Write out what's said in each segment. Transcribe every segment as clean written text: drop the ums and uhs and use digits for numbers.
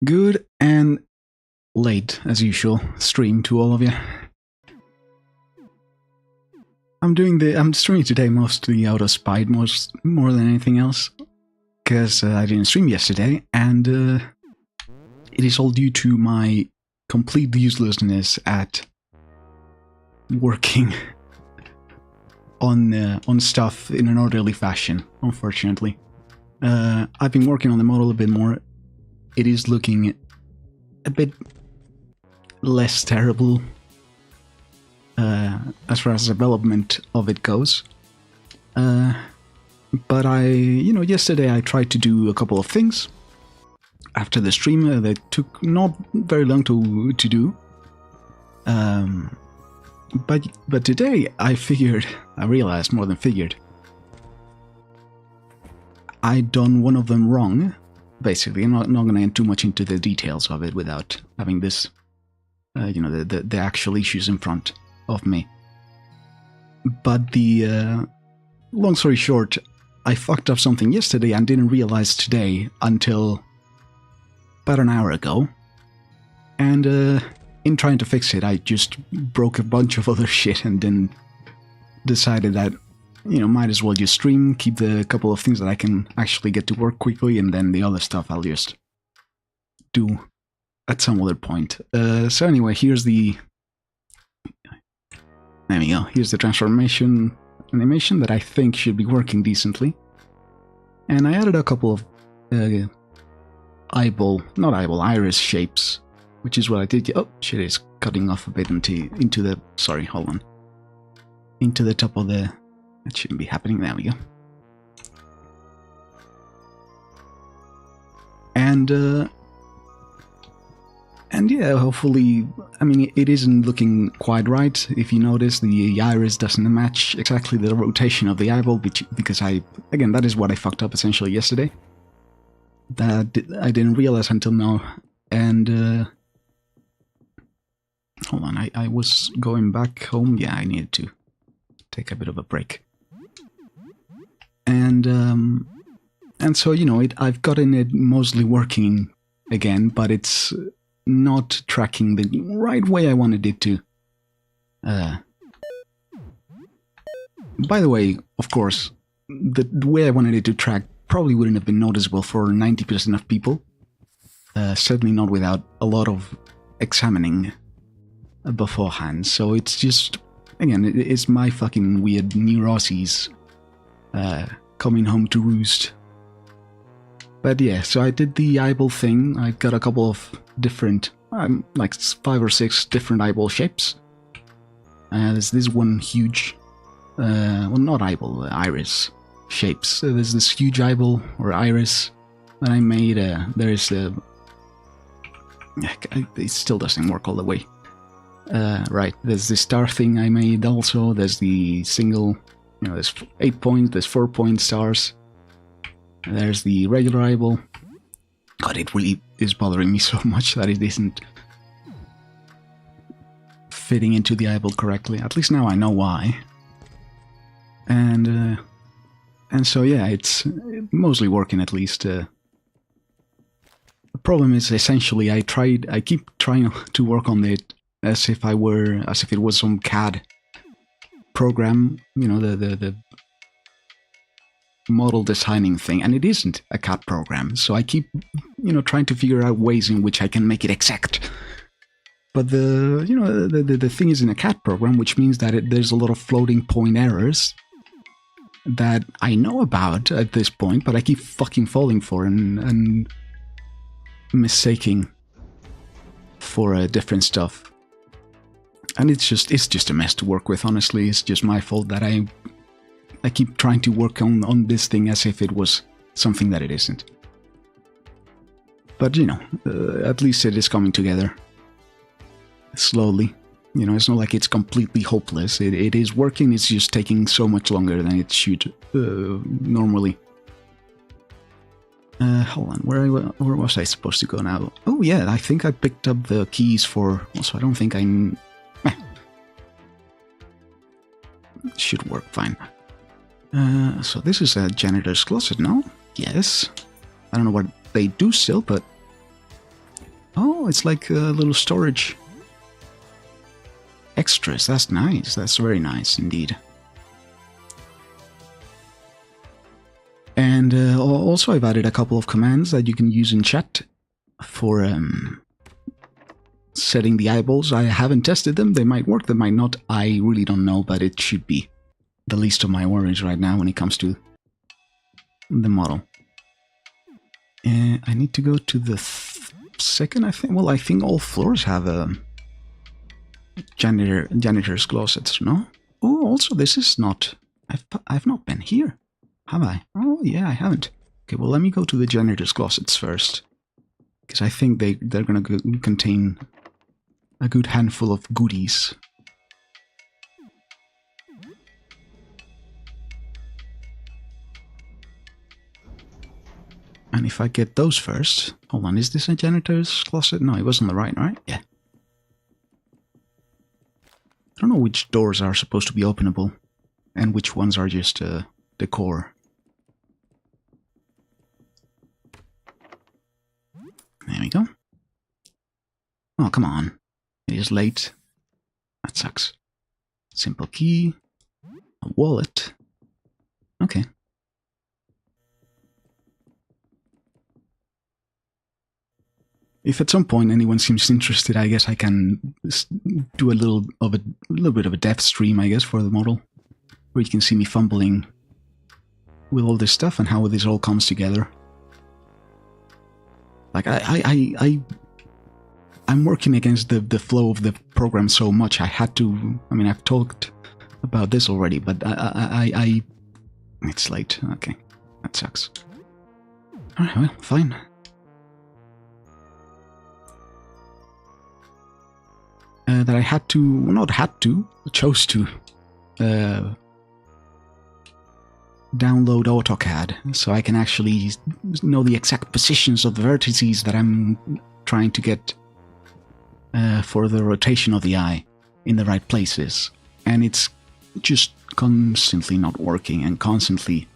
Good and late, as usual, stream to all of you. I'm streaming today mostly out of spite, more than anything else, because I didn't stream yesterday, and it is all due to my complete uselessness at working on stuff in an orderly fashion. Unfortunately, I've been working on the model a bit more. It is looking a bit less terrible as far as development of it goes. But yesterday I tried to do a couple of things after the stream that took not very long to do. But today I realized more than figured, I'd done one of them wrong. Basically, I'm not going to get too much into the details of it without having this, the actual issues in front of me. But the long story short, I fucked up something yesterday and didn't realize today until about an hour ago. And in trying to fix it, I just broke a bunch of other shit and then decided that, might as well just stream, keep the couple of things that I can actually get to work quickly, and then the other stuff I'll just do at some other point. So anyway, there we go. Here's the transformation animation that I think should be working decently. And I added a couple of iris shapes, which is what I did. Oh, shit, it's cutting off a bit into the, sorry, hold on. Into the top of the, that shouldn't be happening, there we go. And yeah, hopefully, I mean, it isn't looking quite right. If you notice, the iris doesn't match exactly the rotation of the eyeball, because again, that is what I fucked up essentially yesterday. That I didn't realize until now. And hold on, I was going back home. Yeah, I needed to take a bit of a break. And so, I've gotten it mostly working again, but it's not tracking the right way I wanted it to. By the way, of course, the way I wanted it to track probably wouldn't have been noticeable for 90% of people. Certainly not without a lot of examining beforehand. So it's just, again, it's my fucking weird neuroses coming home to roost. But yeah, so I did the eyeball thing. I got a couple of different, like 5 or 6 different eyeball shapes. There's this one huge, well, not eyeball, iris shapes. So there's this huge eyeball or iris that I made. There's it still doesn't work all the way. Right, there's the star thing I made also. There's the single, there's 8 points, there's 4-point stars. There's the regular eyeball. God, it really is bothering me so much that it isn't fitting into the eyeball correctly. At least now I know why. And so yeah, it's mostly working at least. The problem is essentially I keep trying to work on it as if it was some CAD program, the model designing thing, and it isn't a CAD program. So I keep, trying to figure out ways in which I can make it exact. But the thing is in a CAD program, which means that there's a lot of floating point errors that I know about at this point, but I keep fucking falling for and mistaking for different stuff. And it's just a mess to work with, honestly. It's just my fault that I keep trying to work on this thing as if it was something that it isn't. But, at least it is coming together. Slowly. It's not like it's completely hopeless. It is working, it's just taking so much longer than it should normally. Hold on, where was I supposed to go now? Oh yeah, I think I picked up the keys for... Also, I don't think should work fine. So this is a janitor's closet now? Yes. I don't know what they do still, but Oh, it's like a little storage. Extras, that's nice. That's very nice indeed. And also I've added a couple of commands that you can use in chat for setting the eyeballs. I haven't tested them. They might work, they might not. I really don't know, but it should be the least of my worries right now when it comes to the model. I need to go to the second, I think. Well, I think all floors have a janitor's closets, no? Oh, also this is not... I've not been here, have I? Oh, yeah, I haven't. Okay, well, let me go to the janitor's closets first, because I think they're going to contain a good handful of goodies. And if I get those first... Hold on, is this a janitor's closet? No, it was on the right? Yeah. I don't know which doors are supposed to be openable, and which ones are just decor. There we go. Oh, come on. It is late. That sucks. Simple key. A wallet. Okay. If at some point anyone seems interested, I guess I can do a little bit of a dev stream, I guess, for the model, where you can see me fumbling with all this stuff and how this all comes together. Like I'm working against the flow of the program so much. I had to. I mean, I've talked about this already, but it's late. Okay, that sucks. All right, well, fine. That I had to, well, not had to, chose to download AutoCAD so I can actually know the exact positions of the vertices that I'm trying to get for the rotation of the eye in the right places. And it's just constantly not working and constantly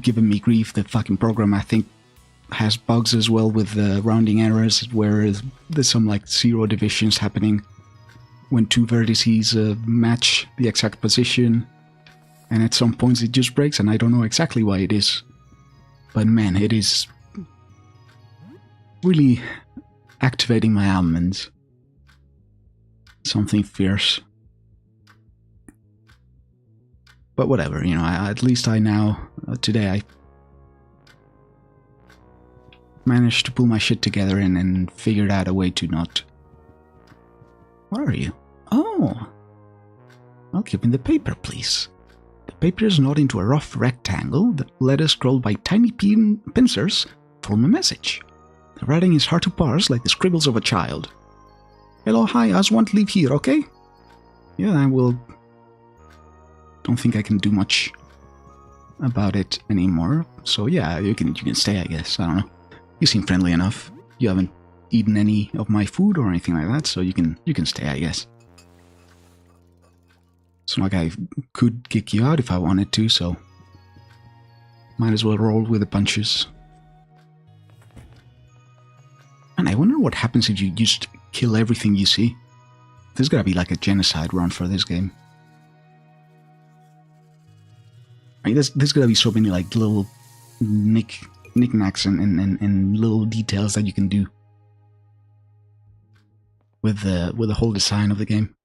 giving me grief. The fucking program, I think, has bugs as well with rounding errors, where there's some like zero divisions happening when two vertices match the exact position, and at some points it just breaks, and I don't know exactly why it is. But man, it is really activating my almonds. Something fierce. But whatever, you know, at least I now, today I managed to pull my shit together and figured out a way to not... What are you? Oh! Well, give me the paper, please. The paper is not into a rough rectangle. The letters scrolled by tiny pincers form a message. The writing is hard to parse, like the scribbles of a child. Hello, hi, I just want to leave here, okay? Yeah, I will... Don't think I can do much about it anymore. So yeah, you can stay, I guess. I don't know. You seem friendly enough. You haven't eaten any of my food or anything like that, so you can stay, I guess. It's not like I could kick you out if I wanted to, so might as well roll with the punches. And I wonder what happens if you just kill everything you see. There's gotta be like a genocide run for this game. I mean, there's gotta be so many like little knickknacks and little details that you can do with the whole design of the game.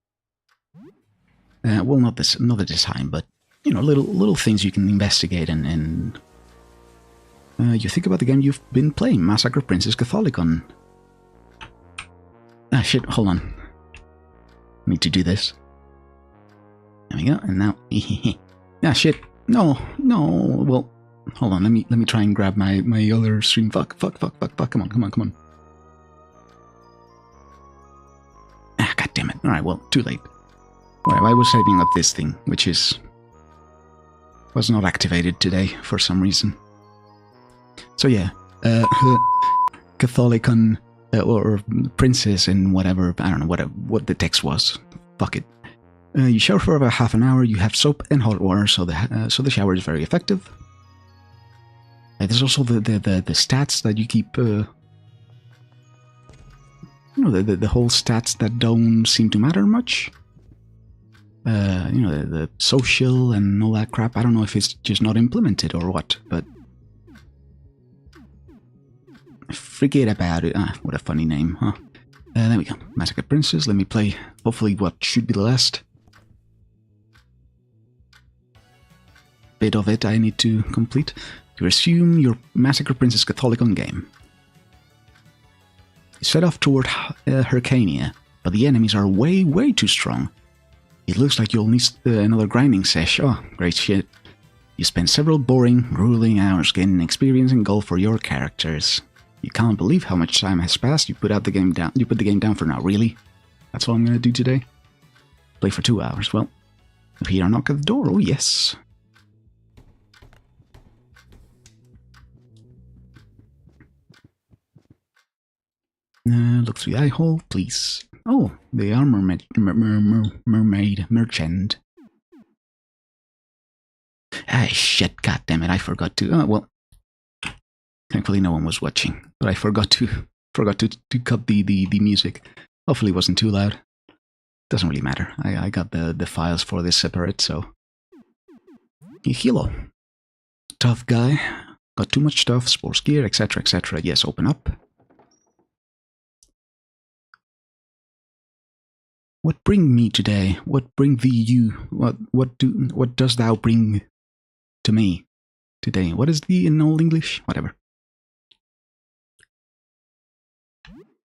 Well, not the design, but you know, little things you can investigate and you think about the game you've been playing, Massacre Princess Catholicon. Ah shit! Hold on. I need to do this. There we go. And now, ah shit! No. Well, hold on. Let me try and grab my other stream. Fuck. Come on. Ah, god damn it. Alright, well, too late. Alright, I was setting up this thing, which was not activated today for some reason. So yeah, Catholicon, or Princess and whatever, I don't know what the text was. Fuck it. You shower for about half an hour, you have soap and hot water, so the shower is very effective. There's also the stats that you keep You know, the whole stats that don't seem to matter much. You know, the social and all that crap. I don't know if it's just not implemented or what, but forget about it. Ah, what a funny name, huh? There we go. Massacre Princess. Let me play, hopefully, what should be the last bit of it I need to complete. You assume your Massacre Princess Catholic on game. You set off toward Hyrcania, but the enemies are way too strong. It looks like you'll need another grinding sesh. Oh, great shit. You spend several boring, grueling hours gaining experience and gold for your characters. You can't believe how much time has passed. You put the game down for now, really? That's all I'm gonna do today? Play for 2 hours. Well, if you hear a knock at the door, oh yes. Look through the eye hole, please. Oh, the armor mermaid merchant. Ah, shit, goddammit, I forgot to. Oh, well. Thankfully, no one was watching, but I forgot to cut the music. Hopefully, it wasn't too loud. Doesn't really matter. I got the files for this separate, so. Hello. Tough guy. Got too much stuff, sports gear, etc., etc. Yes, open up. What bring me today? What bring thee you? What does thou bring to me today? What is the in Old English? Whatever.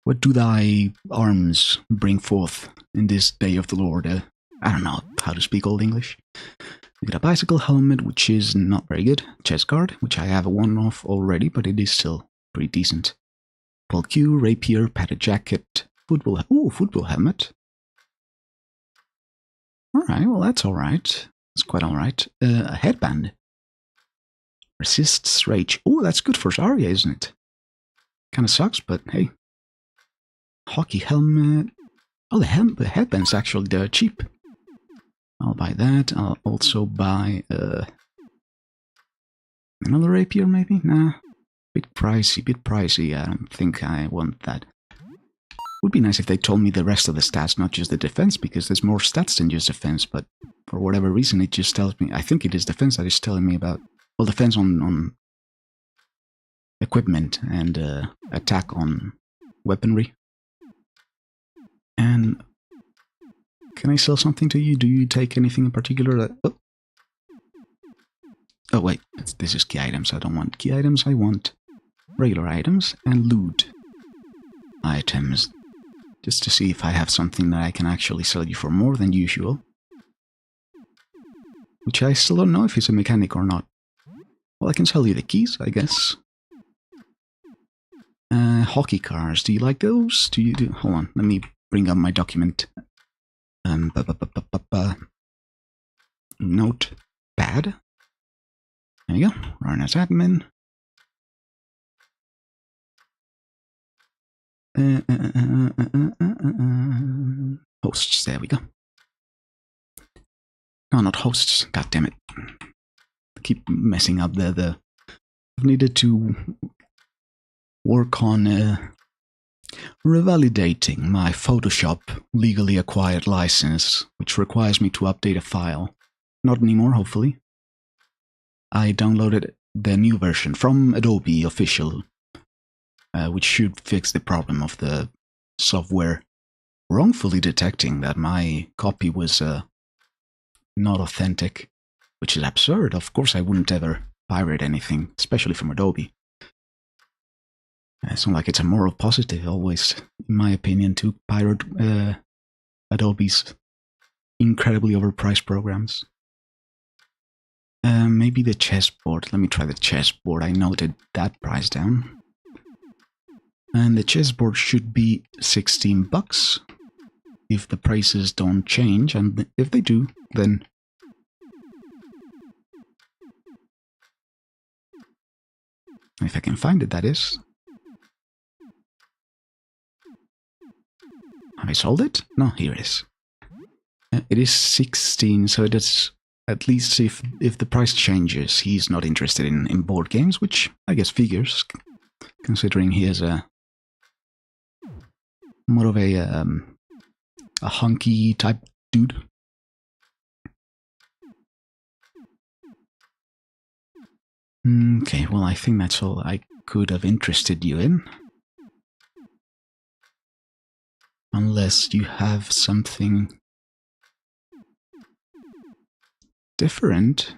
What do thy arms bring forth in this day of the Lord? I don't know how to speak Old English. We got a bicycle helmet, which is not very good. Chest guard, which I have one of already, but it is still pretty decent. Pole cue, rapier, padded jacket, football helmet. Alright, well that's alright. It's quite alright. A headband. Resists rage. Oh, that's good for Zarya, isn't it? Kinda sucks, but hey. Hockey helmet. Oh, the headband's actually cheap. I'll buy that. I'll also buy another rapier, maybe? Nah. Bit pricey. I don't think I want that. Would be nice if they told me the rest of the stats, not just the defense, because there's more stats than just defense, but for whatever reason it just tells me, I think it is defense that is telling me about, well, defense on equipment and attack on weaponry. And can I sell something to you? Do you take anything in particular that... Oh wait, this is key items. I don't want key items, I want regular items and loot items. Just to see if I have something that I can actually sell you for more than usual. Which I still don't know if it's a mechanic or not. Well, I can sell you the keys, I guess. Hockey cars, do you like those? Hold on, let me bring up my document. Notepad. There you go, run as admin. Hosts, there we go. No, not hosts, god damn it. I keep messing up the I've needed to work on revalidating my Photoshop legally acquired license, which requires me to update a file. Not anymore, hopefully. I downloaded the new version from Adobe official, which should fix the problem of the software wrongfully detecting that my copy was not authentic, which is absurd. Of course, I wouldn't ever pirate anything, especially from Adobe. It's not like it's a moral positive, always, in my opinion, to pirate Adobe's incredibly overpriced programs. Maybe the chessboard. Let me try the chessboard. I noted that price down. And the chessboard should be $16 if the prices don't change, and if they do, then if I can find it, that is. Have I sold it? No, here it is. It is 16, so that's at least if the price changes, he's not interested in board games, which I guess figures, considering he has a more of a hunky type dude. Okay, well, I think that's all I could have interested you in. Unless you have something different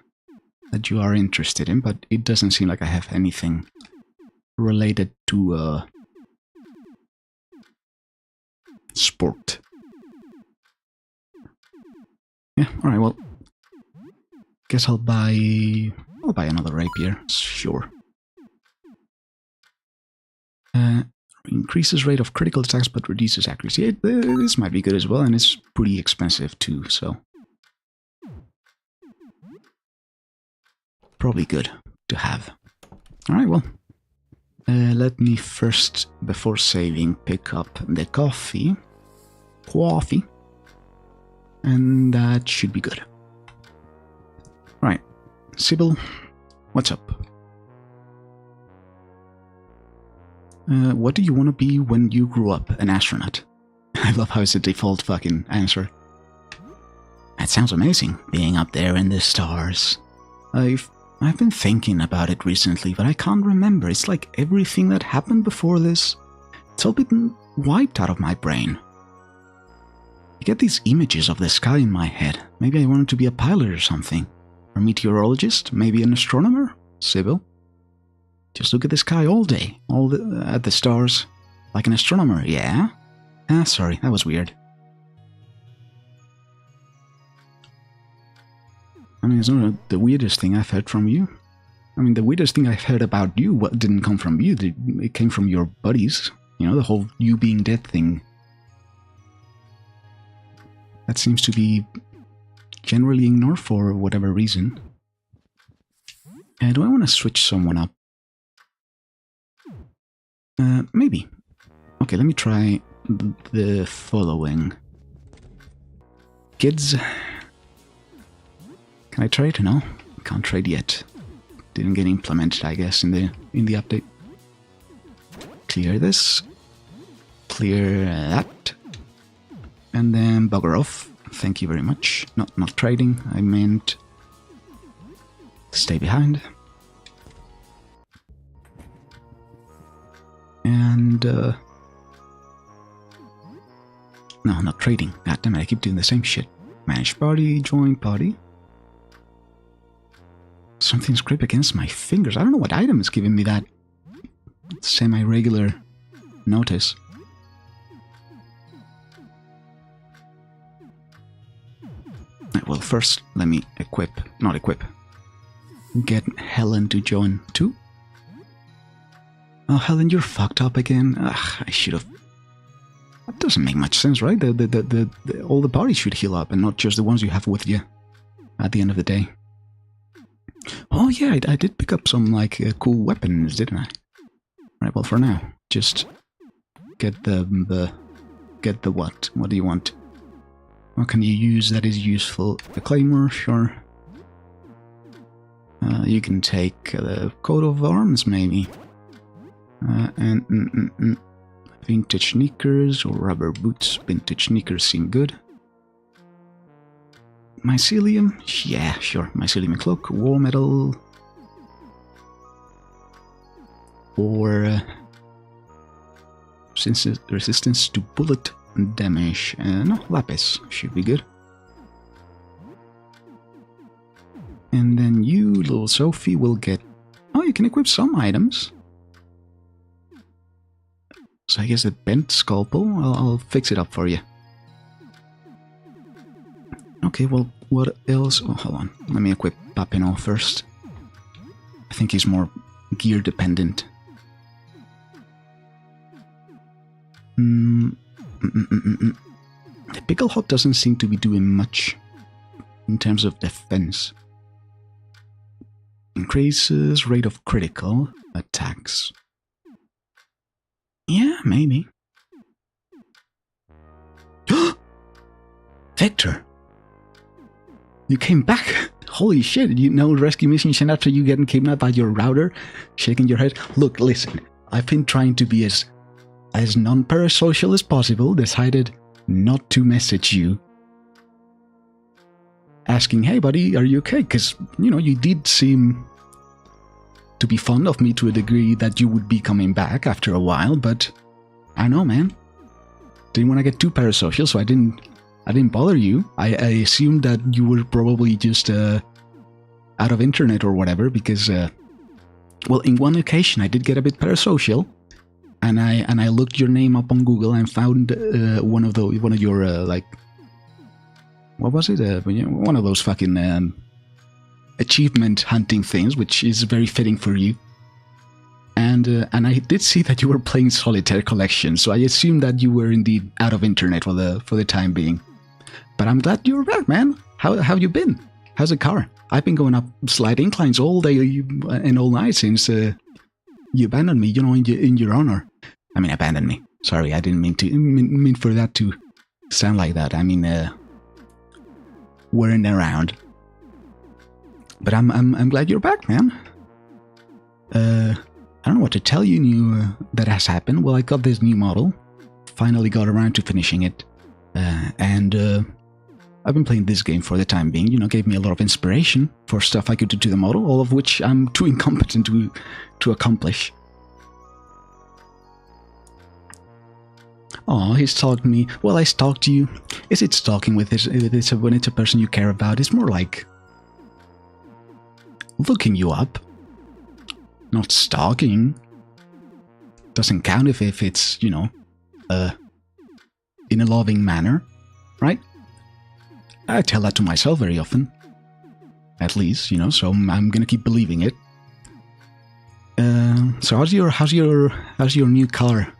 that you are interested in, but it doesn't seem like I have anything related to sport. Yeah, alright, well, guess I'll buy another rapier, sure. Increases rate of critical attacks but reduces accuracy. This might be good as well, and it's pretty expensive too, so probably good to have. Alright, well, let me first, before saving, pick up the coffee, and that should be good. Right, Sybil, what's up? What do you want to be when you grow up? An astronaut. I love how it's a default fucking answer. That sounds amazing, being up there in the stars. I've been thinking about it recently, but I can't remember. It's like everything that happened before this, it's all been wiped out of my brain. I get these images of the sky in my head. Maybe I wanted to be a pilot or something. Or a meteorologist, maybe an astronomer? Sybil? Just look at the sky all day, at the stars, like an astronomer, yeah? Ah, sorry, that was weird. I mean, it's not the weirdest thing I've heard from you. I mean, the weirdest thing I've heard about you didn't come from you, it came from your buddies. You know, the whole you being dead thing. That seems to be generally ignored for whatever reason. Do I want to switch someone up? Maybe. Okay, let me try the following. Kids. Can I trade? No, can't trade yet. Didn't get implemented, I guess, in the update. Clear this. Clear that. And then bugger off. Thank you very much. Not trading. I meant stay behind. And no, not trading. God damn it, I keep doing the same shit. Manage party, join party. Something's scraped against my fingers. I don't know what item is giving me that semi-regular notice. Well, first, let me get Helen to join too. Oh, Helen, you're fucked up again. Ugh, I should have. That doesn't make much sense, right? All the parties should heal up, and not just the ones you have with you at the end of the day. Oh yeah, I did pick up some like cool weapons, didn't I? Right. Well, for now, just get the what? What do you want? What can you use that is useful? A claymore, sure. You can take the coat of arms, maybe. And vintage sneakers or rubber boots. Vintage sneakers seem good. Mycelium? Yeah, sure. Mycelium cloak, war metal. Or resistance to bullet damage. No, lapis should be good. And then you, little Sophie, will get... Oh, you can equip some items. So I guess a bent scalpel, I'll fix it up for you. Okay, well, what else? Oh, hold on. Let me equip Papino first. I think he's more gear dependent. The Pickle Hop doesn't seem to be doing much in terms of defense. Increases rate of critical attacks. Yeah, maybe. Victor! You came back! Holy shit, you know rescue mission after you getting kidnapped by your router? Shaking your head. Look, listen, I've been trying to be as as non-parasocial as possible, decided not to message you asking, hey buddy, are you okay? Because, you know, you did seem to be fond of me to a degree that you would be coming back after a while, but I don't know, man. Didn't want to get too parasocial, so I didn't bother you. I assumed that you were probably just out of internet or whatever, because well, in one occasion I did get a bit parasocial, and I looked your name up on Google and found one of your like, what was it? One of those fucking achievement hunting things, which is very fitting for you. And I did see that you were playing Solitaire Collection, so I assumed that you were indeed out of internet for the time being. But I'm glad you're back, man. How have you been? How's the car? I've been going up slight inclines all day and all night since you abandoned me, you know, in your honor. I mean, abandoned me. Sorry, I didn't mean for that to sound like that. I mean, weren't around. But I'm glad you're back, man. I don't know what to tell you new that has happened. Well, I got this new model. Finally got around to finishing it. And I've been playing this game for the time being. You know, gave me a lot of inspiration for stuff I could do to the model, all of which I'm too incompetent to accomplish. Oh, he stalked me. Well, I stalked you. Is it stalking when it's a person you care about? It's more like looking you up. Not stalking. Doesn't count if it's, you know, in a loving manner, right? I tell that to myself very often. At least, you know, so I'm gonna keep believing it. So how's your new car?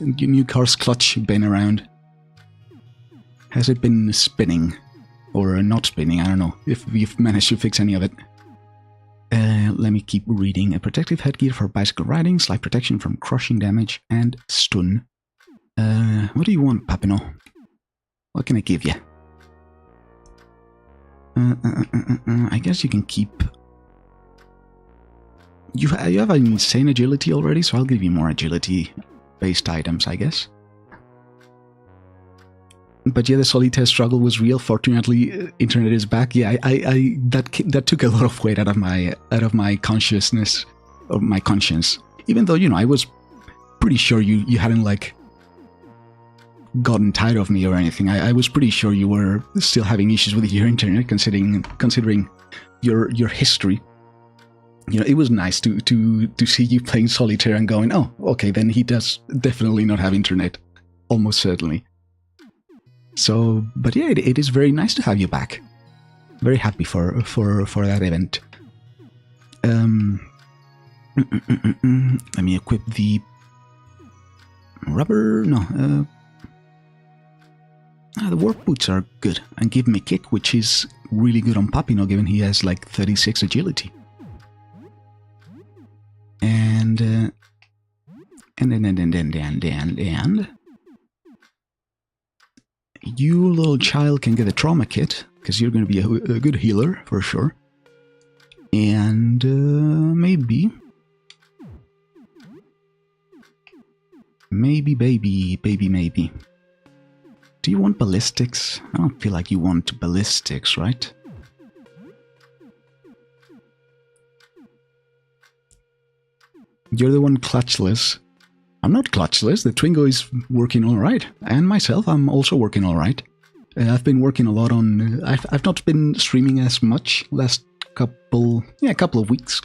Your new car's clutch been around? Has it been spinning? Or not spinning? I don't know if you've managed to fix any of it. Let me keep reading. A protective headgear for bicycle riding, slight protection from crushing damage, and stun. What do you want, Papino? What can I give you? I guess you can keep... You have an insane agility already, so I'll give you more agility-based items, I guess. But yeah, the solitaire struggle was real. Fortunately, internet is back. Yeah, that took a lot of weight out of my consciousness, or my conscience. Even though, you know, I was pretty sure you hadn't like gotten tired of me or anything. I was pretty sure you were still having issues with your internet, considering your history. You know, it was nice to see you playing solitaire and going, oh, okay, then he does definitely not have internet, almost certainly. So, but yeah, it is very nice to have you back. Very happy for that event. Let me equip the rubber. No, the work boots are good, and give me kick, which is really good on Papino, given he has like 36 agility. And you, little child, can get a trauma kit, because you're going to be a good healer, for sure. And maybe, baby. Do you want ballistics? I don't feel like you want ballistics, right? You're the one clutchless. I'm not clutchless. The Twingo is working all right, and myself, I'm also working all right. I've been working a lot on. I've not been streaming as much last couple of weeks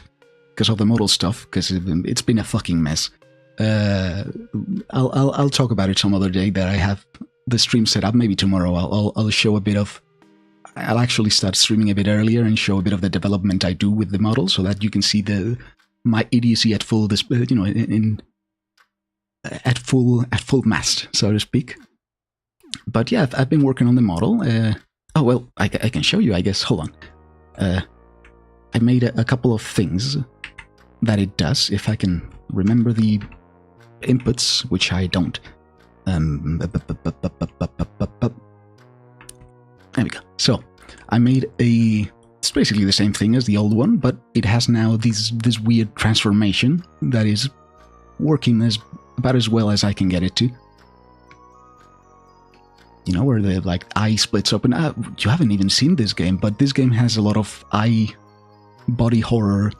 because of the model stuff. Because it's been a fucking mess. I'll talk about it some other day. That I have the stream set up. Maybe tomorrow I'll show a bit of. I'll actually start streaming a bit earlier and show a bit of the development I do with the model, so that you can see my idiocy at full. You know, at full mast, so to speak. But yeah, I've been working on the model. Oh well, I can show you, I guess. Hold on. I made a couple of things that it does, if I can remember the inputs, which I don't. There we go. So I made it's basically the same thing as the old one, but it has now this weird transformation that is working as about as well as I can get it to. You know, where the like eye splits open. You haven't even seen this game, but this game has a lot of body horror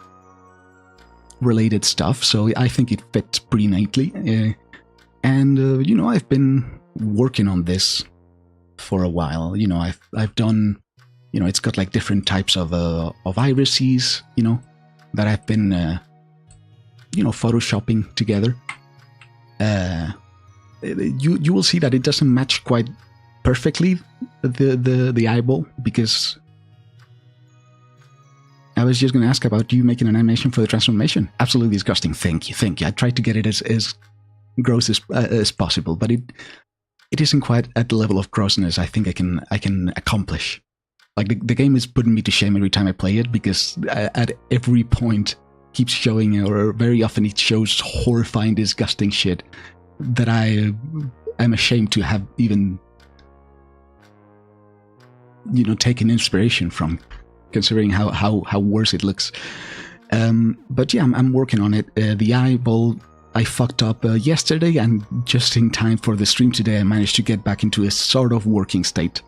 related stuff, so I think it fits pretty neatly. You know, I've been working on this for a while. You know, I've done, you know, it's got like different types of irises, you know, that I've been you know, photoshopping together. You will see that it doesn't match quite perfectly the eyeball, because I was just going to ask about you making an animation for the transformation. Absolutely disgusting. Thank you. I tried to get it as gross as possible, but it isn't quite at the level of grossness I think I can accomplish. Like the game is putting me to shame every time I play it, because at every point keeps showing, or very often it shows horrifying, disgusting shit that I'm ashamed to have even, you know, taken inspiration from, considering how worse it looks. But yeah, I'm working on it. The eyeball I fucked up yesterday, and just in time for the stream today I managed to get back into a sort of working state.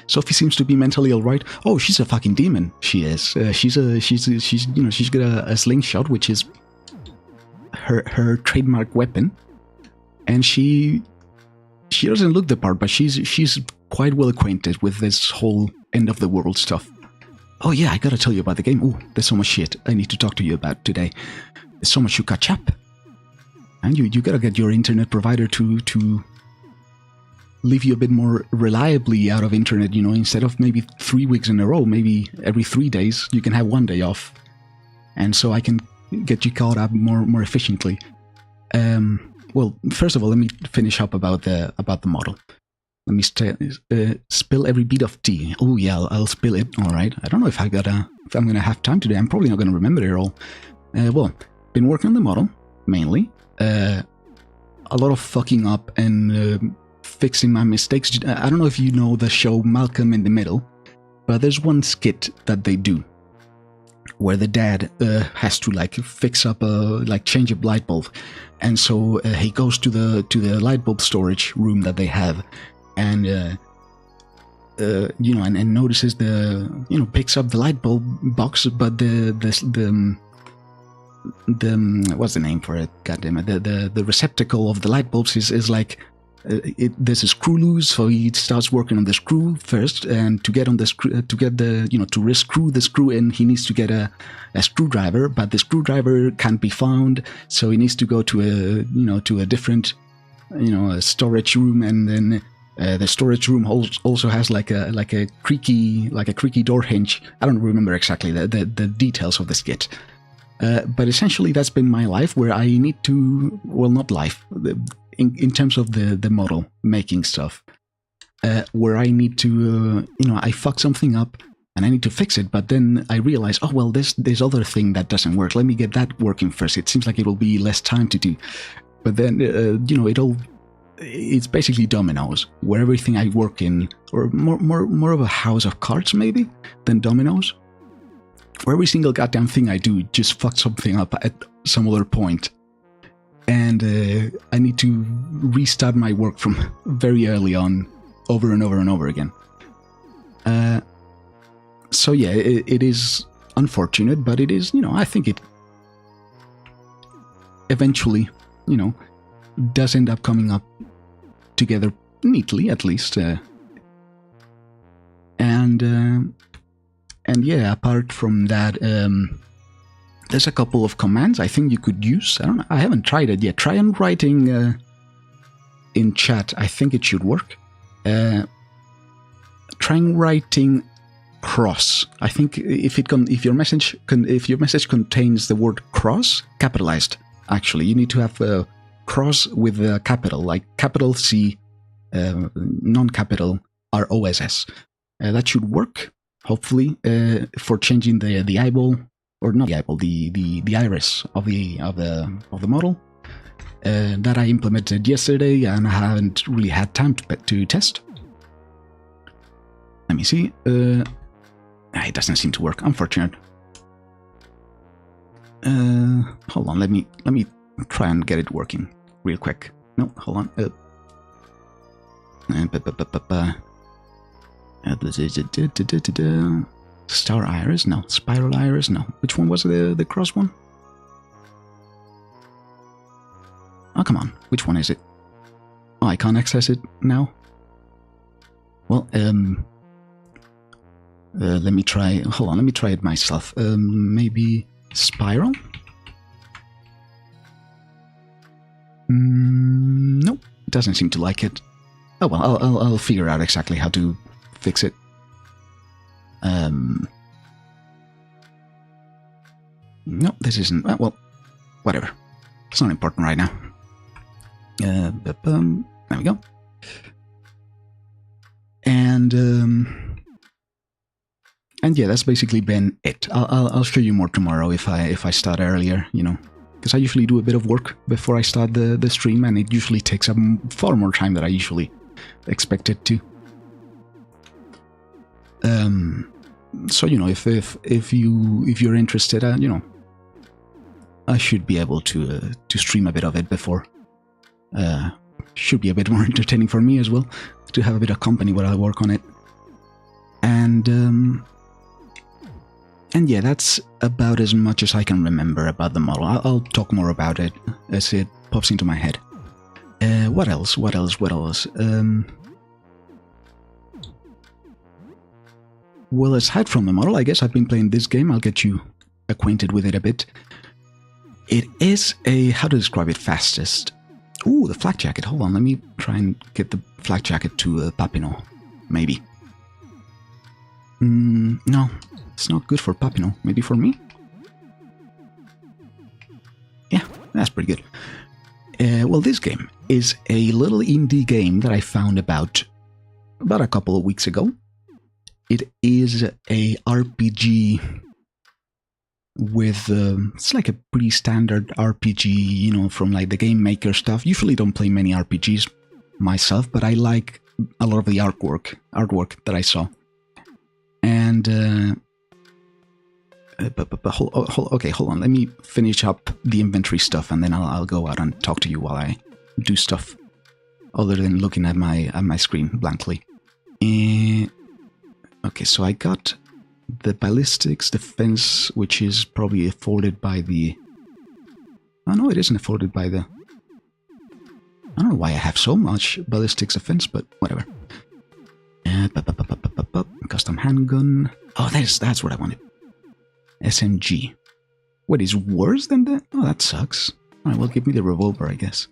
Sophie seems to be mentally alright. Oh, she's a fucking demon. She is. She's you know, she's got a slingshot, which is her trademark weapon, and she doesn't look the part, but she's quite well acquainted with this whole end of the world stuff. Oh yeah, I gotta tell you about the game. Oh, there's so much shit I need to talk to you about today. There's so much to catch up, and you gotta get your internet provider to leave you a bit more reliably out of internet. You know, instead of maybe 3 weeks in a row, maybe every 3 days, you can have 1 day off, and so I can get you caught up more efficiently. Well, first of all, let me finish up about the model. Let me spill every bead of tea. Oh yeah, I'll spill it. All right. I don't know if I'm gonna have time today. I'm probably not gonna remember it all. Well, been working on the model mainly. A lot of fucking up and fixing my mistakes. I don't know if you know the show Malcolm in the Middle, but there's one skit that they do where the dad has to like fix up like change a light bulb, and so he goes to the light bulb storage room that they have, and you know, and notices picks up the light bulb box, but the what's the name for it? God damn it! The receptacle of the light bulbs is like. There's a screw loose, so he starts working on the screw first, and to get on the screw, to get the to rescrew the screw in, he needs to get a screwdriver, but the screwdriver can't be found, so he needs to go to a different a storage room, and then the storage room also has like a creaky door hinge. I don't remember exactly the details of the skit. But essentially that's been my life, where I need to, well, not life, in terms of the model making stuff, where I need to, I fuck something up and I need to fix it, but then I realize, oh, well, this other thing that doesn't work, let me get that working first. It seems like it will be less time to do. But then, it's basically dominoes, where everything I work in, or more of a house of cards maybe, than dominoes, where every single goddamn thing I do just fucks something up at some other point. And I need to restart my work from very early on, over and over and over again. So yeah, it is unfortunate, but it is, I think it eventually, does end up coming up together neatly, at least. And yeah, apart from that, there's a couple of commands I think you could use. I haven't tried it yet. Try and writing in chat. I think it should work. Trying writing cross. I think if your message contains the word cross capitalized, actually, you need to have a cross with a capital, like capital C, non-capital ROSS. That should work, hopefully, for changing the eyeball. Or not the eyeball, the iris of the model that I implemented yesterday, and I haven't really had time to test. Let me see. It doesn't seem to work. Unfortunate. Hold on. Let me I'll try and get it working real quick. No, hold on. Star iris? No. Spiral iris? No. Which one was the cross one? Oh, come on. Which one is it? Oh, I can't access it now? Well, let me try... Hold on, let me try it myself. Maybe spiral? Nope, it doesn't seem to like it. Oh well, I'll figure out exactly how to fix it. No, this isn't... Well, whatever. It's not important right now. There we go. And yeah, that's basically been it. I'll show you more tomorrow if I start earlier, you know, because I usually do a bit of work before I start the stream, and it usually takes up far more time than I usually expect it to. So you know, if you're interested, you know, I should be able to stream a bit of it before. Should be a bit more entertaining for me as well, to have a bit of company while I work on it. And yeah, that's about as much as I can remember about the model. I'll talk more about it as it pops into my head. What else? Well, aside from the model, I guess I've been playing this game. I'll get you acquainted with it a bit. It is a... how to describe it fastest? Ooh, the flak jacket. Hold on, let me try and get the flak jacket to Papineau. Maybe. No, it's not good for Papineau. Maybe for me? Yeah, that's pretty good. Well, this game is a little indie game that I found about a couple of weeks ago. It is a RPG with it's like a pretty standard RPG, you know, from like the Game Maker stuff. Usually don't play many RPGs myself, but I like a lot of the artwork that I saw. And okay, hold on. Let me finish up the inventory stuff, and then I'll go out and talk to you while I do stuff other than looking at my screen blankly. Okay, so I got the ballistics defense, which is probably afforded by the... Oh no, it isn't afforded by the... I don't know why I have so much ballistics defense, but whatever. Custom handgun. Oh, that's what I wanted. SMG. What is worse than that? Oh, that sucks. Alright, well, give me the revolver, I guess.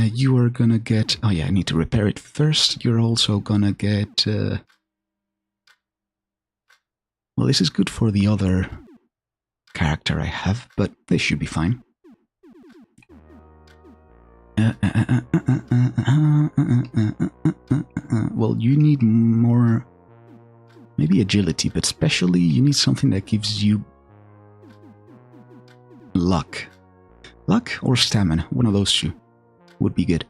You are gonna get... Oh yeah, I need to repair it first. You're also gonna get... Well, this is good for the other character I have, but they should be fine. Well, you need more... maybe agility, but especially you need something that gives you... luck. Luck or stamina, one of those two would be good.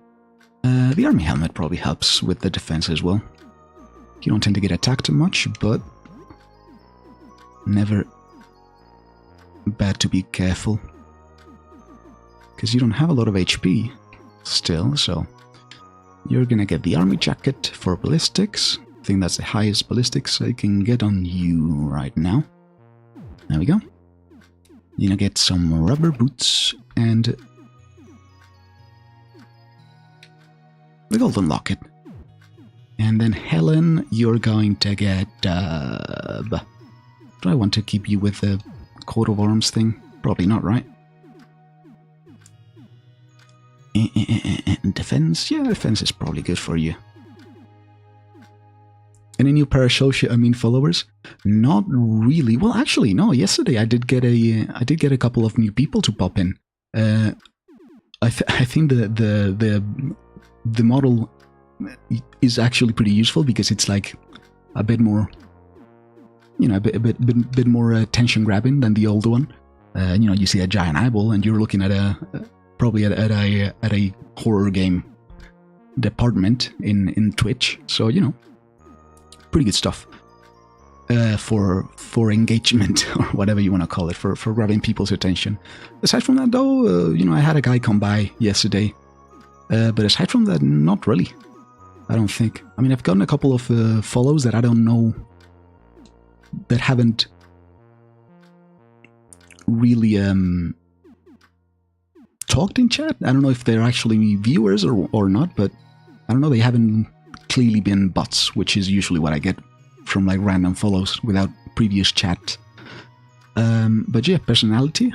The army helmet probably helps with the defense as well. You don't tend to get attacked too much, but... never bad to be careful. Because you don't have a lot of HP still, so... you're gonna get the army jacket for ballistics. I think that's the highest ballistics I can get on you right now. There we go. You're gonna get some rubber boots and... the golden locket. And then Helen, you're going to get... do I want to keep you with the coat of arms thing? Probably not, right? Defense? Yeah, defense is probably good for you. Any new parasocial, followers? Not really. Well, actually, no. Yesterday I did get a couple of new people to pop in. I think the model is actually pretty useful because it's like a bit more, you know, a bit more attention grabbing than the old one. You know, you see a giant eyeball and you're looking at probably at a horror game department in Twitch. So, you know, pretty good stuff. for engagement or whatever you want to call it, for grabbing people's attention. Aside from that, though, I had a guy come by yesterday, but aside from that, not really. I don't think. I mean, I've gotten a couple of follows that I don't know, that haven't really talked in chat. I don't know if they're actually viewers or not, but I don't know. They haven't clearly been bots, which is usually what I get from like random follows without previous chat. But yeah, personality.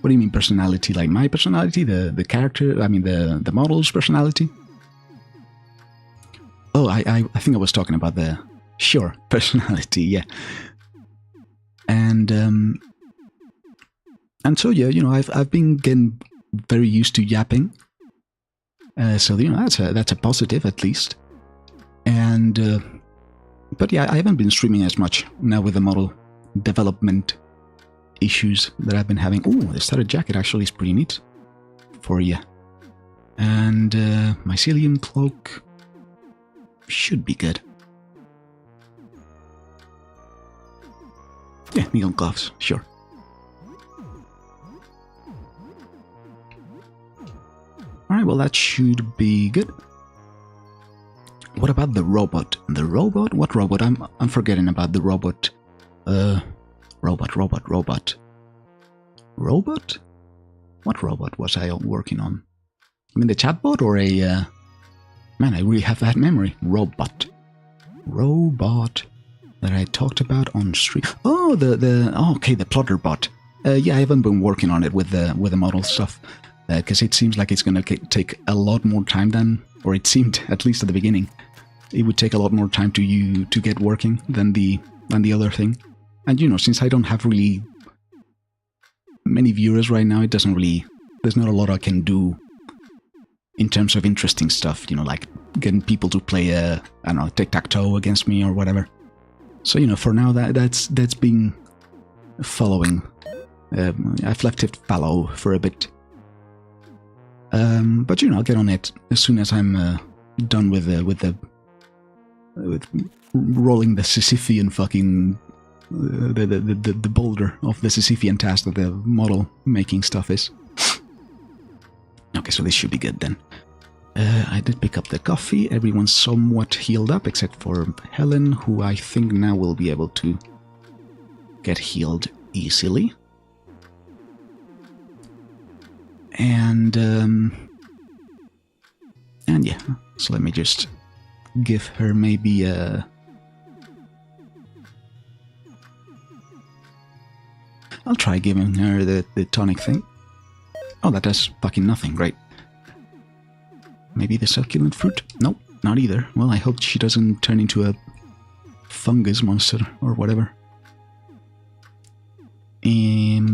What do you mean personality? Like my personality, the character? I mean the model's personality. Oh, I think I was talking about the personality. Yeah, and so yeah, I've been getting very used to yapping. So that's a positive at least. And but yeah, I haven't been streaming as much now with the model development issues that I've been having. Oh, the starter jacket actually is pretty neat for you. And mycelium cloak should be good. Yeah, needle gloves, sure. Alright, well that should be good. What about the robot? The robot? What robot? I'm forgetting about the robot. Robot. Robot? What robot was I working on? I mean the chatbot or a... Man, I really have that memory. Robot that I talked about on stream. Oh, okay, the plotter bot. Yeah, I haven't been working on it with the model stuff because it seems like it's gonna take a lot more time than, or it seemed at least at the beginning, it would take a lot more time to get working than the other thing. And since I don't have really many viewers right now, it doesn't really. There's not a lot I can do in terms of interesting stuff, like getting people to play I don't know, tic-tac-toe against me or whatever. So, for now that's been following. I've left it fallow for a bit. But I'll get on it as soon as I'm done with rolling the Sisyphean fucking the boulder of the Sisyphean task that the model making stuff is. Okay, so this should be good then. I did pick up the coffee. Everyone's somewhat healed up, except for Helen, who I think now will be able to get healed easily. And yeah, so let me just give her maybe a... I'll try giving her the tonic thing. Oh, that does fucking nothing. Great. Maybe the succulent fruit? Nope, not either. Well, I hope she doesn't turn into a fungus monster or whatever. Alright,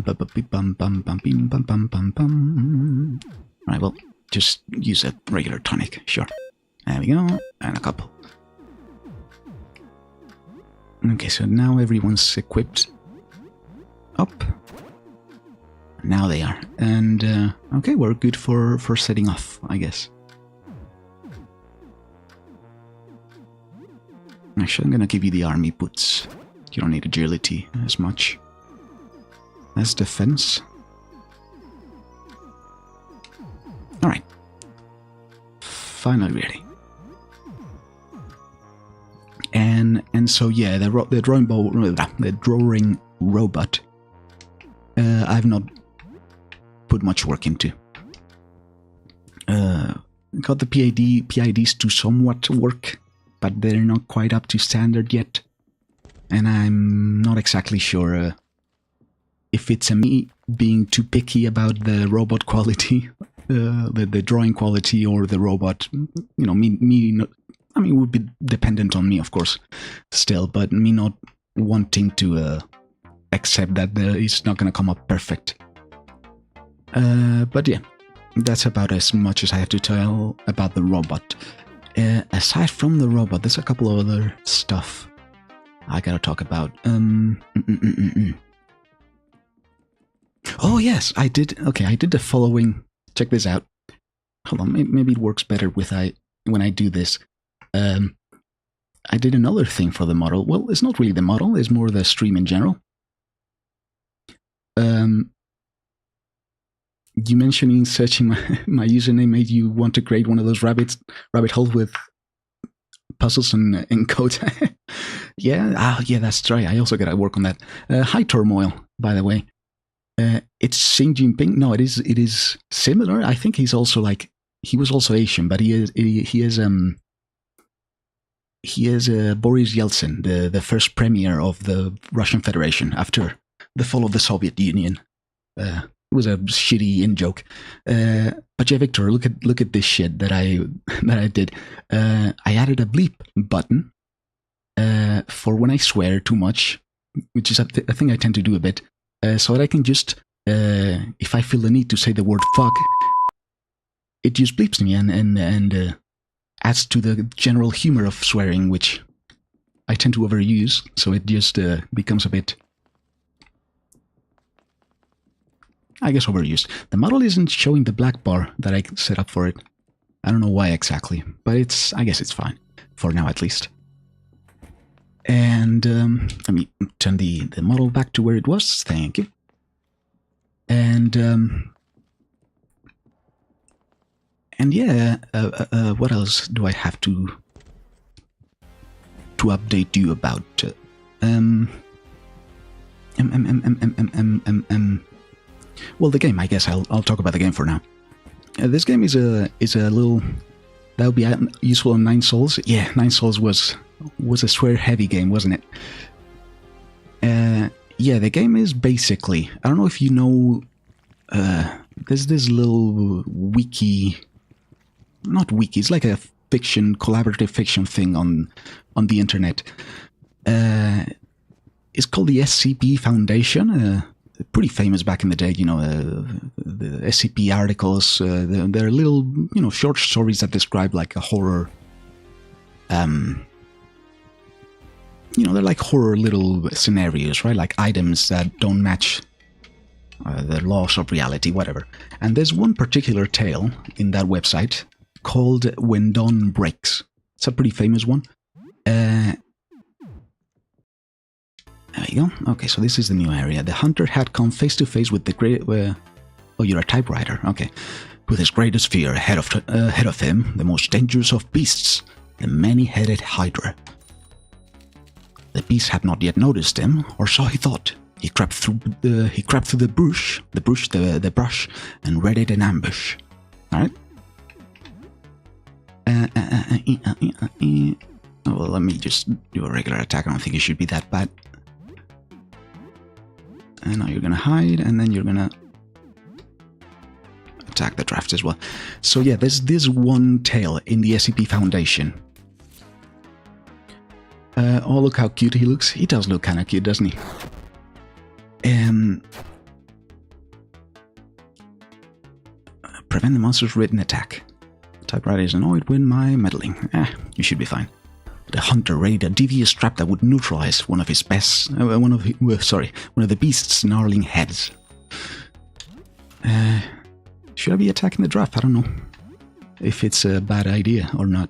well, just use a regular tonic. Sure. There we go. And a couple. Okay, so now everyone's equipped up. Now they are. And, okay, we're good for setting off, I guess. Actually, I'm gonna give you the army boots. You don't need agility as much as defense. Alright. Finally ready. And so, yeah, the drawing robot, I've not put much work into. Got the PIDs to somewhat work, but they're not quite up to standard yet. And I'm not exactly sure if it's me being too picky about the robot quality, the drawing quality, or the robot, me I mean, it would be dependent on me, of course, still, but me not wanting to accept that it's not going to come up perfect. But yeah, that's about as much as I have to tell about the robot. Aside from the robot, there's a couple of other stuff I gotta talk about. Oh yes, I did. Okay, I did the following. Check this out. Hold on, maybe it works better when I do this. I did another thing for the model. Well, it's not really the model, it's more the stream in general. You mentioning searching my username made you want to create one of those rabbit holes with puzzles and code. Yeah, yeah, that's right. I also got to work on that. Hi, Turmoil, by the way. It's Xi Jinping. No, it is similar. I think he's also like, he was also Asian, but he is Boris Yeltsin, the first premier of the Russian Federation after the fall of the Soviet Union. It was a shitty in-joke. But yeah, Victor, look at this shit that I did. I added a bleep button for when I swear too much, which is a thing I tend to do a bit, so that I can just, if I feel the need to say the word fuck, it just bleeps me and adds to the general humor of swearing, which I tend to overuse, so it just becomes a bit, I guess, overused. The model isn't showing the black bar that I set up for it. I don't know why exactly, but I guess it's fine, for now at least. And let me turn the model back to where it was, thank you. And yeah, what else do I have to update you about? Well, the game, I guess I'll talk about the game for now. This game is a little, that would be useful on 9 Souls. Yeah, 9 Souls was a swear-heavy game, wasn't it? Yeah, the game is basically, I don't know if you know, there's this little wiki, not wiki, it's like a fiction, collaborative fiction thing on the internet. It's called the SCP Foundation. Pretty famous back in the day, you know, the SCP articles. They're little, you know, short stories that describe like a horror. You know, they're like horror little scenarios, right? Like items that don't match the laws of reality, whatever. And there's one particular tale in that website called When Dawn Breaks. It's a pretty famous one. There you go. Okay, so this is the new area. The hunter had come face to face with the great... oh, you're a typewriter. Okay. With his greatest fear ahead of him, the most dangerous of beasts, the many-headed Hydra. The beast had not yet noticed him, or so he thought. He crept through the brush, and readied an ambush. All right. Well, let me just do a regular attack. I don't think it should be that bad. And now you're gonna hide, and then you're gonna attack the draft as well. So yeah, there's this one tale in the SCP Foundation. Oh, look how cute he looks. He does look kind of cute, doesn't he? Prevent the monster's written attack. Typewriter is annoyed with my meddling. You should be fine. The hunter raided a devious trap that would neutralize one of his best, one of the beast's gnarling heads. Should I be attacking the draft? I don't know if it's a bad idea or not.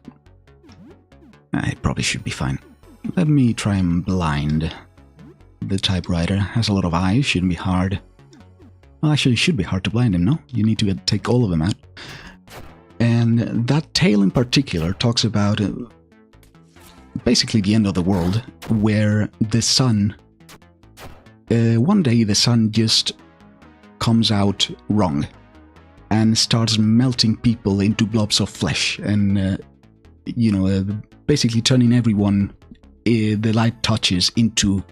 It probably should be fine. Let me try and blind the typewriter. Has a lot of eyes, shouldn't be hard. Well, actually, it should be hard to blind him, no? You need to take all of them out. And that tale in particular talks about basically the end of the world, where the sun, one day the sun just comes out wrong and starts melting people into blobs of flesh and, you know, basically turning everyone the light touches into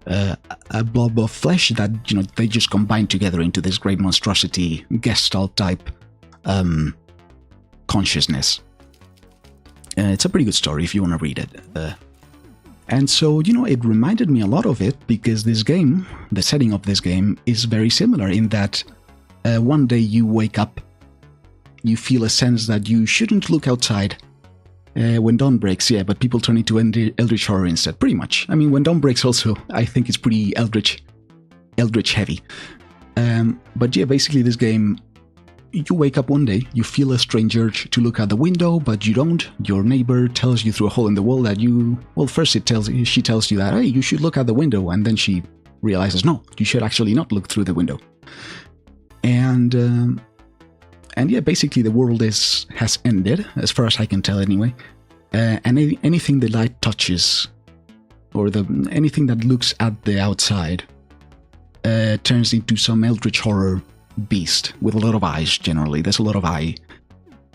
a blob of flesh that, you know, they just combine together into this great monstrosity, Gestalt type consciousness. It's a pretty good story if you want to read it. And so, you know, it reminded me a lot of it because this game, the setting of this game, is very similar in that one day you wake up, you feel a sense that you shouldn't look outside when dawn breaks, yeah, but people turn into Eldritch Horror instead, pretty much. I mean, when dawn breaks also, I think it's pretty Eldritch heavy. But yeah, basically this game you wake up one day, you feel a strange urge to look out the window, but you don't. Your neighbor tells you through a hole in the wall that first she tells you that, hey, you should look out the window, and then she realizes, no, you should actually not look through the window. And yeah, basically the world has ended, as far as I can tell anyway. And anything the light touches, or anything that looks at the outside, turns into some eldritch horror beast with a lot of eyes. Generally, there's a lot of eye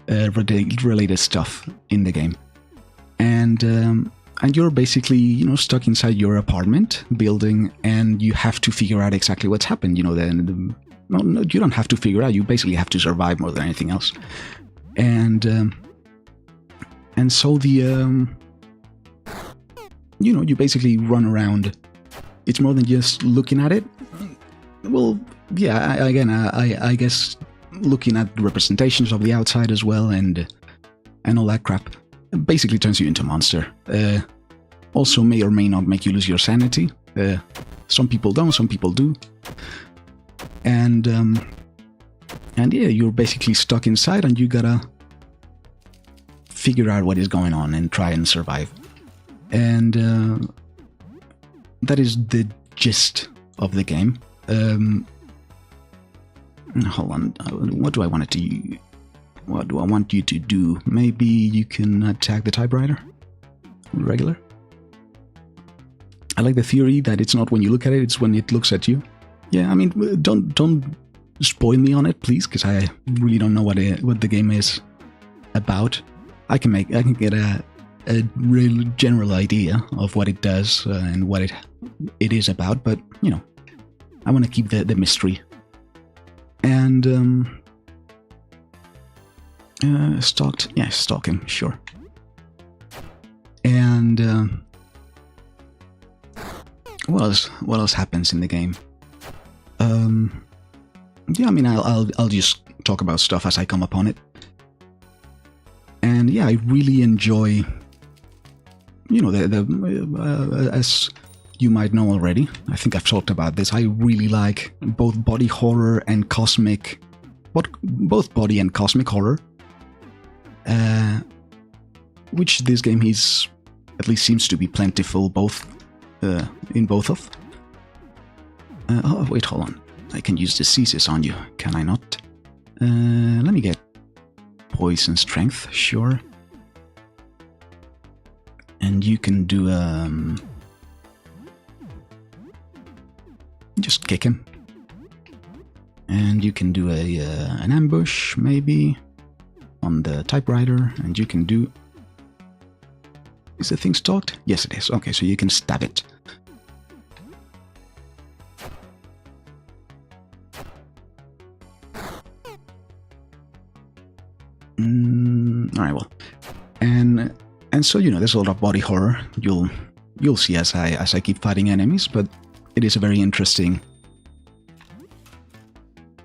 related stuff in the game, and you're basically stuck inside your apartment building, and you have to figure out exactly what's happened. No, you don't have to figure out. You basically have to survive more than anything else, and so you basically run around. It's more than just looking at it. Well, yeah, I guess looking at the representations of the outside as well, and all that crap, basically turns you into a monster. Also may or may not make you lose your sanity. Some people don't, some people do. And yeah, you're basically stuck inside, and you gotta figure out what is going on and try and survive. And that is the gist of the game. Hold on. What do I want you to do? Maybe you can attack the typewriter? Regular? I like the theory that it's not when you look at it, it's when it looks at you. Yeah, I mean, don't spoil me on it, please, because I really don't know what the game is about. I can get a real general idea of what it does and what it is about, but I want to keep the mystery. And stalk him, sure. And what else happens in the game? Yeah, I mean, I'll just talk about stuff as I come upon it. And yeah, I really enjoy, as you might know already, I think I've talked about this, I really like both body horror and cosmic, both body and cosmic horror, which this game at least seems to be plentiful in both of. Oh wait, hold on, I can use diseases on you, can I not? Let me get poison strength, sure. And you can do just kick him. And you can do an ambush maybe on the typewriter, and you can do... Is the thing stalked? Yes it is. Okay, so you can stab it. Alright, well. And so, there's a lot of body horror. You'll see as I keep fighting enemies, but it is a very interesting...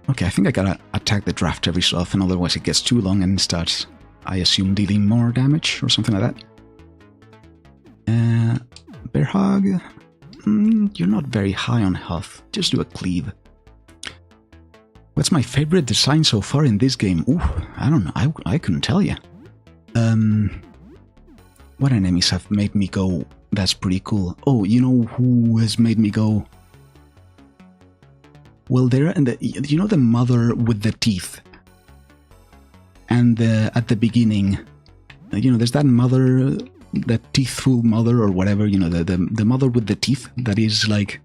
Okay, I think I gotta attack the draft every so often, otherwise it gets too long and starts, I assume, dealing more damage or something like that. Bear hug. You're not very high on health. Just do a cleave. What's my favorite design so far in this game? Ooh, I don't know. I couldn't tell you. What enemies have made me go, that's pretty cool? Oh, you know who has made me go... Well, there and the mother with the teeth, and at the beginning, there's that mother, that teethful mother or whatever, the mother with the teeth that is like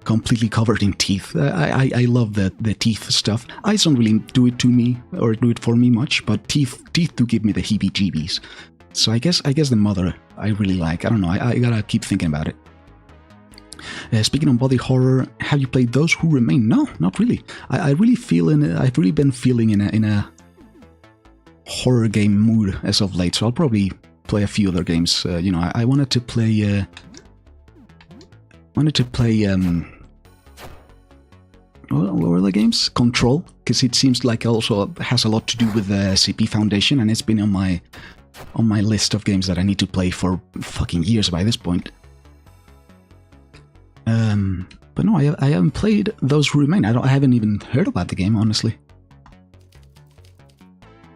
completely covered in teeth. I love the teeth stuff. Eyes don't really do it to me or do it for me much, but teeth do give me the heebie-jeebies. So I guess the mother I really like. I don't know. I gotta keep thinking about it. Speaking of body horror, have you played Those Who Remain? No, not really. I've really been feeling in a horror game mood as of late, so I'll probably play a few other games. I wanted to play. What were the games? Control, because it seems like it also has a lot to do with the SCP Foundation, and it's been on my list of games that I need to play for fucking years by this point. But no, I haven't played Those Who Remain. I haven't even heard about the game, honestly.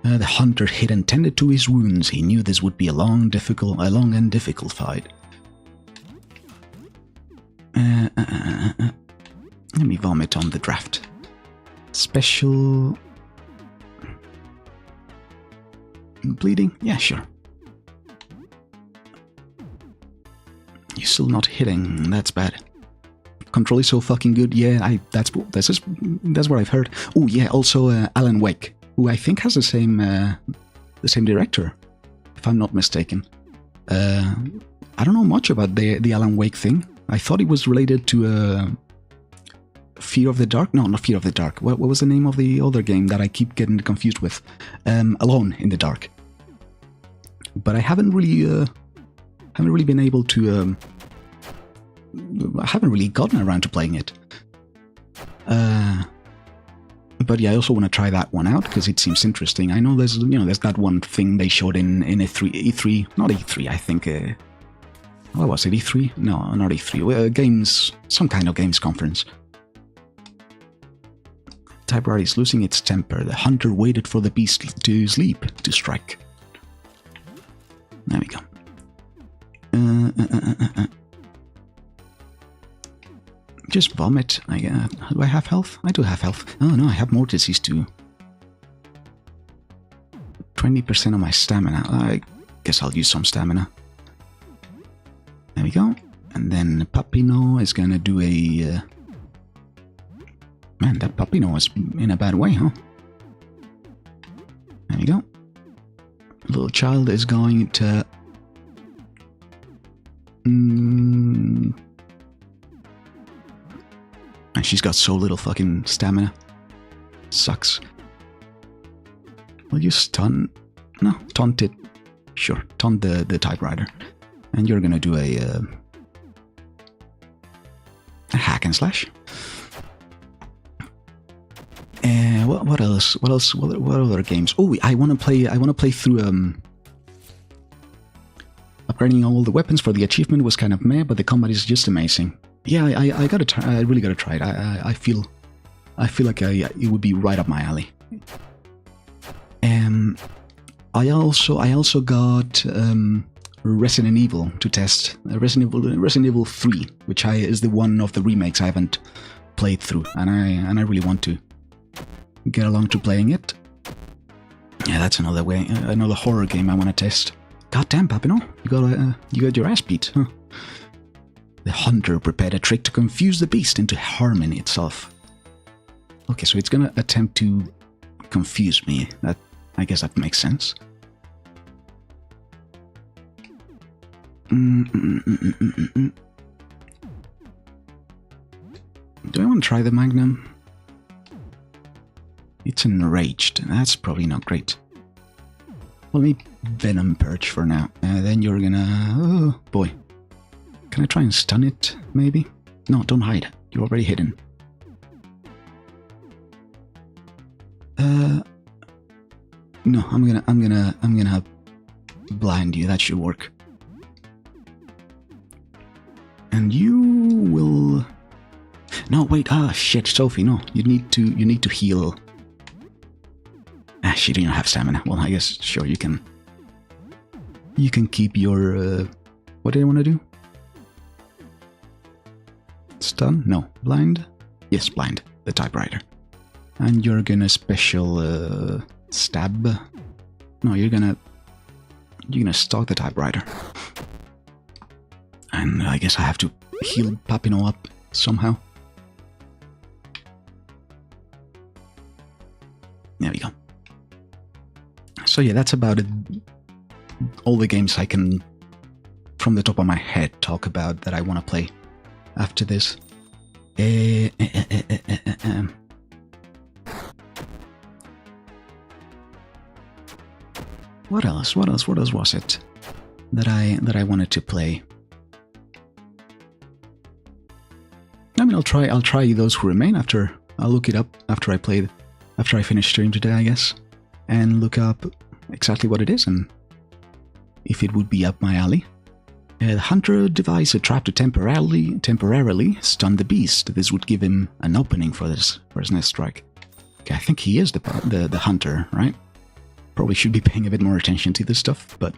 The hunter hid and tended to his wounds. He knew this would be a long and difficult fight. Let me vomit on the draft. Special... Bleeding? Yeah, sure. You're still not hitting. That's bad. Control is so fucking good. Yeah, that's what I've heard. Oh yeah, also Alan Wake, who I think has the same director, if I'm not mistaken. I don't know much about the Alan Wake thing. I thought it was related to Fear of the Dark. No, not Fear of the Dark. What was the name of the other game that I keep getting confused with? Alone in the Dark. But I haven't really been able to. I haven't really gotten around to playing it. But yeah, I also want to try that one out because it seems interesting. I know there's that one thing they showed in E3, not E3. I think. What was it? E3? No, not E3. Games, some kind of games conference. Typewriter is losing its temper. The hunter waited for the beast to sleep to strike. There we go. Just vomit. Do I have health? I do have health. Oh no, I have more disease too. 20% of my stamina. I guess I'll use some stamina. There we go. And then Papino is gonna do a... Man, that Papino was in a bad way, huh? There we go. Little child is going to... And she's got so little fucking stamina. Sucks. Will you stun? No, taunt it. Sure, taunt the typewriter. And you're gonna do a hack and slash. What else? What other games? Oh, I want to play through upgrading all the weapons for the achievement was kind of meh, but the combat is just amazing. Yeah, I gotta try. I really gotta try it. I feel like it would be right up my alley. I also got Resident Evil to test. Resident Evil 3, which is the one of the remakes I haven't played through, and I really want to get along to playing it. Yeah, that's another horror game I want to test. God damn, Papino, you got your ass beat, huh? The hunter prepared a trick to confuse the beast into harming itself. Okay, so it's gonna attempt to confuse me. I guess that makes sense. Do I want to try the Magnum? It's enraged. That's probably not great. Well, let me Venom Purge for now. Then you're gonna... Oh, boy. Can I try and stun it, maybe? No, don't hide. You're already hidden. No, I'm gonna blind you. That should work. And you will... No, wait. Ah, shit, Sophie. No, you need to heal. Ah, shit, you don't have stamina. Well, I guess sure you can. You can keep your. What do you want to do? Stun? No. Blind? Yes, blind. The typewriter. And you're gonna special stab. No, you're gonna stalk the typewriter. And I guess I have to heal Papino up somehow. There we go. So yeah, that's about it. All the games I can, from the top of my head, talk about that I want to play after this. What else? What else was it that I wanted to play? I mean, I'll try those who remain after. I'll look it up after I finish stream today, I guess, and look up exactly what it is and if it would be up my alley. The hunter devised a trap to temporarily stun the beast. This would give him an opening for his next strike. Okay, I think he is the hunter, right? Probably should be paying a bit more attention to this stuff, but...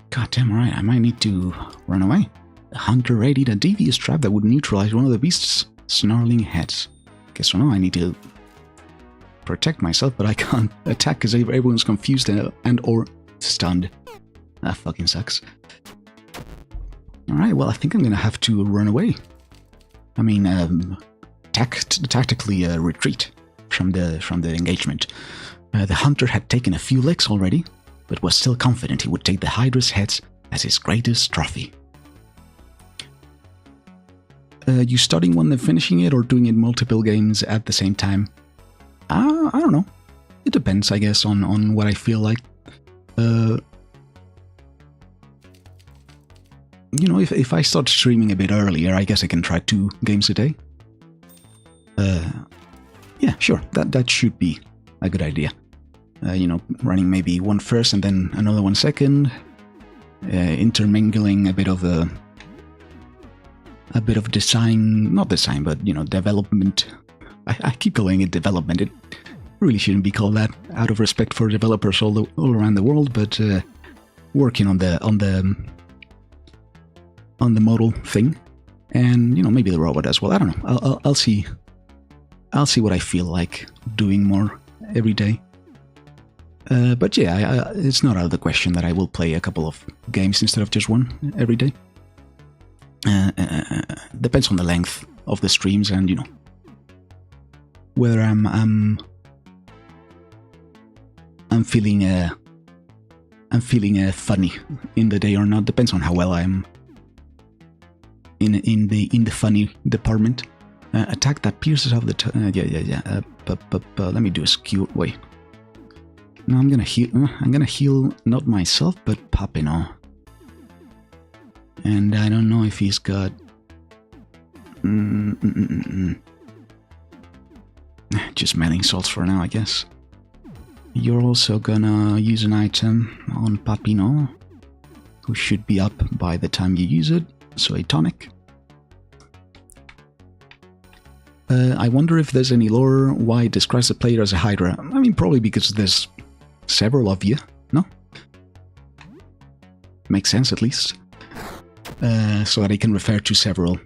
God damn right, I might need to run away. The hunter readied a devious trap that would neutralize one of the beast's snarling heads. Guess so now I need to protect myself, but I can't attack because everyone's confused and or stunned. That fucking sucks. Alright, well I think I'm gonna have to run away. I mean, tactically retreat from the engagement. The hunter had taken a few licks already, but was still confident he would take the Hydra's heads as his greatest trophy. You starting one and finishing it, or doing it multiple games at the same time? I don't know. It depends, I guess, on what I feel like. You know, if I start streaming a bit earlier, I guess I can try 2 games a day. Yeah, sure, that should be a good idea. You know, running maybe one first and then another one second, intermingling a bit of design, not design, but, you know, development. I keep calling it development. It really shouldn't be called that, out of respect for developers all around the world, but working on the model thing, and, you know, maybe the robot as well. I don't know. I'll see what I feel like doing more every day. But yeah, it's not out of the question that I will play a couple of games instead of just one every day. Depends on the length of the streams and, you know, whether I'm feeling funny in the day or not. Depends on how well I'm in the funny department. Attack that pierces off the yeah. Let me do a skew. Wait. No, I'm gonna heal. Not myself, but Papino. And I don't know if he's got. Just melee salts for now, I guess. You're also gonna use an item on Papino, who should be up by the time you use it. So a tonic. I wonder if there's any lore why it describes the player as a Hydra. I mean, probably because there's several of you, no? Makes sense, at least. So that it can refer to several.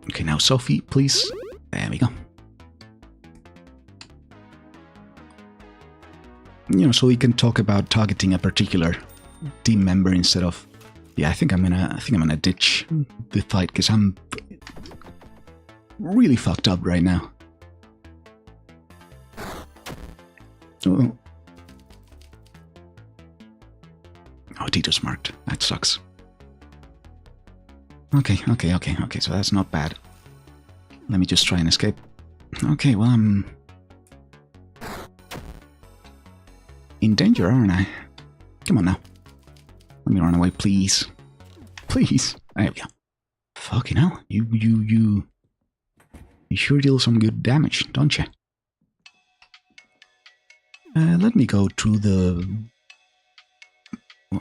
Okay, now Sophie, please. There we go. You know, so we can talk about targeting a particular team member instead of. Yeah, I think I'm gonna ditch the fight because I'm really fucked up right now. Oh, Tito's marked. That sucks. Okay, so that's not bad. Let me just try and escape. Okay, well, I'm in danger, aren't I? Come on now. Let me run away, please. Please. There we go. Fucking hell. You sure deal some good damage, don't you? Let me go to the...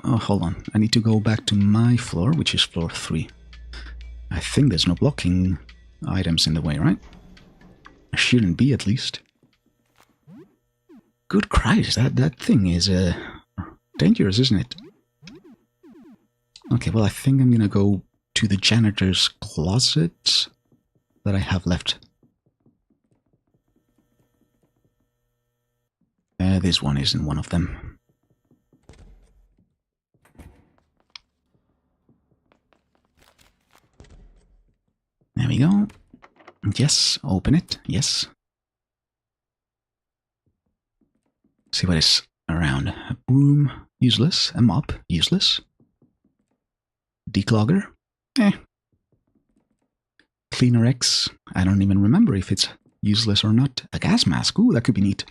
Oh, hold on. I need to go back to my floor, which is floor 3. I think there's no blocking items in the way, right? Shouldn't be, at least. Good Christ, that thing is dangerous, isn't it? Okay, well, I think I'm gonna go to the janitor's closet that I have left. This one isn't one of them. There we go. Yes, open it. Yes. See what is around. A broom, useless. A mop, useless. Declogger? Cleaner X. I don't even remember if it's useless or not. A gas mask. Ooh, that could be neat.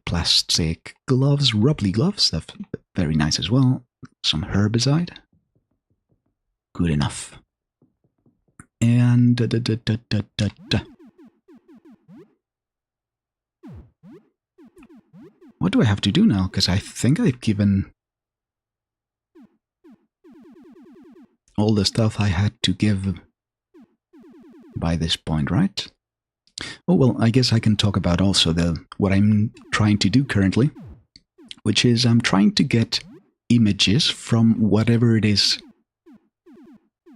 Plastic gloves. Rubbly gloves. That's very nice as well. Some herbicide. Good enough. And... What do I have to do now? Because I think I've given... all the stuff I had to give by this point, right? Oh, well, I guess I can talk about also what I'm trying to do currently, which is I'm trying to get images from whatever it is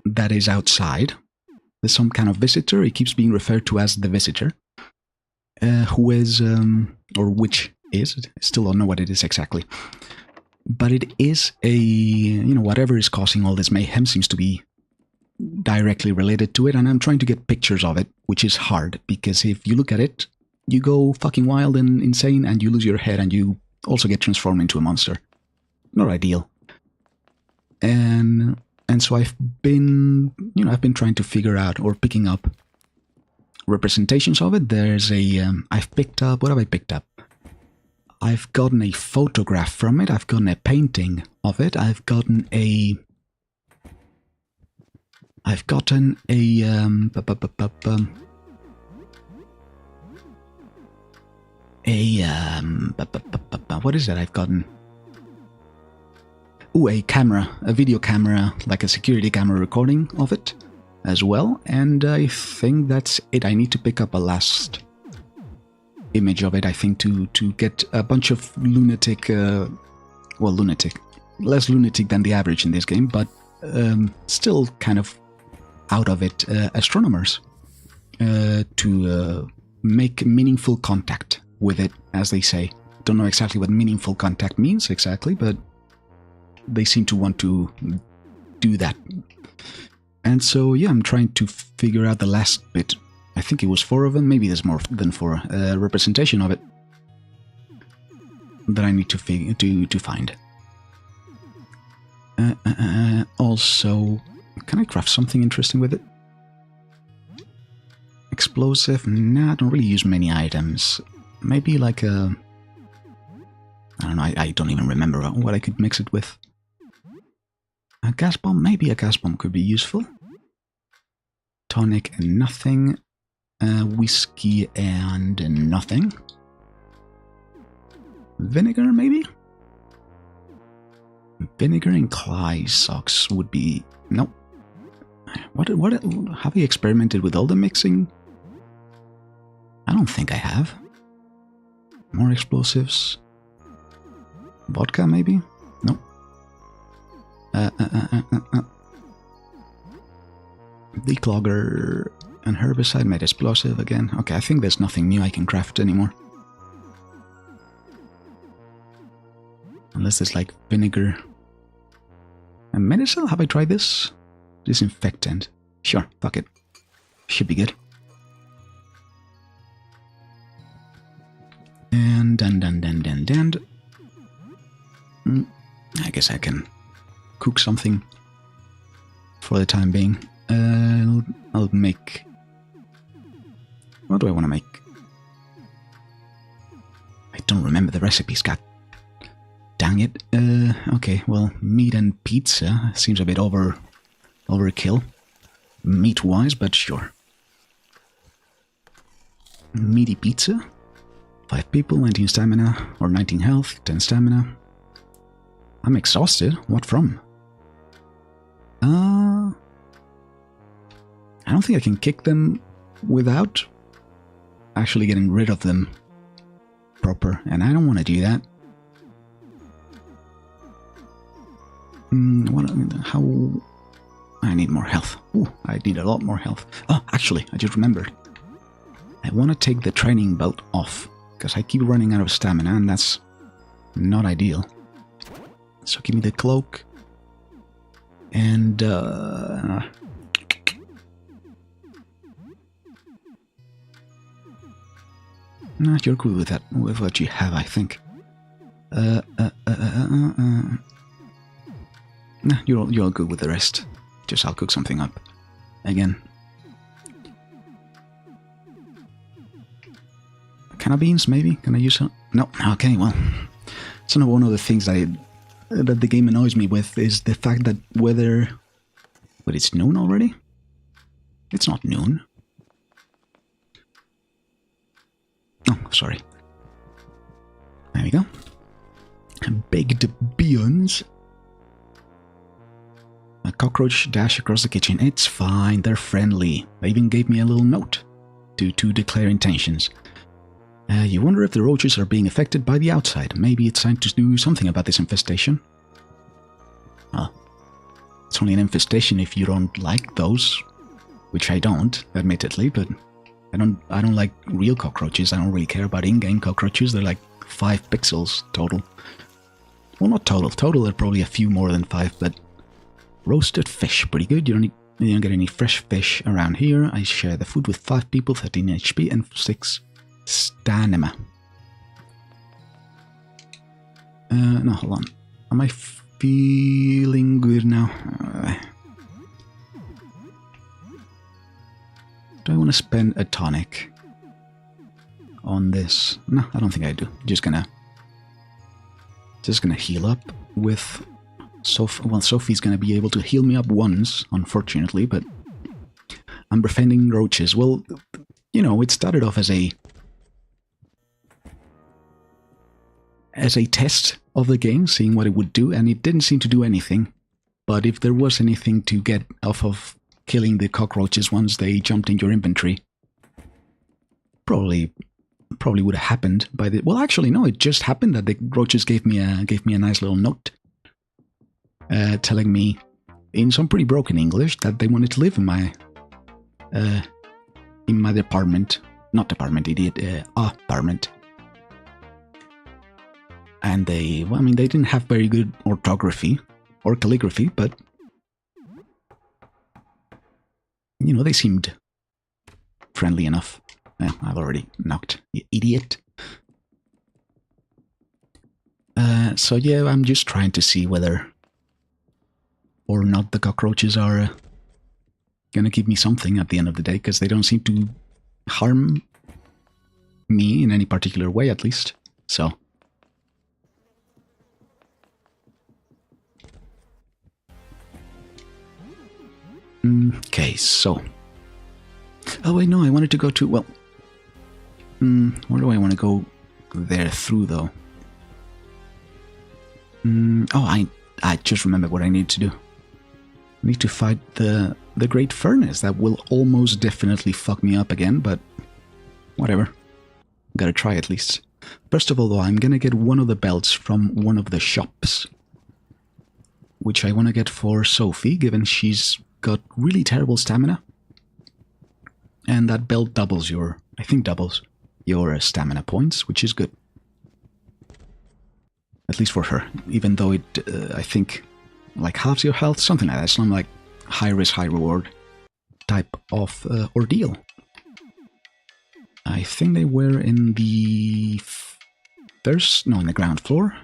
that is outside. There's some kind of visitor. It keeps being referred to as the visitor, who is, or which is, I still don't know what it is exactly. But it is whatever is causing all this mayhem seems to be directly related to it, and I'm trying to get pictures of it, which is hard, because if you look at it, you go fucking wild and insane, and you lose your head, and you also get transformed into a monster. Not ideal. And so I've been trying to figure out, or picking up representations of it. There's I've picked up, what have I picked up? I've gotten a photograph from it, I've gotten a painting of it, I've gotten a what is that I've gotten? Ooh, a camera, a video camera, like a security camera recording of it as well, and I think that's it. I need to pick up a last image of it, I think, to get a bunch of lunatic, lunatic, less lunatic than the average in this game, but still kind of out of it, astronomers, to make meaningful contact with it, as they say. Don't know exactly what meaningful contact means exactly, but they seem to want to do that. And so, yeah, I'm trying to figure out the last bit. I think it was 4 of them, maybe there's more than 4, representation of it that I need to find. Also, can I craft something interesting with it? Explosive? Nah, I don't really use many items. Maybe like a... I don't know, I don't even remember what I could mix it with. A gas bomb? Maybe a gas bomb could be useful. Tonic and nothing. Whiskey and nothing. Vinegar, maybe? Vinegar and clay socks would be... Nope. What have I experimented with all the mixing? I don't think I have. More explosives. Vodka, maybe? Nope. Declogger and herbicide made explosive again. Okay, I think there's nothing new I can craft anymore. Unless there's like vinegar. And medicine? Have I tried this? Disinfectant. Sure, fuck it. Should be good. And I guess I can cook something for the time being. I'll make... What do I want to make? I don't remember the recipes, god dang it. Okay, well, meat and pizza seems a bit overkill, meat-wise, but sure. Meaty pizza. 5 people, 19 stamina, or 19 health, 10 stamina. I'm exhausted. What from? I don't think I can kick them without actually getting rid of them proper, and I don't want to do that. How... I need more health. Ooh, I need a lot more health. Oh, actually, I just remembered. I want to take the training belt off, because I keep running out of stamina, and that's not ideal. So give me the cloak. And, nah, you're good with that, with what you have, I think. Nah, you're all good with the rest. Just I'll cook something up. Again. Can of beans, maybe? Can I use some? No. Okay, well. So one of the things that the game annoys me with is the fact that whether... But it's noon already? It's not noon. Oh, sorry. There we go. Baked beans. A cockroach dashed across the kitchen. It's fine, they're friendly. They even gave me a little note to declare intentions. You wonder if the roaches are being affected by the outside. Maybe it's time to do something about this infestation. It's only an infestation if you don't like those, which I don't, admittedly, but I don't like real cockroaches. I don't really care about in-game cockroaches. They're like 5 pixels total. Well, not total. Total, they're probably a few more than 5, but roasted fish, pretty good. You don't get any fresh fish around here. I share the food with 5 people, 13 HP and 6 stamina. No, hold on. Am I feeling good now? Do I want to spend a tonic on this? No, I don't think I do. Just gonna heal up with Sophie. Well, Sophie's gonna be able to heal me up once, unfortunately, but I'm befriending roaches. Well, you know, it started off as a test of the game, seeing what it would do, and it didn't seem to do anything. But if there was anything to get off of killing the cockroaches once they jumped in your inventory, probably would have happened by the... Well, actually, no, it just happened that the roaches gave me a nice little note, telling me in some pretty broken English that they wanted to live in my department. Not department, idiot. Apartment. And they didn't have very good orthography or calligraphy, but you know, they seemed friendly enough. Yeah, I've already knocked, you idiot. So yeah, I'm just trying to see whether or not the cockroaches are gonna give me something at the end of the day, because they don't seem to harm me in any particular way, at least. So... Okay, so... Oh wait, no, I wanted to go to... Well... where do I want to go there through, though? Oh, I just remembered what I need to do. I need to fight the Great Furnace. That will almost definitely fuck me up again, but... whatever. Gotta try at least. First of all, though, I'm gonna get one of the belts from one of the shops, which I want to get for Sophie, given she's got really terrible stamina. And that belt doubles your... I think doubles your stamina points, which is good. At least for her. Even though it, I think, like halves your health, something like that. Some like high risk, high reward type of ordeal. I think they were in the first... no, in the ground floor.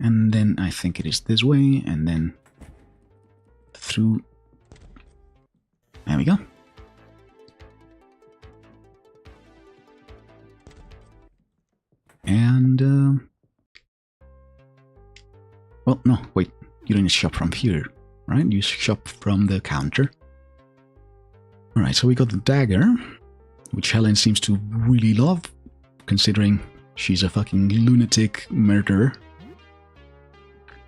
And then I think it is this way, and then through... There we go. And, well, no, wait. You don't shop from here, right? You shop from the counter. Alright, so we got the dagger, which Helen seems to really love, considering she's a fucking lunatic murderer.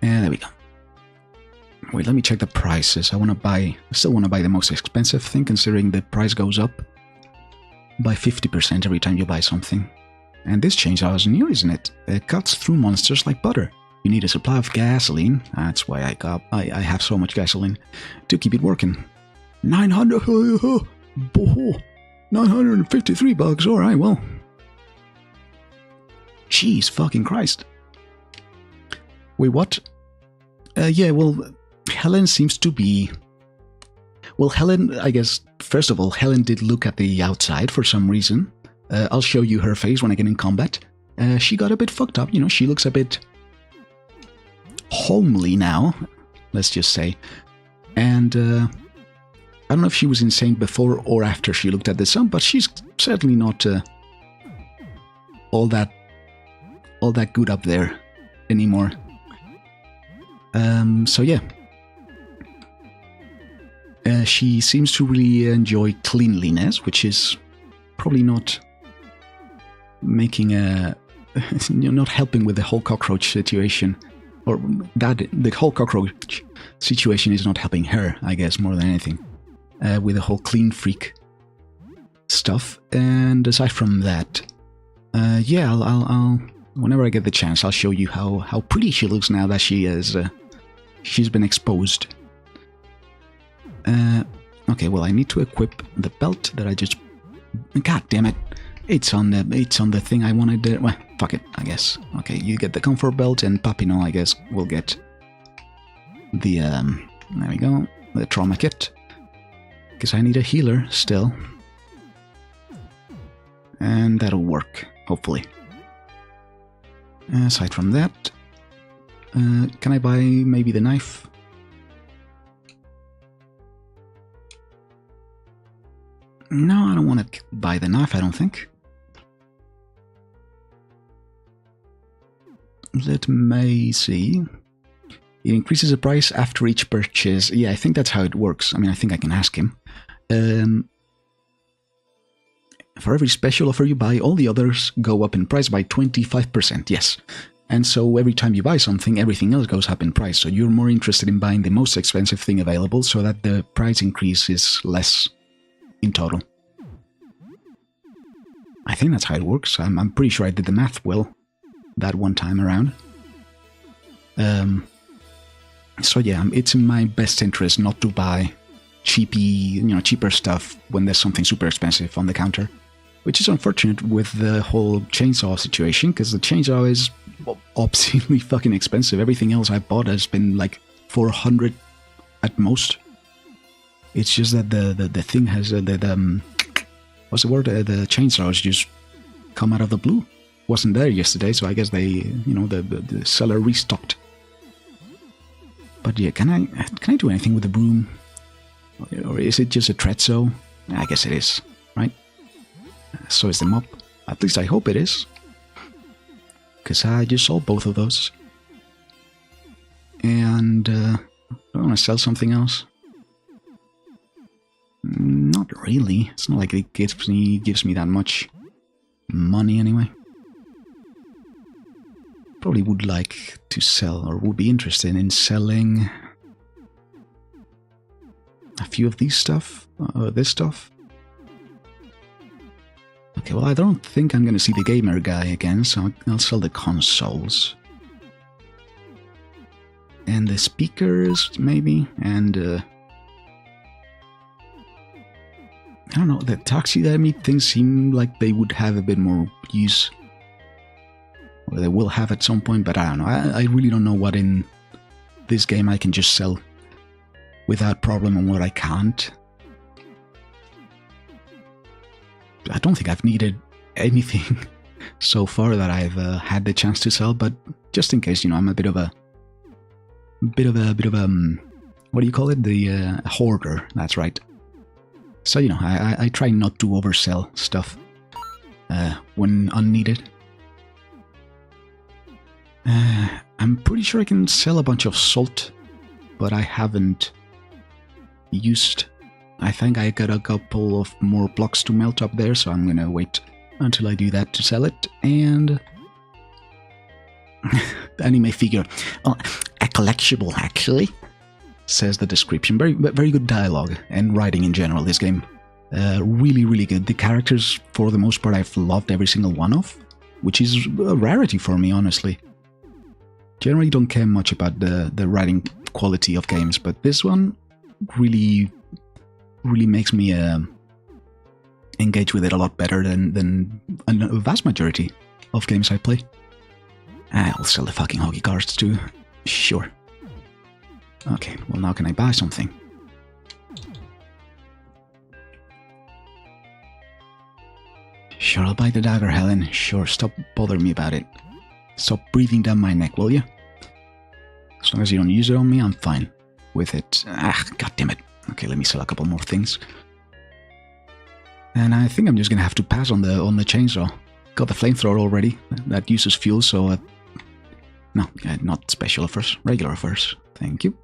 And there we go. Wait, let me check the prices. I still want to buy the most expensive thing, considering the price goes up by 50% every time you buy something. And this chainsaw is new, isn't it? It cuts through monsters like butter. You need a supply of gasoline. That's why I have so much gasoline to keep it working. 953 bucks. All right, well. Jeez, fucking Christ. Wait, what? Yeah, well, Helen seems to be... Well, Helen, I guess, first of all, Helen did look at the outside for some reason. I'll show you her face when I get in combat. She got a bit fucked up, you know, she looks a bit homely now, let's just say. And I don't know if she was insane before or after she looked at the sun, but she's certainly not all that good up there anymore. So yeah. She seems to really enjoy cleanliness, which is probably not making you're not helping with the whole cockroach situation. Or that the whole cockroach situation is not helping her, I guess, more than anything. With the whole clean freak stuff. And aside from that, yeah, I'll whenever I get the chance, I'll show you how pretty she looks now that she is she's been exposed. Okay, well, I need to equip the belt that I just... God damn it. It's on the thing I wanted. Well, fuck it, I guess. Okay, you get the comfort belt, and Papino, I guess, will get the, there we go, the trauma kit. Because I need a healer still. And that'll work, hopefully. Aside from that, can I buy maybe the knife? No, I don't want to buy the knife, I don't think. Let me see. It increases the price after each purchase. Yeah, I think that's how it works. I mean, I think I can ask him. For every special offer you buy, all the others go up in price by 25%. Yes. And so every time you buy something, everything else goes up in price. So you're more interested in buying the most expensive thing available so that the price increase is less in total. I think that's how it works. I'm pretty sure I did the math well that one time around. So yeah, it's in my best interest not to buy cheaper stuff when there's something super expensive on the counter. Which is unfortunate with the whole chainsaw situation, because the chainsaw is obscenely fucking expensive. Everything else I bought has been like 400 at most. It's just that the thing has what's the word? The chainsaws just come out of the blue. Wasn't there yesterday, so I guess they, the seller restocked. But yeah, can I do anything with the broom? Or is it just a Trezzo? I guess it is, right? So is the mop. At least I hope it is. Because I just sold both of those. And do I want to sell something else? Not really. It's not like it gives me that much money anyway. Probably would like to sell, or would be interested in selling a few of these stuff, this stuff. Okay, well, I don't think I'm going to see the gamer guy again, so I'll sell the consoles. And the speakers, maybe, and I don't know, the taxidermy things seem like they would have a bit more use. Or they will have at some point, but I don't know. I really don't know what in this game I can just sell without problem and what I can't. I don't think I've needed anything so far that I've had the chance to sell, but just in case, I'm a bit of a what do you call it? The hoarder. That's right. So I try not to oversell stuff when unneeded. I'm pretty sure I can sell a bunch of salt, but I haven't used. I think I got a couple of more blocks to melt up there, so I'm gonna wait until I do that to sell it. And anime figure, well, a collectible actually, says the description. Very good dialogue and writing in general. This game, really good. The characters, for the most part, I've loved every single one of, which is a rarity for me, honestly. Generally don't care much about the writing quality of games, but this one really makes me engage with it a lot better than a vast majority of games I play. I'll sell the fucking hockey cards too. Sure. Okay, well now can I buy something? Sure, I'll buy the dagger, Helen. Sure, stop bothering me about it. Stop breathing down my neck, will you? As long as you don't use it on me, I'm fine with it. God damn it. Okay, let me sell a couple more things. And I think I'm just gonna have to pass on the chainsaw. Got the flamethrower already. That uses fuel, so no, not special offers, regular offers. Thank you.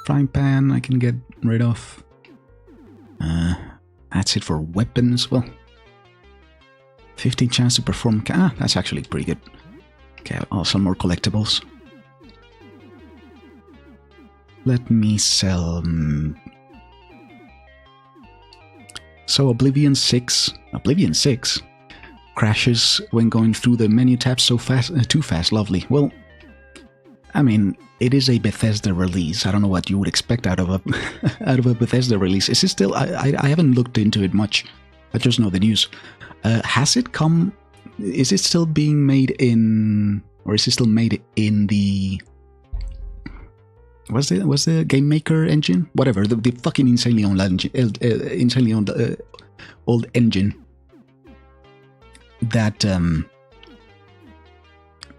Frying pan I can get rid of. That's it for weapons. Well, 15 chance to perform. That's actually pretty good. Okay, also more collectibles. Let me sell... So Oblivion 6 crashes when going through the menu tabs so fast, too fast. Lovely. Well, I mean, it is a Bethesda release. I don't know what you would expect out of a out of a Bethesda release. Is it still? I haven't looked into it much. I just know the news. Has it come? Is it still being made in, or is it still made in the? What's the Game Maker engine? Whatever, the fucking insanely old engine, old engine that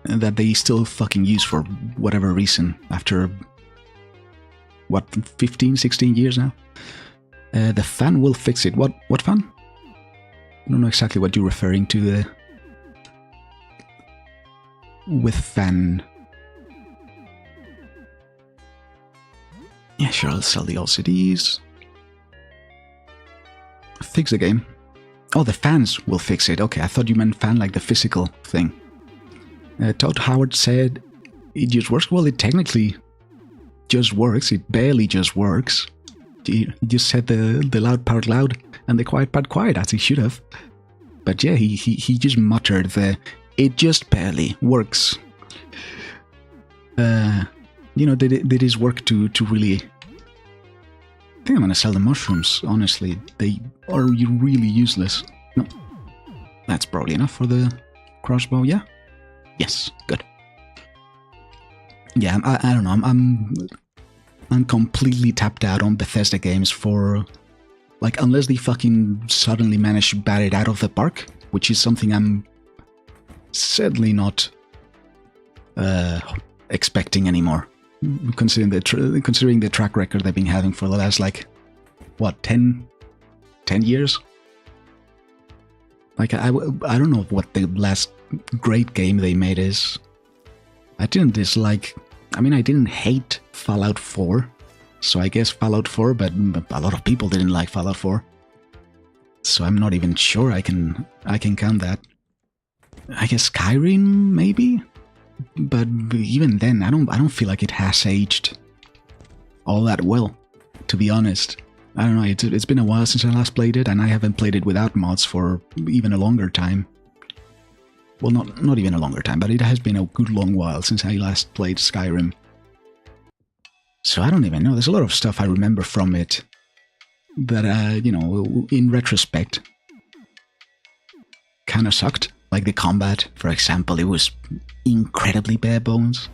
that they still fucking use for whatever reason after what 15, 16 years now. The fan will fix it. What fan? I don't know exactly what you're referring to with fan. Yeah, sure, I'll sell the LCDs. Fix the game. Oh, the fans will fix it. Okay, I thought you meant fan like the physical thing. Todd Howard said it just works. Well, it technically just works. It barely just works. He just said the loud part loud and the quiet part quiet, as he should have. But yeah, he just muttered it just barely works. You know, did his work to really... I think I'm gonna sell the mushrooms, honestly. They are really useless. No. That's probably enough for the crossbow, yeah? Yes, good. Yeah, I don't know, I'm completely tapped out on Bethesda games for... Like, unless they fucking suddenly manage to bat it out of the park, which is something I'm sadly not expecting anymore. Considering the track record they've been having for the last, like, what, 10 years? Like, I don't know what the last great game they made is. I didn't dislike... I mean, I didn't hate Fallout 4, so I guess Fallout 4, but a lot of people didn't like Fallout 4. So I'm not even sure I can count that. I guess Skyrim, maybe? But even then, I don't feel like it has aged all that well, to be honest. I don't know, it's been a while since I last played it, and I haven't played it without mods for even a longer time. Well, not even a longer time, but it has been a good long while since I last played Skyrim. So I don't even know, there's a lot of stuff I remember from it that, you know, in retrospect, kind of sucked. Like the combat, for example, it was incredibly bare bones.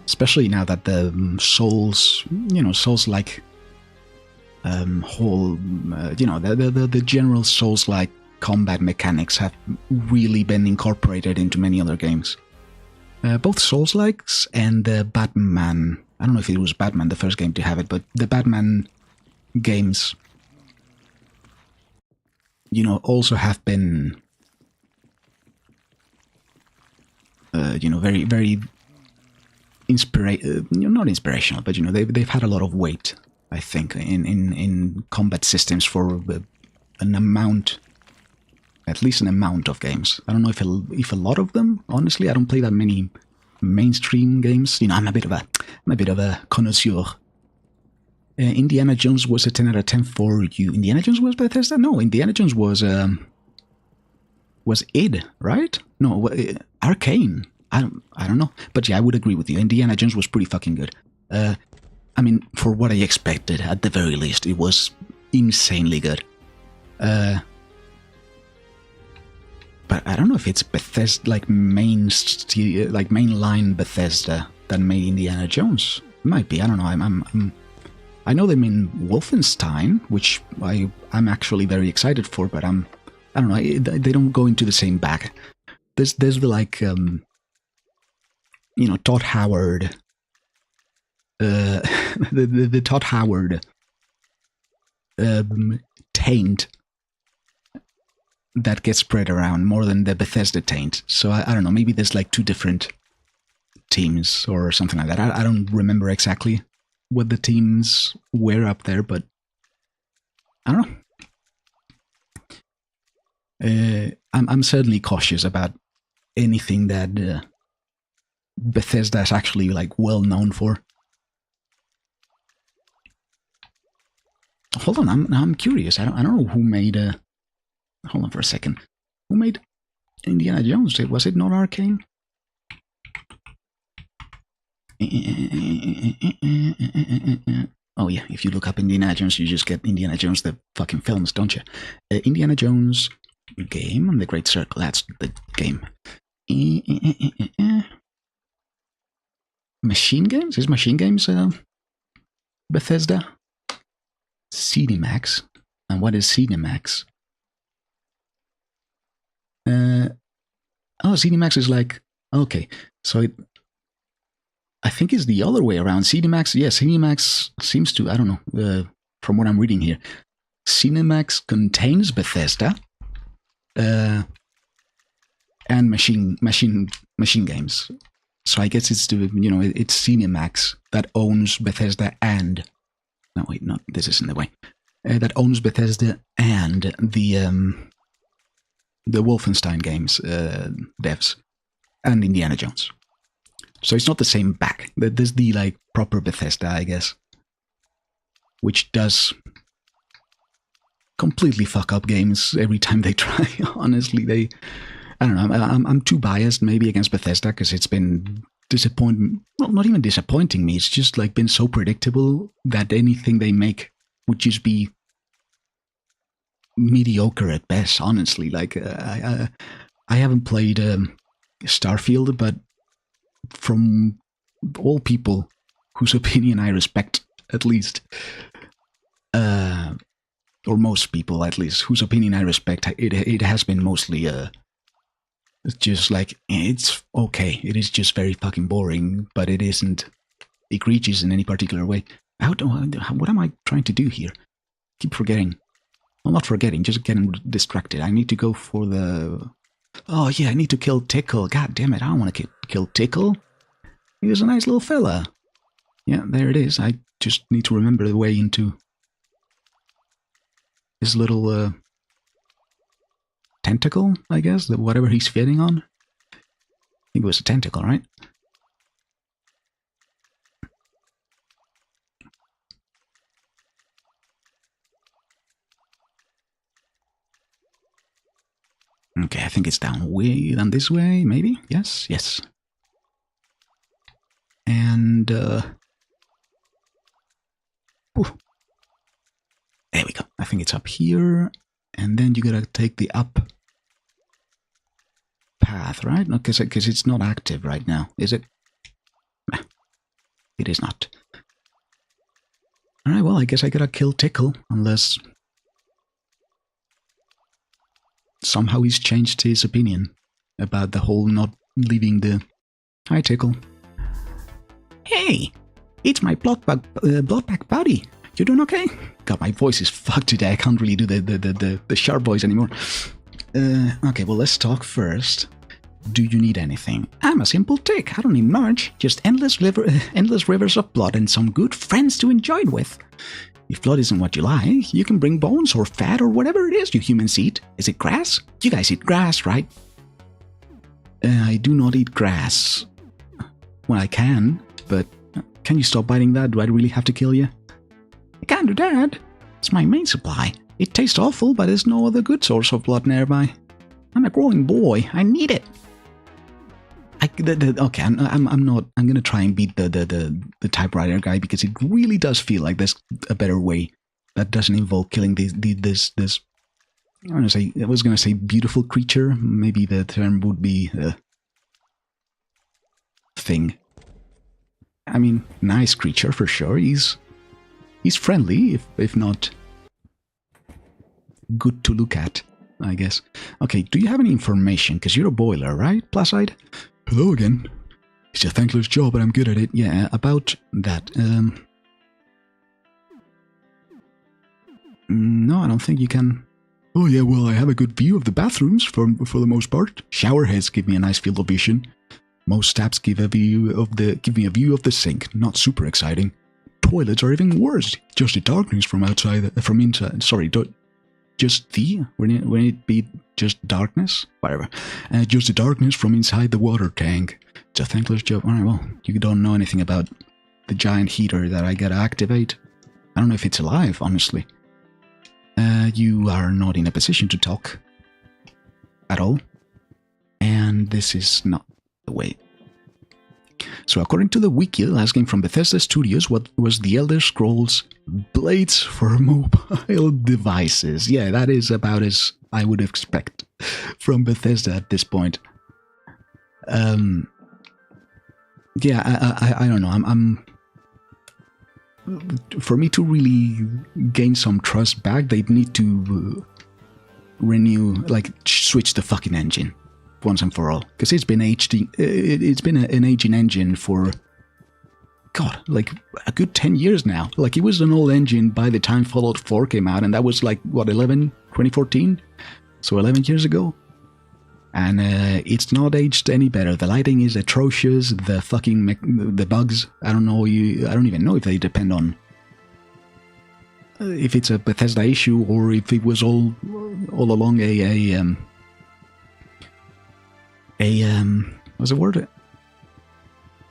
Especially now that the Souls, you know, Souls-like whole, you know, the general Souls-like combat mechanics have really been incorporated into many other games. Both Souls-likes and the Batman, I don't know if it was Batman the first game to have it, but the Batman games, you know, also have been... you know, very, very not inspirational, but, you know, they've had a lot of weight, I think, in combat systems for an amount, at least an amount of games. I don't know if a lot of them, honestly. I don't play that many mainstream games. You know, I'm a bit of a connoisseur. Indiana Jones was a 10 out of 10 for you. Indiana Jones was Bethesda? No, Indiana Jones was id, right? No, Arcane. I don't know, but yeah, I would agree with you. Indiana Jones was pretty fucking good. I mean, for what I expected, at the very least, it was insanely good. But I don't know if it's Bethesda, like mainline Bethesda that made Indiana Jones. It might be. I don't know. I know they mean Wolfenstein, which I'm actually very excited for, but I don't know. They don't go into the same bag. There's the like you know, Todd Howard, the Todd Howard taint that gets spread around more than the Bethesda taint. So I don't know, maybe there's like two different teams or something like that. I don't remember exactly what the teams were up there, but I don't know. I'm certainly cautious about anything that Bethesda is actually like well known for. Hold on, I'm curious. I don't know who made. Hold on for a second. Who made Indiana Jones? Was it not Arcane? Oh yeah, if you look up Indiana Jones, you just get Indiana Jones the fucking films, don't you? Indiana Jones game and the Great Circle. That's the game. Machine Games? Is Machine Games Bethesda? Cinemax. And what is Cinemax? Cinemax is like, okay, so I think it's the other way around. Cinemax, yes, Cinemax seems to, I don't know, from what I'm reading here, Cinemax contains Bethesda and machine games. So I guess it's it's Cinemax that owns Bethesda and no wait, not this isn't the way that owns Bethesda and the Wolfenstein games devs and Indiana Jones. So it's not the same back. There's the like proper Bethesda, I guess, which does completely fuck up games every time they try. Honestly, I don't know. I'm too biased maybe against Bethesda because it's been disappointing. Well, not even disappointing me. It's just like been so predictable that anything they make would just be mediocre at best. Honestly, like I haven't played Starfield, but from all people whose opinion I respect, at least, or most people at least, whose opinion I respect, it has been mostly it's just like, it's okay. It is just very fucking boring, but it isn't egregious in any particular way. What am I trying to do here? Keep forgetting. Well, not forgetting, just getting distracted. I need to go for the... Oh yeah, I need to kill Tickle. God damn it, I don't want to kill Tickle. He was a nice little fella. Yeah, there it is. I just need to remember the way into his little tentacle, I guess, whatever he's feeding on. I think it was a tentacle, right? Okay, I think it's down this way, maybe? Yes. And, there we go. I think it's up here. And then you gotta take the up path, right? Because it's not active right now, is it? It is not. Alright, well, I guess I gotta kill Tickle, unless somehow he's changed his opinion about the whole not leaving the... Hi, Tickle. Hey, it's my bloodback buddy. You doing okay? God, my voice is fucked today. I can't really do the sharp voice anymore. Okay, well, let's talk first. Do you need anything? I'm a simple tick. I don't need much. Just endless rivers of blood and some good friends to enjoy it with. If blood isn't what you like, you can bring bones or fat or whatever it is you humans eat. Is it grass? You guys eat grass, right? I do not eat grass. Well, I can, but can you stop biting that? Do I really have to kill you? I can't do that. It's my main supply. It tastes awful, but there's no other good source of blood nearby. I'm a growing boy. I need it. Okay, I'm not. I'm gonna try and beat the typewriter guy because it really does feel like there's a better way that doesn't involve killing this. I was gonna say beautiful creature. Maybe the term would be thing. I mean, nice creature for sure. He's friendly, if not good to look at, I guess. Okay, do you have any information? Because you're a boiler, right, Placide? Hello again. It's a thankless job, but I'm good at it. Yeah, about that. No, I don't think you can. Oh yeah, well, I have a good view of the bathrooms for the most part. Shower heads give me a nice field of vision. Most taps give me a view of the sink. Not super exciting. Toilets are even worse. Just the darkness from inside. Sorry, Wouldn't it be just darkness? Whatever. Just the darkness from inside the water tank. It's a thankless job. Alright, well, you don't know anything about the giant heater that I gotta activate. I don't know if it's alive, honestly. You are not in a position to talk at all. And this is not the way. So according to the wiki, the last game from Bethesda Studios was The Elder Scrolls Blades for mobile devices. Yeah, that is about as I would expect from Bethesda at this point. Yeah, I don't know. For me to really gain some trust back, they'd need to switch the fucking engine once and for all, because it's been an aging engine for like a good 10 years now. Like, it was an old engine by the time Fallout 4 came out, and that was like what, 2014, so 11 years ago. And it's not aged any better. The lighting is atrocious. The bugs, I don't even know if they depend on if it's a Bethesda issue or if it was all along what's the word?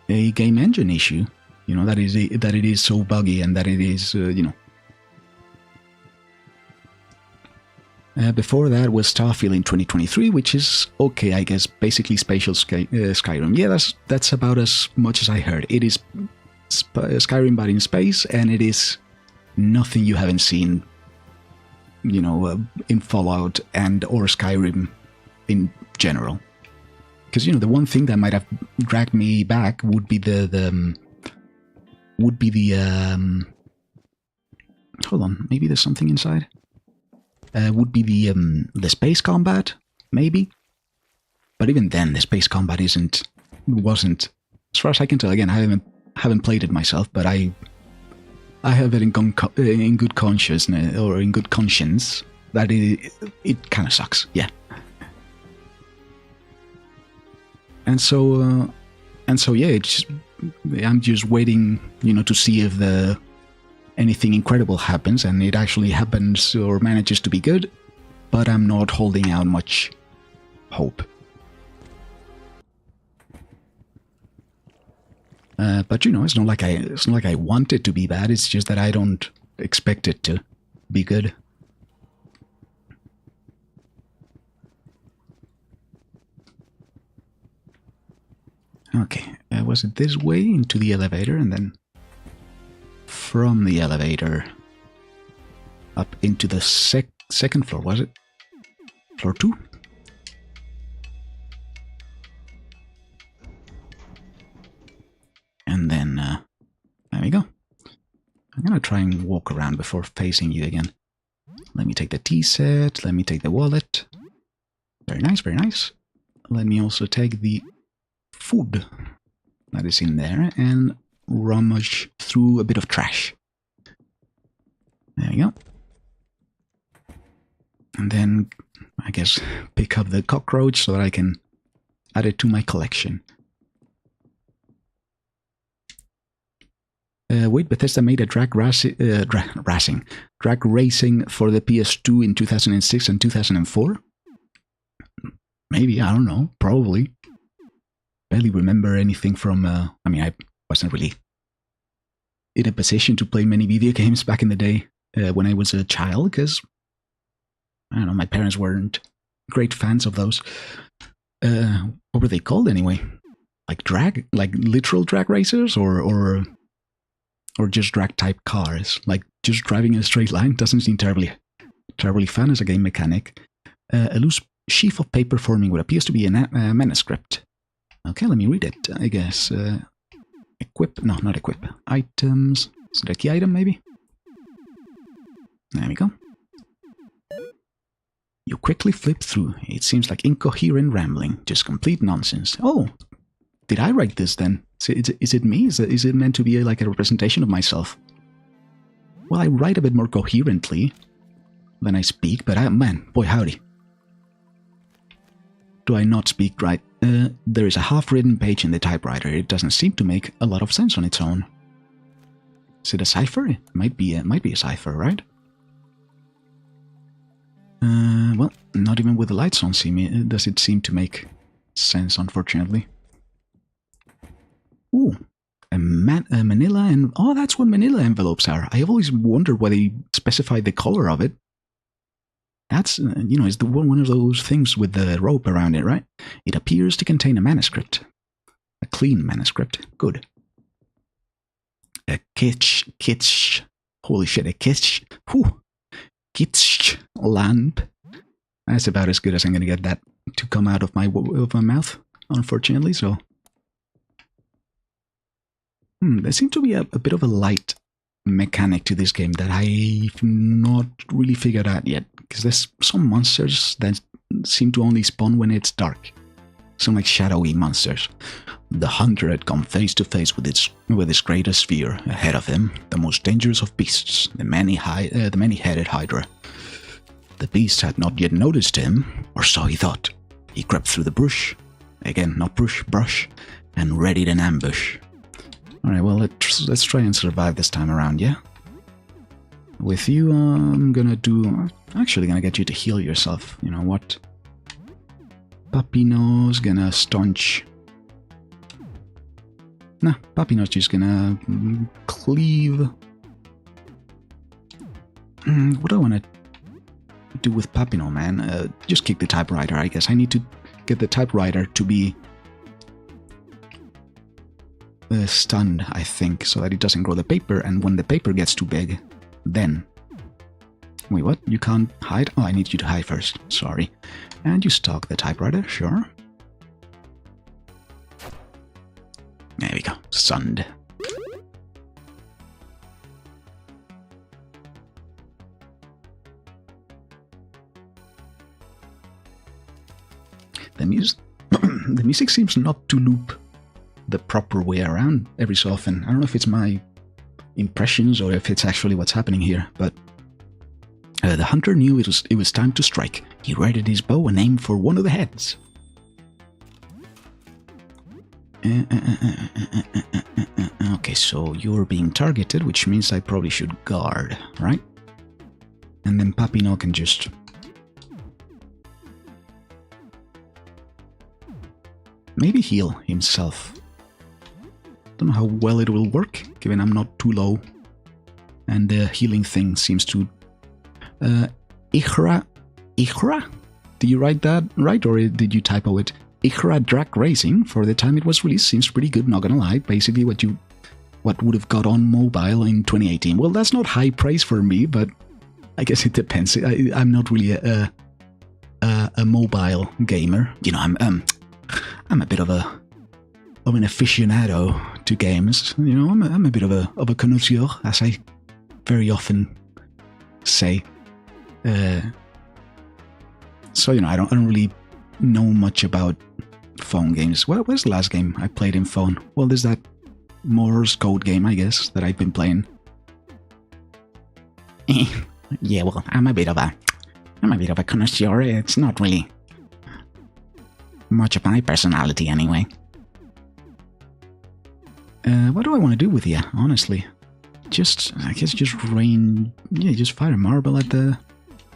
A game engine issue. You know, that it is so buggy and that it is before that was Starfield in 2023, which is okay, I guess, basically spatial Skyrim. Yeah, that's about as much as I heard. It is Skyrim but in space, and it is nothing you haven't seen, in Fallout and or Skyrim in general. Because, the one thing that might have dragged me back would be hold on, maybe there's something inside. Would be the space combat, maybe. But even then, the space combat wasn't, as far as I can tell. Again, I haven't played it myself, but I have it in good conscience or in good conscience that it kind of sucks. Yeah. And so yeah, I'm just waiting, to see if anything incredible happens, and it actually happens or manages to be good, but I'm not holding out much hope. But it's not like I want it to be bad. It's just that I don't expect it to be good. Okay, was it this way into the elevator, and then from the elevator up into the second floor, was it? Floor 2? And then, there we go. I'm gonna try and walk around before facing you again. Let me take the tea set, let me take the wallet. Very nice, very nice. Let me also take the food that is in there and rummage through a bit of trash. There we go. And then, I guess, pick up the cockroach so that I can add it to my collection. Wait, Bethesda made a drag racing for the PS2 in 2006 and 2004? Maybe, I don't know, probably. Barely remember anything from, I wasn't really in a position to play many video games back in the day when I was a child, because, I don't know, my parents weren't great fans of those. What were they called anyway? Like literal drag racers, or just drag type cars? Like, just driving in a straight line doesn't seem terribly fun as a game mechanic. A loose sheaf of paper forming what appears to be a manuscript. Okay, let me read it, I guess. Equip, no, not equip. Items, is it a key item maybe? There we go. You quickly flip through. It seems like incoherent rambling, just complete nonsense. Oh, did I write this then? Is it me? Is it meant to be like a representation of myself? Well, I write a bit more coherently than I speak, but man, boy howdy. Do I not speak right? There is a half-written page in the typewriter. It doesn't seem to make a lot of sense on its own. Is it a cipher? It might be a cipher, right? Well, not even with the lights on does it seem to make sense, unfortunately. Ooh, a manila and oh, that's what manila envelopes are. I have always wondered why they specified the color of it. That's, it's the one of those things with the rope around it, right? It appears to contain a manuscript. A clean manuscript. Good. A kitsch. Holy shit, a kitsch. Whew. Kitsch lamp. That's about as good as I'm going to get that to come out of my mouth, unfortunately, so. There seems to be a bit of a light mechanic to this game that I've not really figured out yet, because there's some monsters that seem to only spawn when it's dark. Some like shadowy monsters. The hunter had come face to face with his greatest fear. Ahead of him, the most dangerous of beasts, the many-headed hydra. The beast had not yet noticed him, or so he thought. He crept through the brush, again not brush, and readied an ambush. Alright, well, let's try and survive this time around, yeah? With you, I'm actually gonna get you to heal yourself. You know what? Papino's gonna staunch. Nah, Papino's just gonna cleave. What do I want to do with Papino, man? Just kick the typewriter, I guess. I need to get the typewriter to be stunned, I think, so that it doesn't grow the paper, and when the paper gets too big, then... Wait, what? You can't hide? Oh, I need you to hide first. Sorry. And you stalk the typewriter, sure. There we go. Stunned. The music seems not to loop the proper way around every so often. I don't know if it's my impressions or if it's actually what's happening here, but the hunter knew it was time to strike. He readied his bow and aimed for one of the heads. Okay, so you're being targeted, which means I probably should guard, right? And then Papino can just... maybe heal himself. Don't know how well it will work, given I'm not too low. And the healing thing seems to... Ichra? Did you write that right, or did you typo it? Ichra Drag Racing, for the time it was released, seems pretty good, not gonna lie. Basically what would have got on mobile in 2018. Well, that's not high praise for me, but I guess it depends. I'm not really a mobile gamer. You know, I'm a bit of an aficionado to games. You know, I'm a bit of a connoisseur, as I very often say. So, you know, I don't really know much about phone games. Where's the last game I played in phone? Well, there's that Morse code game, I guess, that I've been playing. Yeah, well, I'm a bit of a connoisseur. It's not really much of my personality, anyway. What do I want to do with you, honestly? I guess just just fire a marble at the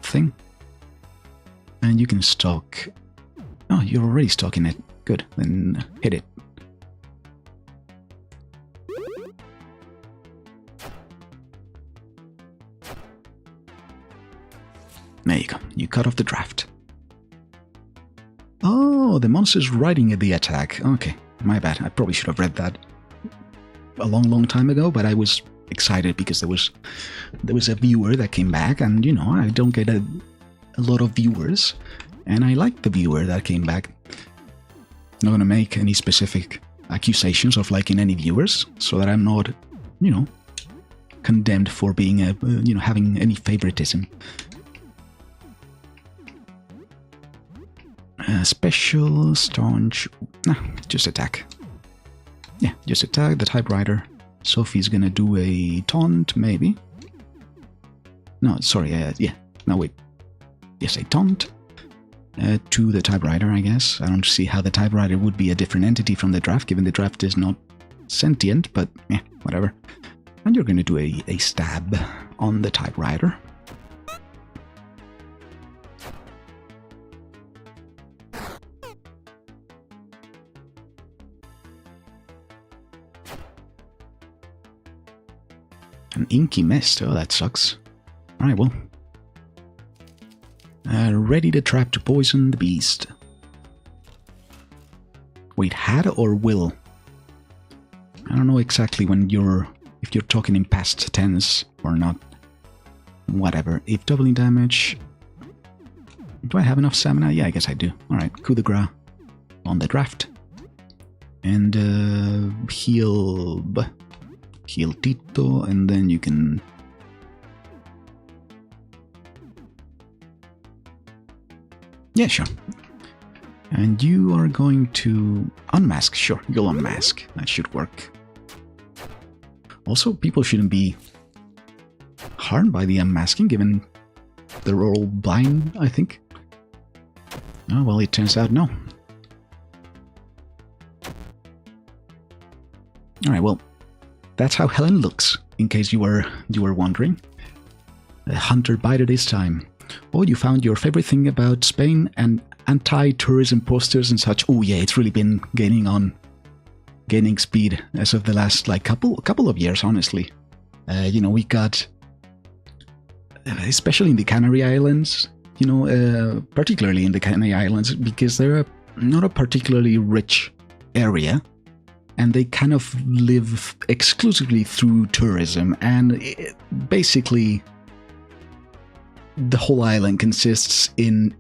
thing. And you can stalk. Oh, you're already stalking it. Good, then hit it. There you go. You cut off the draft. Oh, the monster's riding at the attack. Okay, my bad. I probably should have read that a long time ago, but I was excited because there was a viewer that came back, and you know, I don't get a lot of viewers, and I like the viewer that came back. Not gonna make any specific accusations of liking any viewers, so that I'm not, you know, condemned for being having any favoritism. Special, staunch, nah, just attack. Yeah, just attack the typewriter. Sophie's gonna do a taunt, maybe. No, sorry, yeah, no wait. Yes, a taunt to the typewriter, I guess. I don't see how the typewriter would be a different entity from the draft, given the draft is not sentient, but yeah, whatever. And you're gonna do a stab on the typewriter. An inky mist. Oh, that sucks. Alright, well. Ready the trap to poison the beast. Wait, had or will? I don't know exactly when if you're talking in past tense or not. Whatever. If doubling damage... Do I have enough stamina? Yeah, I guess I do. Alright, coup de grace on the draft. And heal Tito, and then you can... Yeah, sure. And you are going to unmask. Sure, you'll unmask. That should work. Also, people shouldn't be harmed by the unmasking, given they're all blind, I think. Oh, well, it turns out no. Alright, well, that's how Helen looks, in case you were wondering. A hunter biter this time. Oh, you found your favorite thing about Spain and anti-tourism posters and such. Oh yeah, it's really been gaining speed as of the last like couple of years, honestly. You know, we got, especially in the Canary Islands, you know, particularly in the Canary Islands, because they're not a particularly rich area, and they kind of live exclusively through tourism, and basically the whole island consists in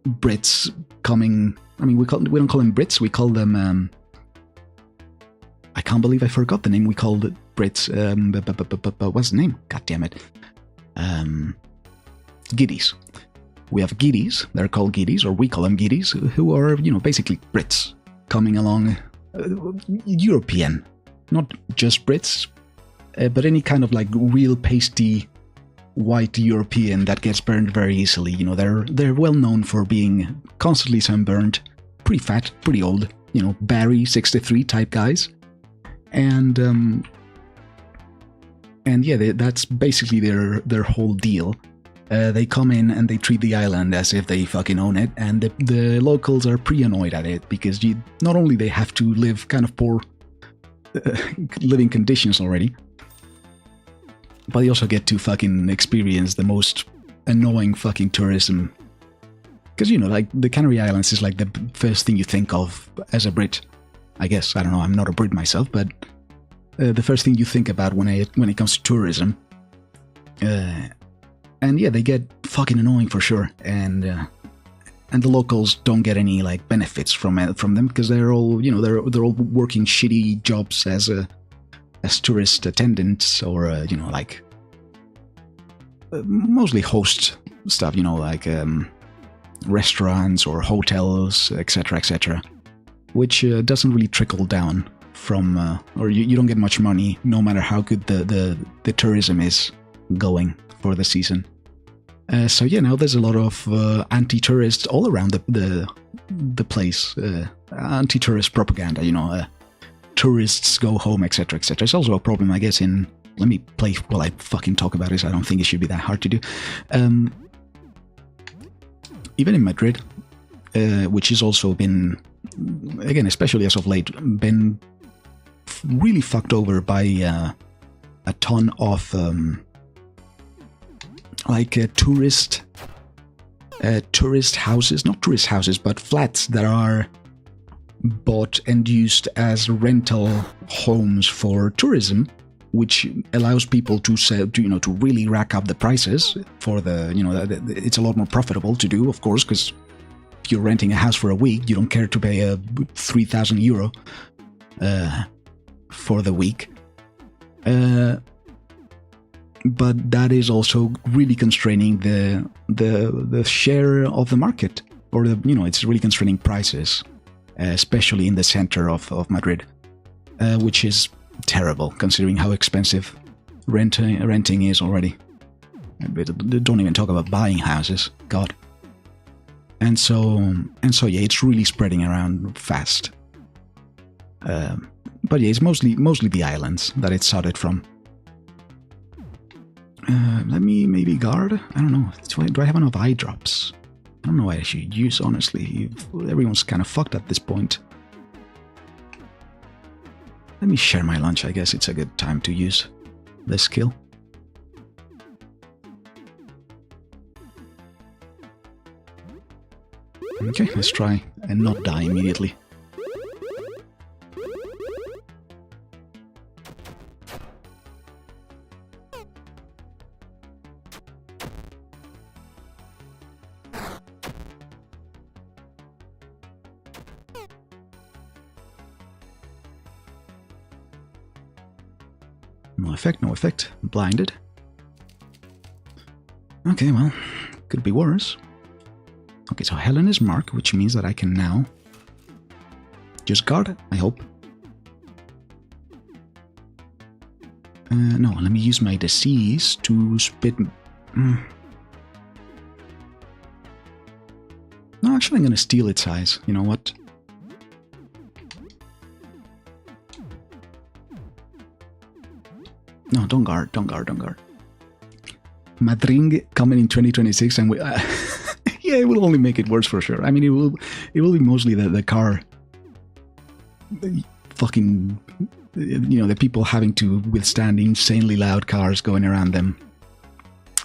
Brits coming. I mean, we don't call them Brits. We call them. I can't believe I forgot the name. We called it Brits. What's the name? God damn it. Giddies. We have Giddies. They're called Giddies, or we call them Giddies, who are, you know, basically Brits coming along. European, not just Brits, but any kind of like real pasty white European that gets burned very easily. You know, they're well known for being constantly sunburned, pretty fat, pretty old. You know, Barry 63 type guys, and yeah, that's basically their whole deal. They come in and they treat the island as if they fucking own it, and the locals are pretty annoyed at it because not only they have to live kind of poor living conditions already, but they also get to fucking experience the most annoying fucking tourism. Because, you know, like the Canary Islands is like the first thing you think of as a Brit. I guess, I don't know, I'm not a Brit myself, but the first thing you think about when it comes to tourism. And yeah, they get fucking annoying for sure, and the locals don't get any like benefits from them because they're all, you know, they're all working shitty jobs as tourist attendants, or you know, like mostly host stuff, you know, like restaurants or hotels, etc., which doesn't really trickle down from, or you don't get much money no matter how good the tourism is going for the season. So yeah, now there's a lot of anti-tourists all around the place. Anti-tourist propaganda, you know, tourists go home, etc., etc. It's also a problem, I guess, in... Let me play while I fucking talk about this. I don't think it should be that hard to do. Even in Madrid, which has also been, again, especially as of late, been really fucked over by a ton of tourist houses, not tourist houses, but flats that are bought and used as rental homes for tourism, which allows people to sell, to really rack up the prices for the, you know, it's a lot more profitable to do, of course, because if you're renting a house for a week, you don't care to pay a 3,000 euro for the week. But that is also really constraining the share of the market, or it's really constraining prices, especially in the center of Madrid, which is terrible considering how expensive renting is already. Don't even talk about buying houses, God. And so yeah, it's really spreading around fast. But yeah, it's mostly the islands that it started from. Let me maybe guard. I don't know. Do I have enough eye drops? I don't know what I should use, honestly. Everyone's kind of fucked at this point. Let me share my lunch. I guess it's a good time to use. the skill. Okay, let's try and not die immediately. No effect, no effect. Blinded. Okay, well, could be worse. Okay, so Helen is marked, which means that I can now just guard, I hope. No, let me use my disease to spit... No, actually I'm going to steal its eyes. You know what? No, don't guard, don't guard, don't guard. Madring coming in 2026 and we... yeah, it will only make it worse for sure. I mean, it will be mostly the car... The fucking... You know, the people having to withstand insanely loud cars going around them.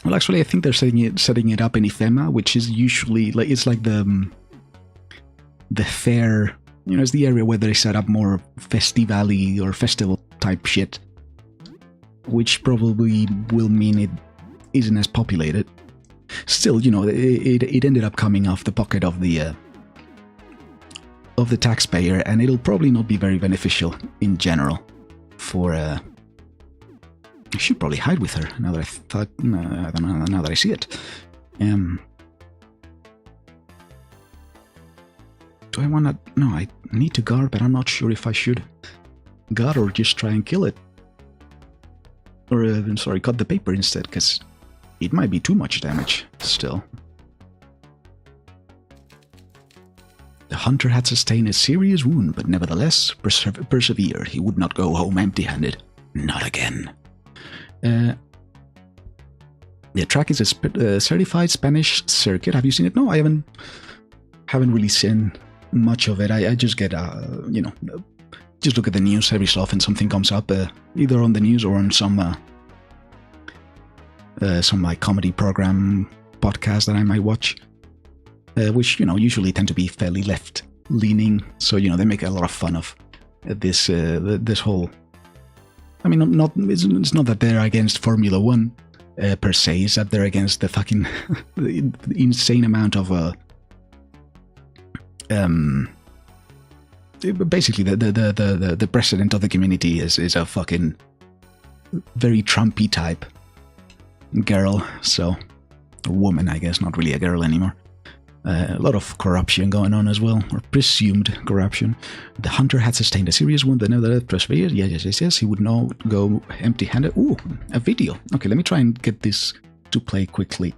Well, actually, I think they're setting it up in IFEMA, which is usually... like it's like the fair... You know, it's the area where they set up more festivali or festival type shit. Which probably will mean it isn't as populated. Still, you know, it ended up coming off the pocket of the taxpayer, and it'll probably not be very beneficial in general for... I should probably hide with her now that I thought... I don't know, now that I see it. Do I want to... No, I need to guard, but I'm not sure if I should guard or just try and kill it. Or, I'm sorry, cut the paper instead, because it might be too much damage still. The hunter had sustained a serious wound, but nevertheless persevered. He would not go home empty-handed. Not again. The track is a certified Spanish circuit. Have you seen it? No, I haven't really seen much of it. I just get, you know... Just look at the news every so often. Something comes up, either on the news or on some like comedy program podcast that I might watch, which, you know, usually tend to be fairly left-leaning. So, you know, they make a lot of fun of this this whole. I mean, it's not that they're against Formula One per se. It's that they're against the fucking the insane amount of basically, the president of the community is a fucking very Trumpy type girl, so a woman, I guess, not really a girl anymore. A lot of corruption going on as well, or presumed corruption. The hunter had sustained a serious wound, but nevertheless persevered. Yes. He would not go empty-handed. Ooh, a video. Okay, let me try and get this to play quickly.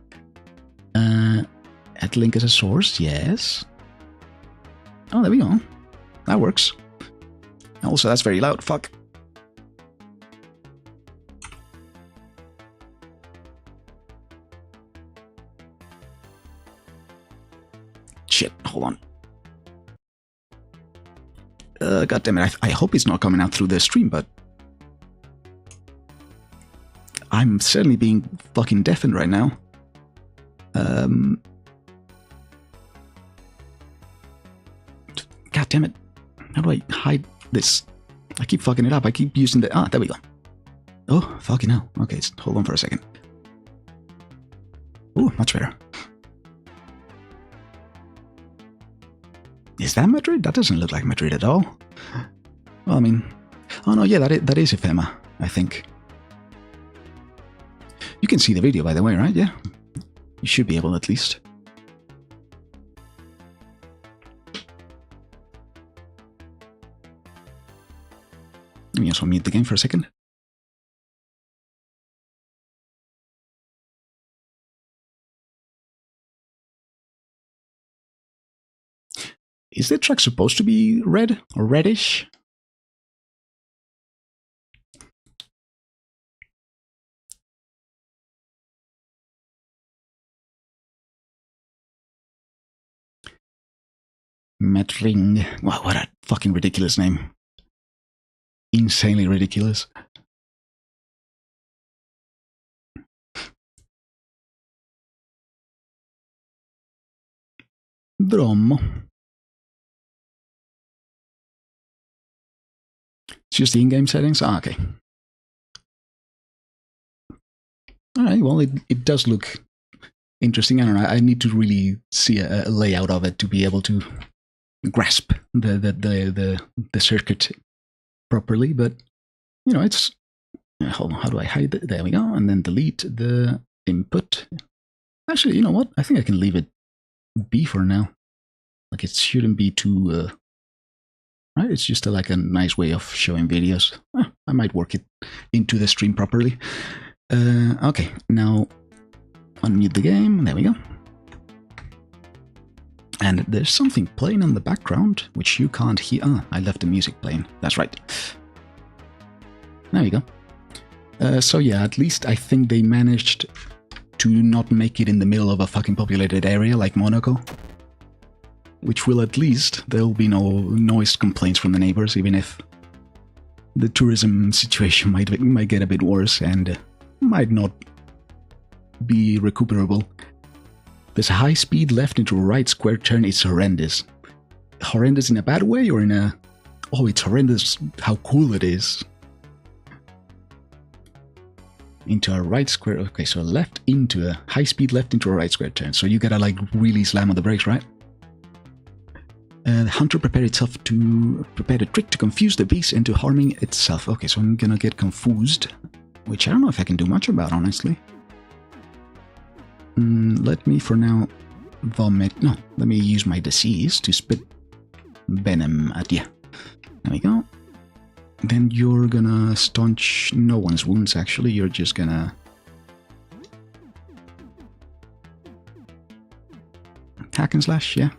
Add link as a source. Yes. Oh, there we go. That works. Also, that's very loud. Fuck. Shit, hold on. God damn it, I hope it's not coming out through the stream, but... I'm certainly being fucking deafened right now. God damn it. How do I hide this? I keep fucking it up. I keep using the... Ah, there we go. Oh, fucking hell. Okay, hold on for a second. Ooh, much better. Is that Madrid? That doesn't look like Madrid at all. Well, I mean... Oh, no, yeah, that is IFEMA, I think. You can see the video, by the way, right? Yeah. You should be able, at least. Let me also mute the game for a second. Is the track supposed to be red or reddish? Metring. Wow, what a fucking ridiculous name. Insanely ridiculous. Vedremo. It's just the in-game settings? Ah, okay. Alright, well, it does look interesting. I don't know, I need to really see a layout of it to be able to grasp the circuit properly, but, you know, it's... Hold on, how do I hide it? There we go, and then delete the input. Actually, you know what? I think I can leave it be for now. Like, it shouldn't be too... right? It's just like a nice way of showing videos. I might work it into the stream properly. Okay, now unmute the game. There we go. And there's something playing in the background, which you can't hear. Ah, I left the music playing. That's right. There you go. So yeah, at least I think they managed to not make it in the middle of a fucking populated area like Monaco. Which will at least, there'll be no noise complaints from the neighbors, even if the tourism situation might get a bit worse and might not be recuperable. This high speed left into a right square turn is horrendous. Horrendous in a bad way or in a... Oh, it's horrendous how cool it is. Into a right square... Okay, so left into a... High speed left into a right square turn. So you gotta like really slam on the brakes, right? The hunter prepared a trick to confuse the beast into harming itself. Okay, so I'm gonna get confused, which I don't know if I can do much about, honestly. Let me, for now, vomit. No, let me use my disease to spit venom at you. There we go. Then you're gonna staunch no one's wounds, actually. You're just gonna... hack and slash, yeah.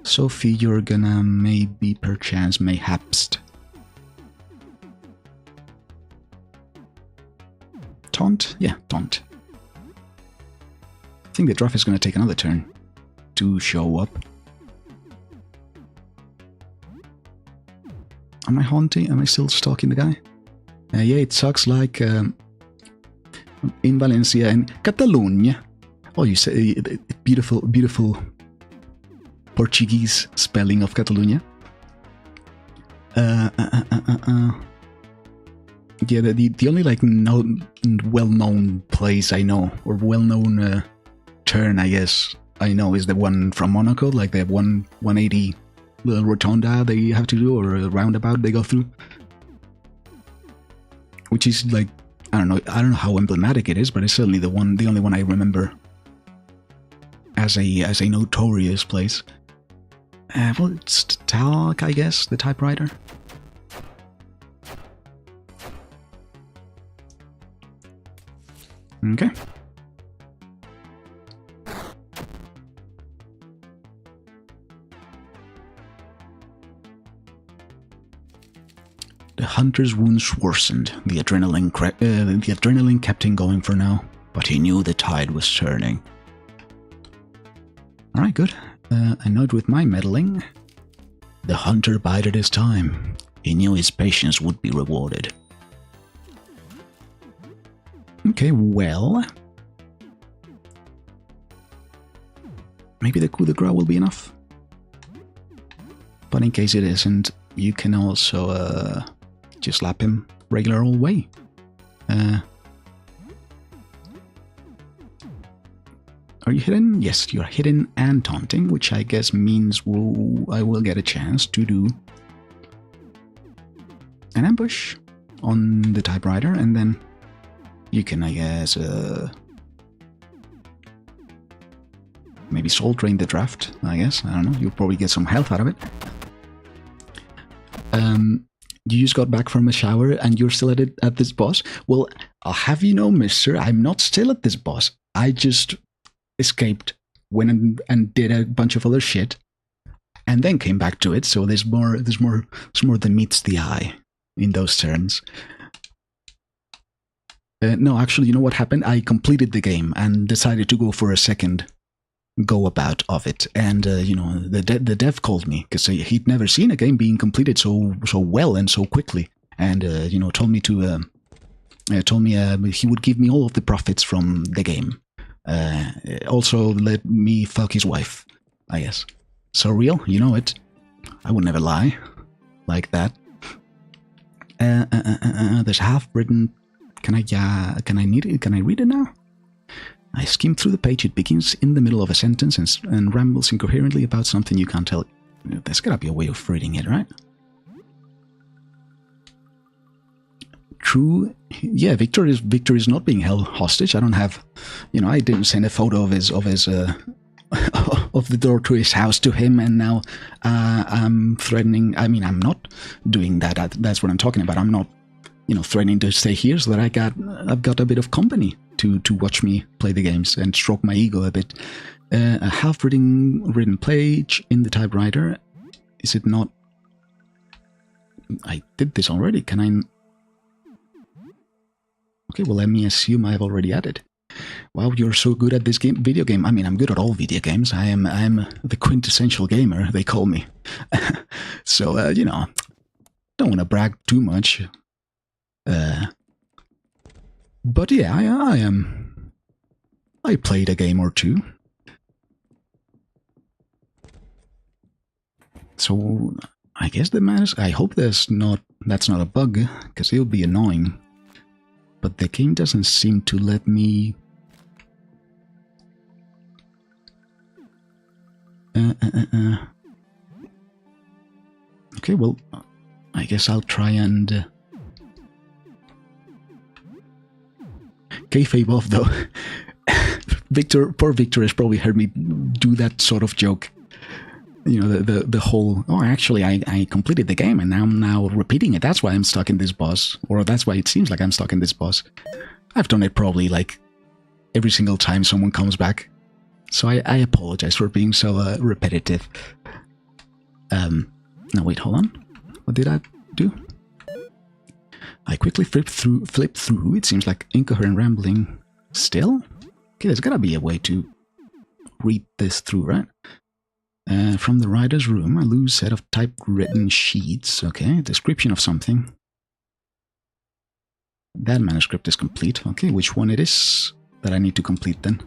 Sophie, you're gonna maybe, perchance, mayhaps. Taunt? Yeah, taunt. I think the draft is gonna take another turn to show up. Am I haunting? Am I still stalking the guy? Yeah, it sucks like in Valencia and Catalonia. Oh, you say beautiful, beautiful Portuguese spelling of Catalonia. Yeah, the only like well-known place I know, or well-known turn I guess I know, is the one from Monaco, like the 180 little rotonda they have to do, or a roundabout they go through, which is like I don't know how emblematic it is, but it's certainly the only one I remember as a notorious place. Well, it's Talc, I guess, the typewriter. Okay. The hunter's wounds worsened. The adrenaline kept him going for now, but he knew the tide was turning. Alright, good. A note with my meddling. The hunter bided his time. He knew his patience would be rewarded. Okay, well... maybe the coup de grace will be enough. But in case it isn't, you can also just slap him regular old way. Are you hidden? Yes, you're hidden and taunting, which I guess means I will get a chance to do an ambush on the typewriter, and then you can, I guess, maybe soul drain the draft, I guess. I don't know, you'll probably get some health out of it. You just got back from a shower and you're still at this boss? Well, I'll have you know, mister, I'm not still at this boss. I just escaped, went and did a bunch of other shit, and then came back to it, so there's more than meets the eye in those turns. No, actually, you know what happened? I completed the game and decided to go for a second go about of it, and you know, the dev called me because he'd never seen a game being completed so well and so quickly, and you know, told me he would give me all of the profits from the game. Also let me fuck his wife, I guess. So real, you know it. I would never lie like that. There's half-written. Can I read it now? I skim through the page. It begins in the middle of a sentence and rambles incoherently about something you can't tell. There's gotta be a way of reading it, right? True. Yeah, Victor is not being held hostage. I don't have, I didn't send a photo of his of the door to his house to him, and now I'm threatening. I mean, I'm not doing that. That's what I'm talking about. I'm not, threatening to stay here so that I've got a bit of company to watch me play the games and stroke my ego a bit. A half-written page in the typewriter. Is it not? I did this already. Can I? Okay, well, let me assume I've already added. Wow, you're so good at this video game. I mean, I'm good at all video games. I'm the quintessential gamer, they call me. So, don't want to brag too much. But yeah, I am. I played a game or two. So, I guess I hope that's not a bug, because it would be annoying. But the game doesn't seem to let me... Okay, well, I guess I'll try and... Kayfabe off, though. Poor Victor has probably heard me do that sort of joke. The whole, oh, actually, I completed the game and I'm now repeating it. That's why I'm stuck in this boss. Or that's why it seems like I'm stuck in this boss. I've done it probably like every single time someone comes back. So I apologize for being so repetitive. Now wait, hold on. What did I do? I quickly flip through. It seems like incoherent rambling still. Okay, there's gotta be a way to read this through, right? From the writer's room, a loose set of typewritten sheets. Okay, description of something. That manuscript is complete. Okay, which one it is that I need to complete then?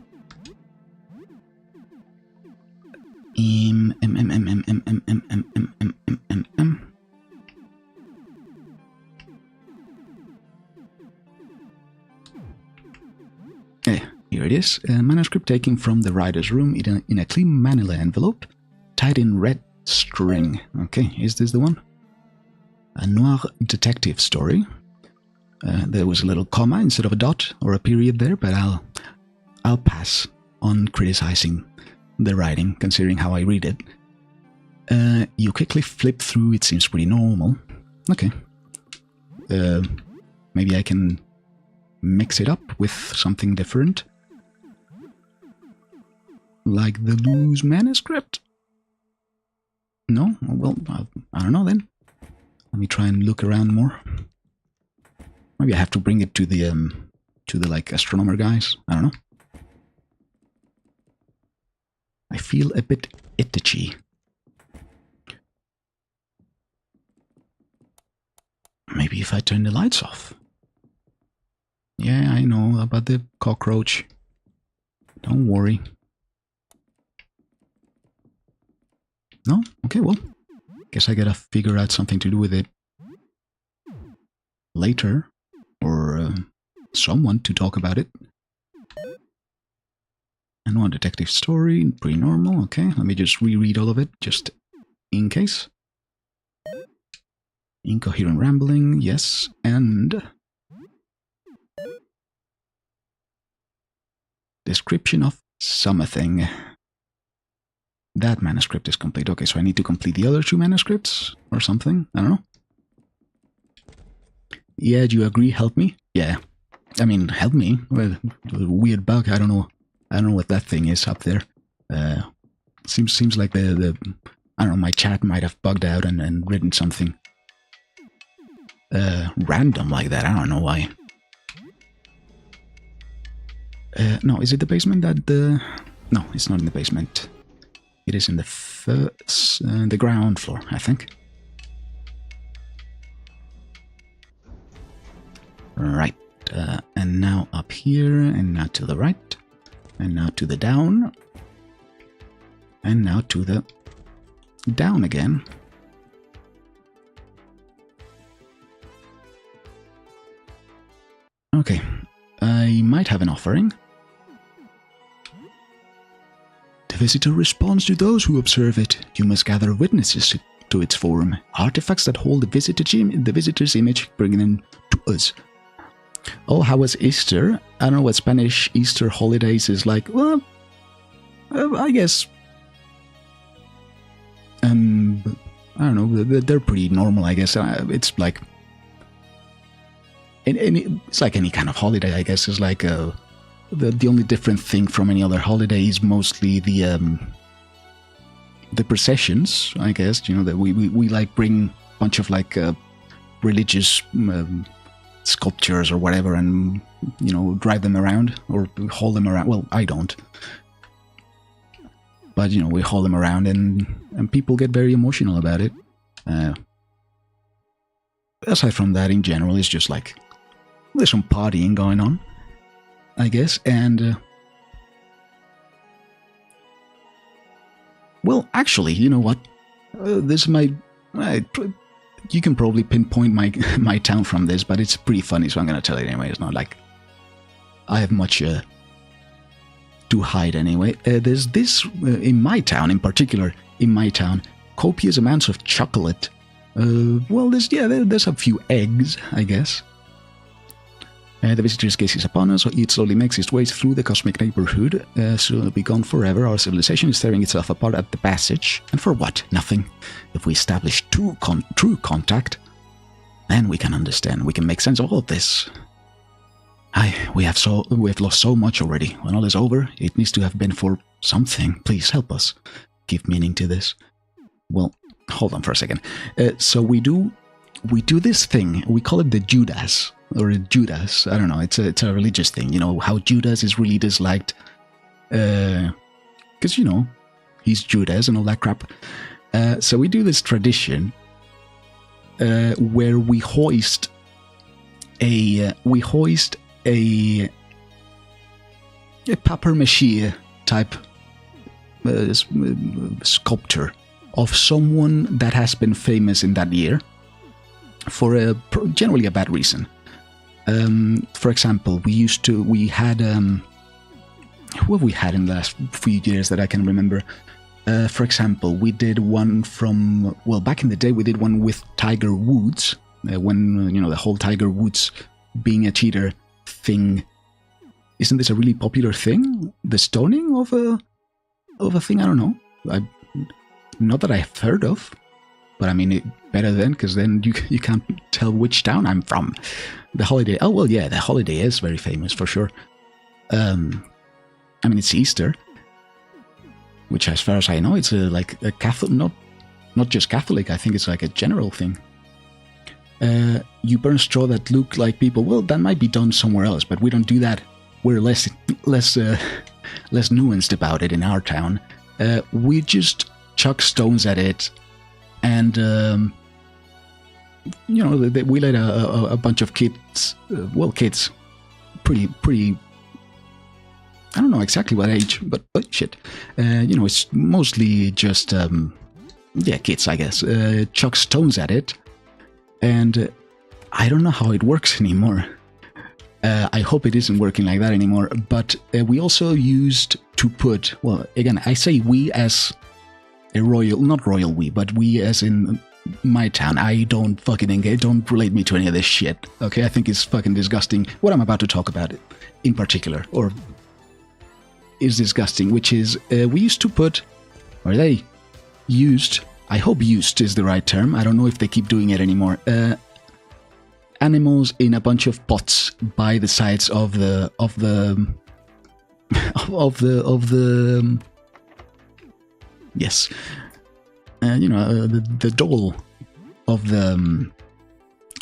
Here it is. A manuscript taken from the writer's room in a clean manila envelope, tied in red string. Okay, is this the one? A noir detective story. There was a little comma instead of a dot or a period there, but I'll pass on criticizing the writing, considering how I read it. You quickly flip through. It seems pretty normal. Okay. Maybe I can mix it up with something different. Like the loose manuscript? No? Well, I don't know then. Let me try and look around more. Maybe I have to bring it to the like astronomer guys. I don't know. I feel a bit itchy. Maybe if I turn the lights off. Yeah, I know about the cockroach. Don't worry. No? Okay, well. Guess I gotta figure out something to do with it later. Or someone to talk about it. And one detective story, pretty normal. Okay, let me just reread all of it, just in case. Incoherent rambling, yes, and... description of something. That manuscript is complete. Okay, so I need to complete the other two manuscripts or something. I don't know. Yeah, do you agree? Help me? Yeah. I mean, help me. Well, the weird bug. I don't know what that thing is up there. Seems like the I don't know, my chat might have bugged out and written something random like that. I don't know why. No, is it the basement that the... No, it's not in the basement. It is in the ground floor, I think. Right. And now up here, and now to the right, and now to the down, and now to the down again. Okay, I might have an offering. The visitor responds to those who observe it. You must gather witnesses to its form. Artifacts that hold the visitor's image, bring them to us. Oh, how was Easter? I don't know what Spanish Easter holidays is like. Well, I guess... I don't know, they're pretty normal, I guess. It's like... It's like any kind of holiday, I guess. It's like the only different thing from any other holiday is mostly the processions, I guess. You know, that we like bring a bunch of like religious sculptures or whatever, and you know, drive them around or haul them around. Well, I don't, but you know, we haul them around, and people get very emotional about it. Aside from that, in general, it's just like there's some partying going on, I guess, and well, actually, you know what? This might you can probably pinpoint my town from this, but it's pretty funny, so I'm gonna tell it anyway. It's not like I have much to hide anyway. There's this in my town, in particular, copious amounts of chocolate. Well, there's a few eggs, I guess. The visitor's gaze is upon us, so it slowly makes its way through the cosmic neighborhood. Soon it'll be gone forever. Our civilization is tearing itself apart at the passage. And for what? Nothing. If we establish true contact, then we can understand. We can make sense of all of this. We have lost so much already. When all is over, it needs to have been for something. Please help us. Give meaning to this. Well, hold on for a second. So we do this thing. We call it the Judas. Or Judas, I don't know, it's a religious thing, you know, how Judas is really disliked, because, you know, he's Judas and all that crap. So we do this tradition where we hoist a papier-mâché type sculpture of someone that has been famous in that year for generally a bad reason. For example, we had who have we had in the last few years that I can remember? For example, we did one from, well, back in the day we did one with Tiger Woods, when, you know, the whole Tiger Woods being a cheater thing. Isn't this a really popular thing? The stoning of a thing? I don't know. Not that I've heard of, but I mean, better then, because then you can't tell which town I'm from. The holiday. Oh, well, yeah, the holiday is very famous for sure. I mean, it's Easter, which, as far as I know, it's like a Catholic, not just Catholic. I think it's like a general thing. You burn straw that look like people. Well, that might be done somewhere else, but we don't do that. We're less nuanced about it in our town. We just chuck stones at it, and you know, we let a bunch of kids, kids, pretty, I don't know exactly what age, but shit, you know, it's mostly just, kids, I guess, chuck stones at it, and I don't know how it works anymore. I hope it isn't working like that anymore, but we also used to put, well, again, I say we as a not royal we, but we as in my town. I don't fucking engage, don't relate me to any of this shit, okay? I think it's fucking disgusting what I'm about to talk about in particular, or is disgusting, which is, we used to put, or they used, I hope used is the right term, I don't know if they keep doing it anymore, animals in a bunch of pots by the sides of the yes, you know, the doll of the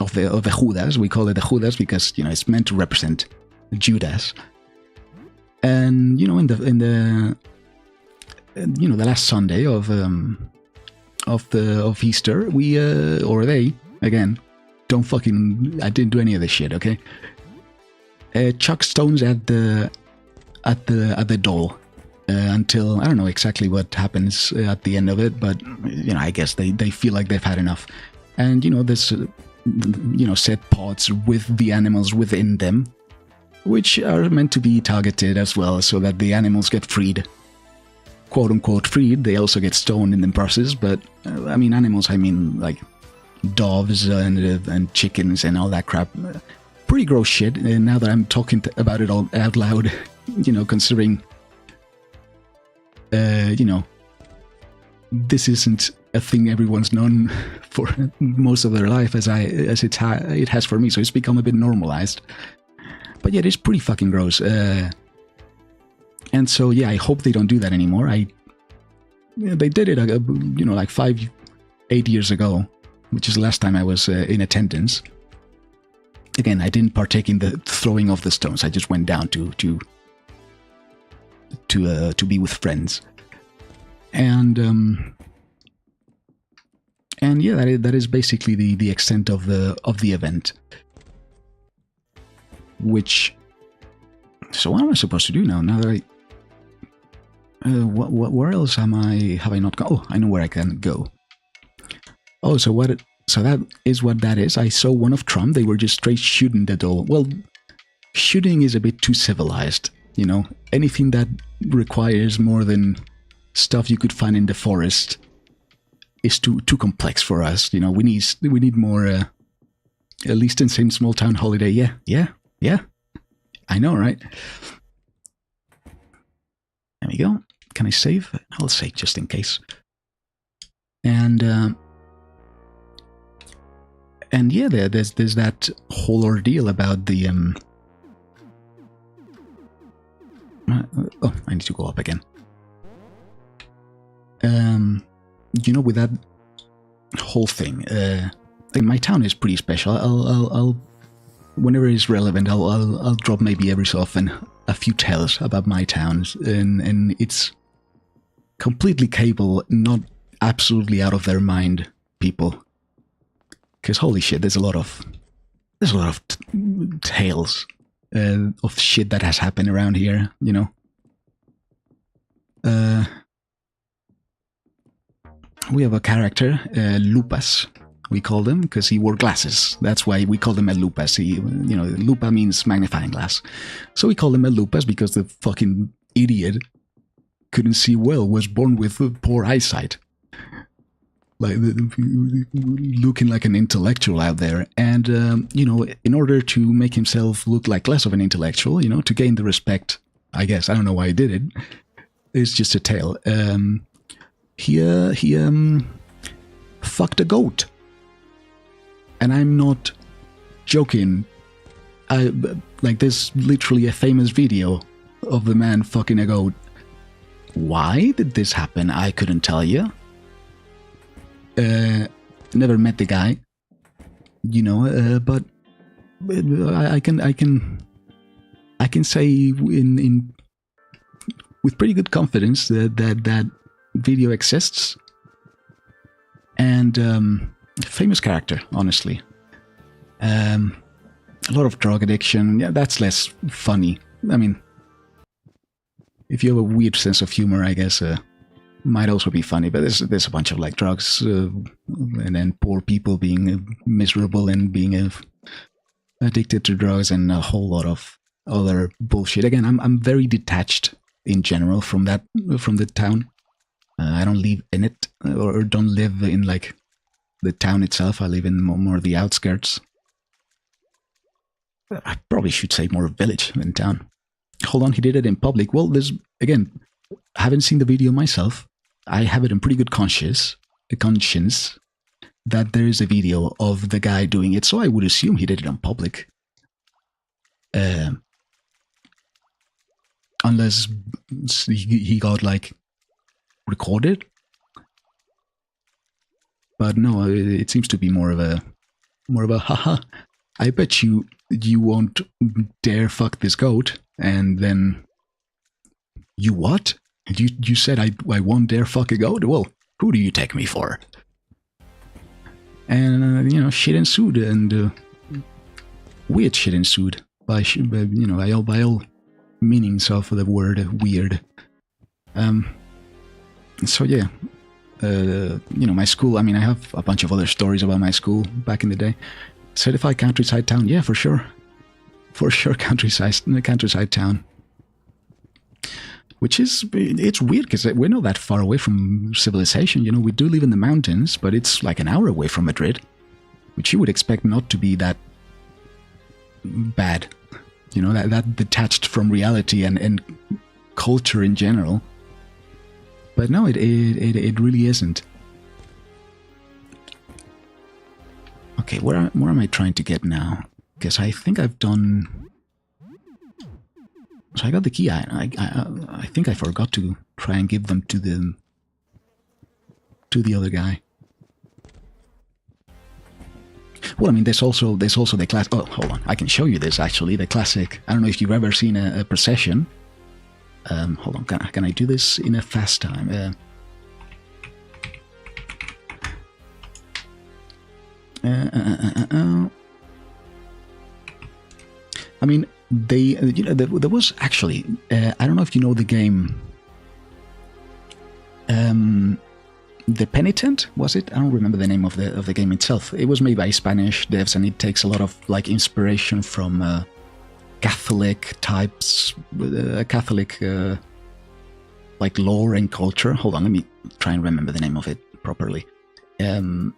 Judas. We call it the Judas because, you know, it's meant to represent Judas. And, you know, in the you know, the last Sunday of Easter, we or they, again, I didn't do any of this shit, okay? Chuck stones at the doll. until, I don't know exactly what happens at the end of it, but, you know, I guess they feel like they've had enough. And, you know, there's, you know, set pods with the animals within them, which are meant to be targeted as well, so that the animals get freed. Quote unquote freed. They also get stoned in the process, but I mean animals, I mean like doves and chickens and all that crap. Pretty gross shit. And now that I'm talking about it all out loud, you know, considering, you know, this isn't a thing everyone's known for most of their life as it has for me, so it's become a bit normalized. But yeah, it is pretty fucking gross. And so, yeah, I hope they don't do that anymore. They did it, you know, like 8 years ago, which is the last time I was in attendance. Again, I didn't partake in the throwing of the stones. I just went down to be with friends. And yeah, that is basically the extent of the event. Which, so what am I supposed to do now? Now that where else have I not gone? Oh, I know where I can go. Oh, so that is what that is. I saw one of Trump. They were just straight shooting the doll. Well, shooting is a bit too civilized, you know. Anything that requires more than stuff you could find in the forest is too complex for us. You know, we need more. At least in same small town holiday. Yeah. I know, right? There we go. Can I save? I'll save just in case. And yeah, there's that whole ordeal about the oh, I need to go up again. You know, with that whole thing, my town is pretty special. I'll whenever it's relevant, I'll drop maybe every so often a few tales about my towns, and it's completely capable, not absolutely out of their mind people. Because holy shit, there's a lot of tales of shit that has happened around here, you know. We have a character, Lupas. We called him because he wore glasses. That's why we called him a Lupas. He, you know, lupa means magnifying glass. So we called him a Lupas because the fucking idiot couldn't see well, was born with poor eyesight. Like, looking like an intellectual out there. And, you know, in order to make himself look like less of an intellectual, you know, to gain the respect, I guess, I don't know why he did it. It's just a tale. He fucked a goat. And I'm not joking. Like, there's literally a famous video of the man fucking a goat. Why did this happen? I couldn't tell you. Never met the guy, you know. But I can say in with pretty good confidence that video exists. And famous character, honestly. A lot of drug addiction. Yeah, that's less funny. I mean, if you have a weird sense of humor, I guess might also be funny. But there's a bunch of like drugs, and then poor people being miserable and being addicted to drugs, and a whole lot of other bullshit. Again, I'm very detached in general from the town. I don't live in it, or don't live in like the town itself. I live in more the outskirts. I probably should say more village than town. Hold on, he did it in public. Well, there's, again, I haven't seen the video myself. I have it in pretty good conscience that there is a video of the guy doing it, so I would assume he did it on public. Unless he got, like, recorded. But no, it seems to be more of a haha. I bet you won't dare fuck this goat, and then you what? You said I won't dare fuck a goat? Well, who do you take me for? And you know, shit ensued, and weird shit ensued by all meanings of the word weird. So yeah, my school. I mean, I have a bunch of other stories about my school back in the day. Certified countryside town, yeah, for sure, countryside town. Which is, it's weird because we're not that far away from civilization. We do live in the mountains, but it's like an hour away from Madrid, which you would expect not to be that bad. That detached from reality and culture in general. But no, it really isn't. Okay, where am I trying to get now? Because I think I've done... So I got the key. I think I forgot to try and give them to the other guy. Well, I mean, there's also the class. Oh, hold on, I can show you this actually. The classic. I don't know if you've ever seen a procession. Hold on, can I do this in a fast time? I mean, there was actually, I don't know if you know the game, The Penitent, was it? I don't remember the name of the game itself. It was made by Spanish devs, and it takes a lot of like inspiration from Catholic types, Catholic like lore and culture. Hold on, let me try and remember the name of it properly. The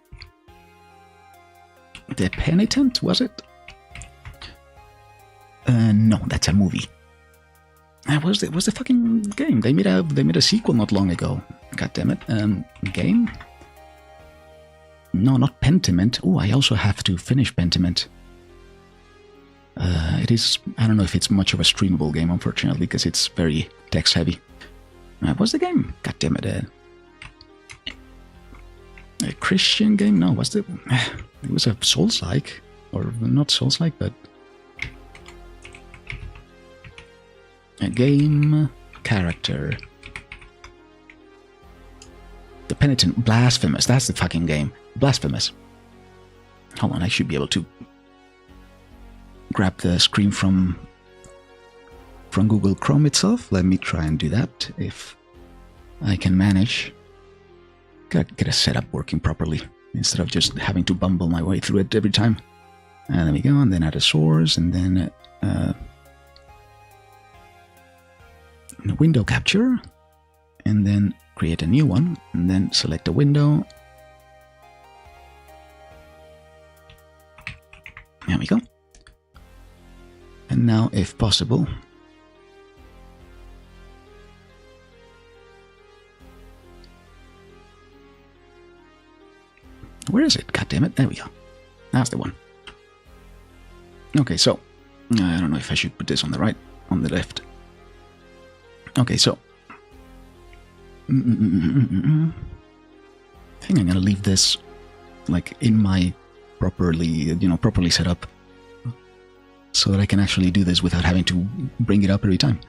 Penitent, was it? No, that's a movie. That was the fucking game. They made a sequel not long ago. God damn it. Game? No, not Pentiment. Oh, I also have to finish Pentiment. It is... I don't know if it's much of a streamable game, unfortunately, because it's very text heavy. What's the game? God damn it. A Christian game? No, what's the... It was a Souls-like. Or not Souls-like, but... A game character. The Penitent. Blasphemous. That's the fucking game. Blasphemous. Hold on, I should be able to grab the screen from Google Chrome itself. Let me try and do that if I can manage. Gotta get a setup working properly instead of just having to bumble my way through it every time. And there we go, and then add a source, and then window capture, and then create a new one, and then select a window. There we go. And now, if possible, where is it? God damn it. There we go. That's the one. Okay, so I don't know if I should put this on the right, on the left. Okay, so I think I'm gonna leave this like in my properly set up, so that I can actually do this without having to bring it up every time,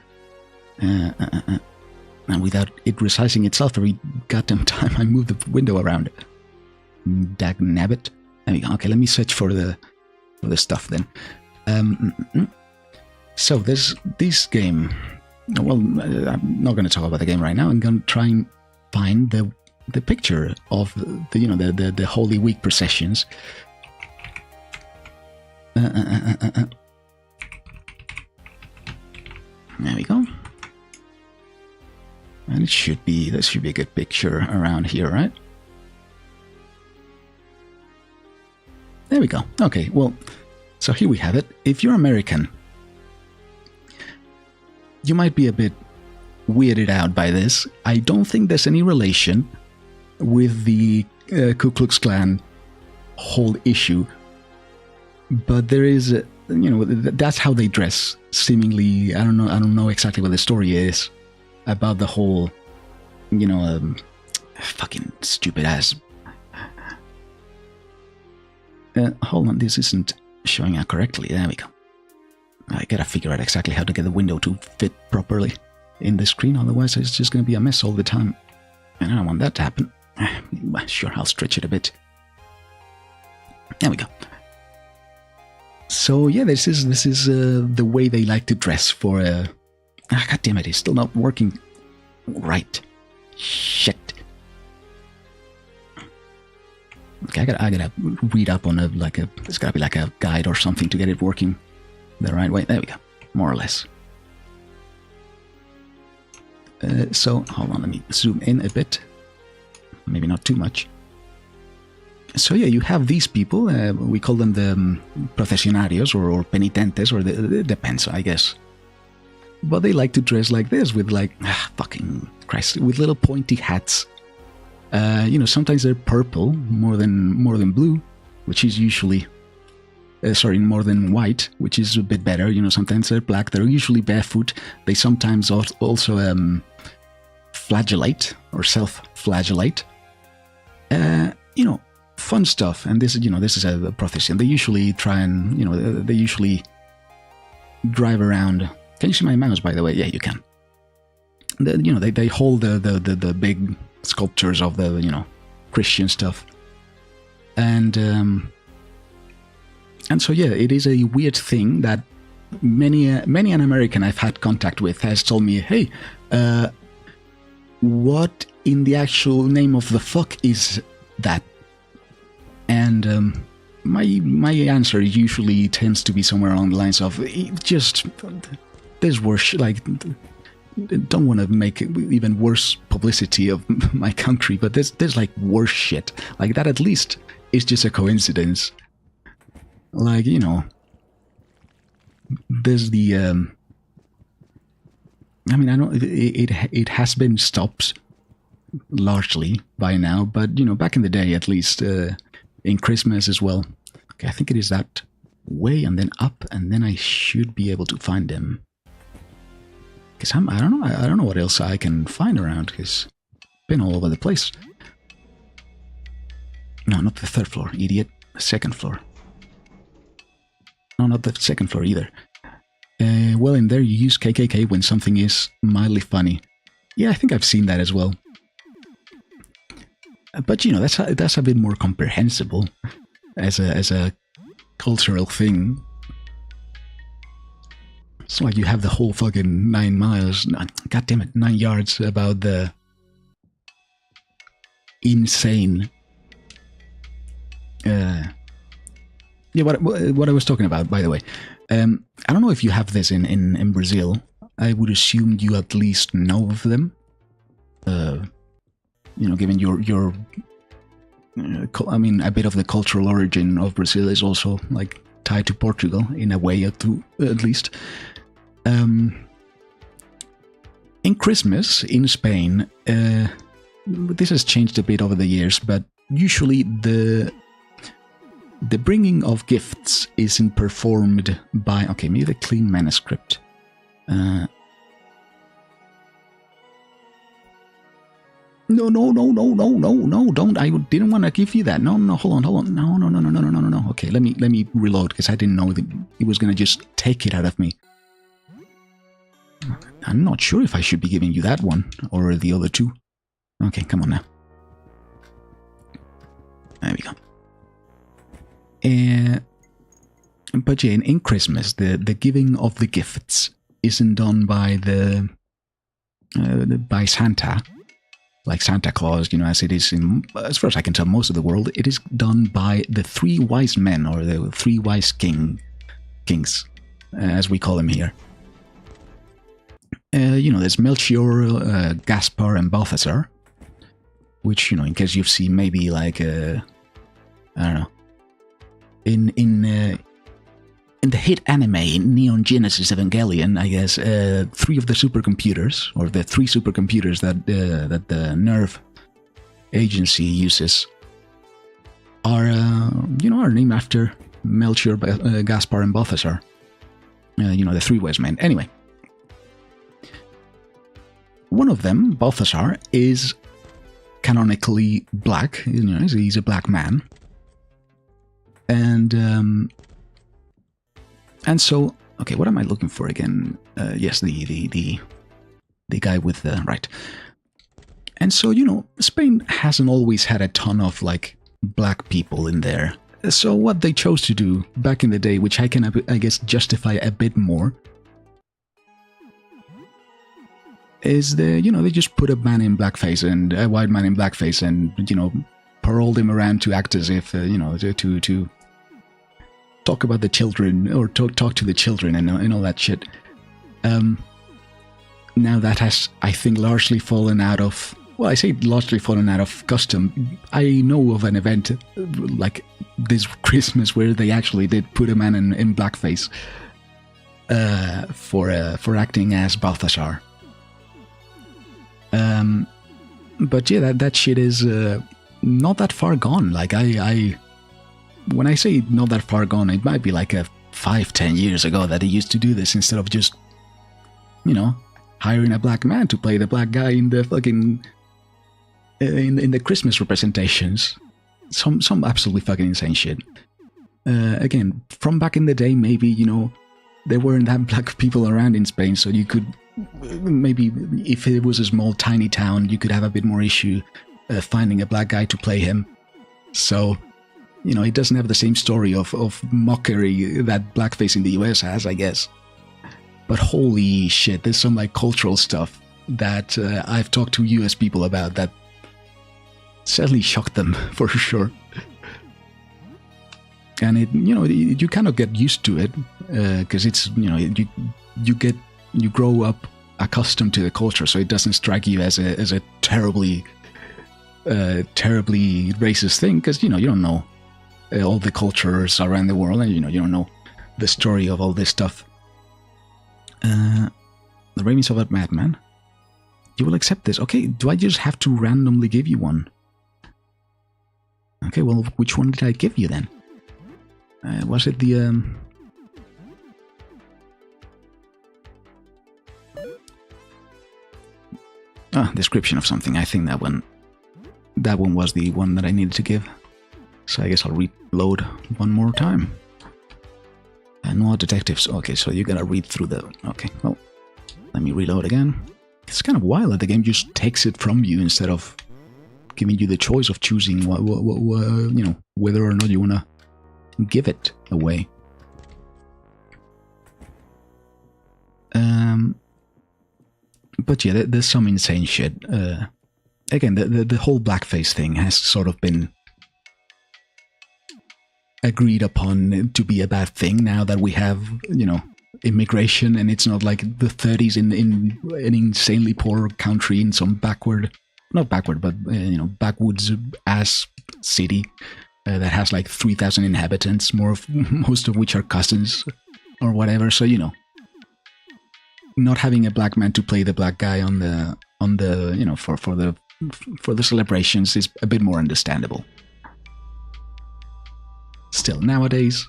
and without it resizing itself every goddamn time I move the window around. Dag nabbit. There we go. Okay, let me search for the stuff then. So there's this game. Well, I'm not going to talk about the game right now. I'm going to try and find the picture of the Holy Week processions. There we go. And this should be a good picture around here, right? There we go. Okay, well, so here we have it. If you're American, you might be a bit weirded out by this. I don't think there's any relation with the Ku Klux Klan whole issue, but there is, that's how they dress. Seemingly, I don't know exactly what the story is about the whole, fucking stupid ass. Hold on, this isn't showing up correctly. There we go. I gotta figure out exactly how to get the window to fit properly in the screen, otherwise it's just gonna be a mess all the time. And I don't want that to happen. Sure, I'll stretch it a bit. There we go. So yeah, this is the way they like to dress for God damn it, it's still not working. Right. Shit. Okay, I gotta read up on there's gotta be like a guide or something to get it working the right way. There we go. More or less. So, hold on, let me zoom in a bit. Maybe not too much. So yeah, you have these people, we call them the profesionarios or penitentes, or it depends, I guess. But they like to dress like this, with like, fucking Christ, with little pointy hats. You know, sometimes they're purple, more than blue, which is usually... more than white, which is a bit better. You know, sometimes they're black. They're usually barefoot. They sometimes also flagellate or self-flagellate. You know, fun stuff. And this is a profession. They usually try and, you know, they usually drive around. Can you see my mouse, by the way? Yeah, you can. You know, they hold the big sculptures of the, you know, Christian stuff. And so, yeah, it is a weird thing that many an American I've had contact with has told me, hey, what in the actual name of the fuck is that? And my answer usually tends to be somewhere along the lines of, just, there's worse, like, don't want to make even worse publicity of my country, but there's like worse shit. Like, that at least is just a coincidence. Like, you know, there's the, I mean, I know it has been stopped largely by now, but, you know, back in the day, at least, in Christmas as well. Okay, I think it is that way and then up, and then I should be able to find them. Because I don't know what else I can find around, because I've been all over the place. No, not the third floor, idiot. The second floor. No, not the second floor either. Well, in there you use KKK when something is mildly funny. Yeah, I think I've seen that as well. But, you know, that's a bit more comprehensible as a cultural thing. It's like you have the whole fucking 9 miles, god damn it, 9 yards about the insane... Yeah, what I was talking about, by the way. I don't know if you have this in Brazil. I would assume you at least know of them. You know, given your I mean, a bit of the cultural origin of Brazil is also like tied to Portugal in a way, at least. In Christmas in Spain, this has changed a bit over the years, but usually the bringing of gifts isn't performed by... Okay, maybe the clean manuscript. No, don't. I didn't want to give you that. No, hold on. No. Okay, let me reload, because I didn't know that it was going to just take it out of me. I'm not sure if I should be giving you that one, or the other two. Okay, come on now. There we go. But yeah, in Christmas, the giving of the gifts isn't done by by Santa, like Santa Claus, you know, as it is as far as I can tell, most of the world. It is done by the 3 wise men, or the 3 wise kings, as we call them here. You know, there's Melchior, Gaspar, and Balthazar, which, you know, in case you've seen maybe like I don't know. In the hit anime Neon Genesis Evangelion, I guess 3 of the supercomputers, or the 3 supercomputers that the Nerve agency uses, are named after Melchior, Gaspar, and Balthazar. You know, the 3 wise men. Anyway, one of them, Balthazar, is canonically black. You know, he's a black man. And so, okay, what am I looking for again? Yes, the guy with the right. And so, you know, Spain hasn't always had a ton of like black people in there. So what they chose to do back in the day, which I can, I guess, justify a bit more, is they just put a man in blackface and a white man in blackface and paroled him around to act as if to talk about the children or talk to the children and all that shit. Now that has, I think, largely fallen out of, well, I say largely fallen out of custom. I know of an event like this Christmas where they actually did put a man in blackface for acting as Balthasar. But yeah, that shit is not that far gone. Like I when I say not that far gone, it might be like a 5-10 years ago that they used to do this instead of just hiring a black man to play the black guy in the fucking in the Christmas representations. Some absolutely fucking insane shit. Again, from back in the day, maybe there weren't that black people around in Spain, so you could maybe, if it was a small tiny town, you could have a bit more issue finding a black guy to play him. So it doesn't have the same story of mockery that blackface in the US has, I guess. But holy shit, there's some like cultural stuff that I've talked to US people about that sadly shocked them for sure. And you kind of get used to it because it's you grow up accustomed to the culture, so it doesn't strike you as a terribly racist thing, because you don't know all the cultures around the world, and you don't know the story of all this stuff. The Ravings of a Madman. You will accept this. Okay, do I just have to randomly give you one? Okay, well, which one did I give you then? Was it the description of something? I think that one was the one that I needed to give. So I guess I'll reload one more time. And more detectives. Okay, so you gotta read through the... Okay, well, let me reload again. It's kind of wild that the game just takes it from you instead of giving you the choice of choosing whether or not you wanna give it away. But yeah, there's some insane shit. Again, the whole blackface thing has sort of been agreed upon to be a bad thing now that we have, immigration, and it's not like the 30s in an insanely poor country in some not backward, but backwoods ass city that has like 3,000 inhabitants, most of which are cousins or whatever. So not having a black man to play the black guy on the for the celebrations is a bit more understandable. Still, nowadays,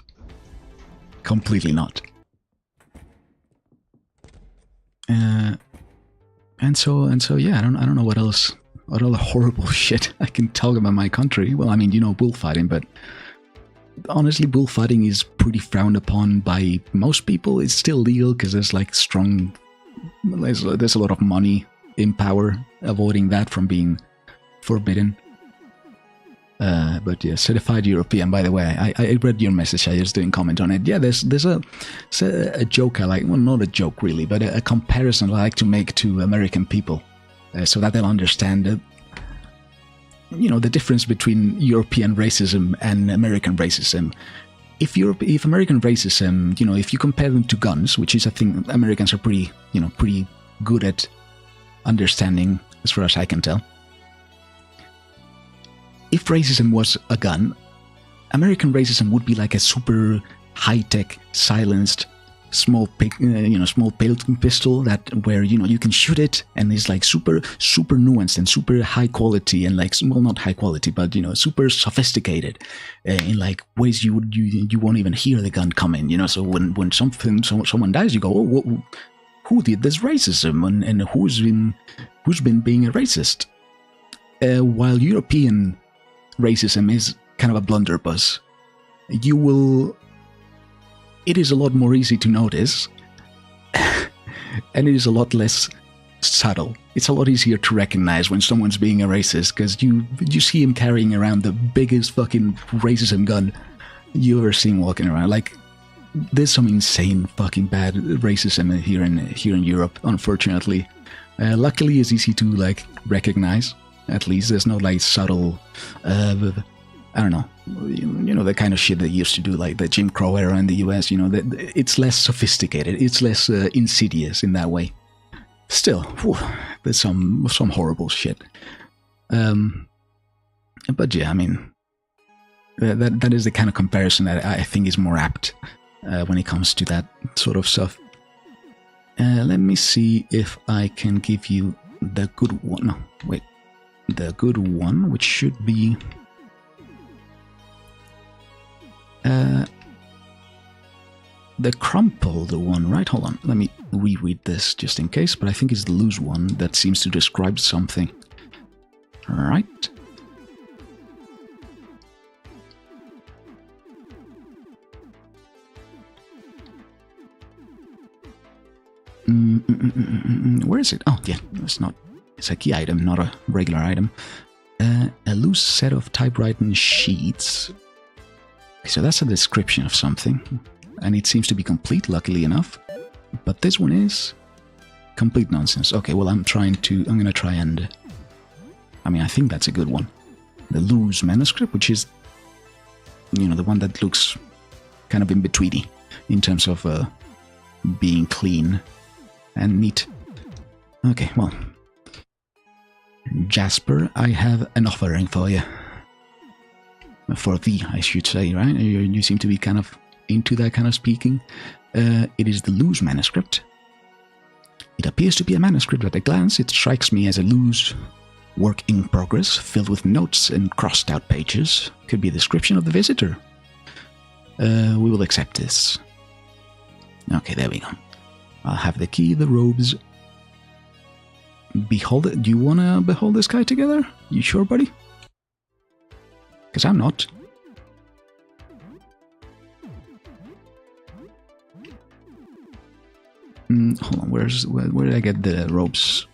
completely not. And so, yeah, I don't know what else, what all the horrible shit I can talk about my country. Well, I mean, bullfighting, but honestly, bullfighting is pretty frowned upon by most people. It's still legal because there's like there's a lot of money in power avoiding that from being forbidden. But yeah, certified European, by the way. I read your message, I just didn't comment on it. Yeah, there's a joke I like, well, not a joke really, but a comparison I like to make to American people, so that they'll understand the difference between European racism and American racism. If American racism, if you compare them to guns, which is a thing Americans are pretty good at understanding, as far as I can tell. If racism was a gun, American racism would be like a super high-tech, silenced, small pistol where you can shoot it, and it's like super nuanced and super high quality, and like, well, not high quality, but super sophisticated in like ways you won't even hear the gun coming. So when someone dies, you go, oh, who did this racism, and who's been being a racist? While European racism is kind of a blunderbuss, it is a lot more easy to notice, and it is a lot less subtle. It's a lot easier to recognize when someone's being a racist, because you see him carrying around the biggest fucking racism gun you ever seen walking around. Like, there's some insane fucking bad racism here in Europe, unfortunately. Luckily, it's easy to like recognize. At least there's no like subtle, I don't know, the kind of shit they used to do, like the Jim Crow era in the US. It's less sophisticated. It's less insidious in that way. Still, whew, there's some horrible shit. But yeah, I mean, that is the kind of comparison that I think is more apt when it comes to that sort of stuff. Let me see if I can give you the good one. No, wait. The good one, which should be... the crumpled one, right? Hold on, let me reread this just in case, but I think it's the loose one that seems to describe something. Right? Where is it? Oh, yeah, it's a key item, not a regular item. A loose set of typewriting sheets. So that's a description of something, and it seems to be complete, luckily enough. But this one is complete nonsense. Okay, well, I'm gonna try and... I mean, I think that's a good one. The loose manuscript, which is, the one that looks kind of in betweeny in terms of being clean and neat. Okay, well, Jasper, I have an offering for you. For thee, I should say, right? You seem to be kind of into that kind of speaking. It is the loose manuscript. It appears to be a manuscript at a glance. It strikes me as a loose work in progress, filled with notes and crossed out pages. Could be a description of the visitor. We will accept this. Okay, there we go. I'll have the key, the robes. Behold it. Do you want to behold this guy together? You sure, buddy? Because I'm not. Hold on, where did I get the robes?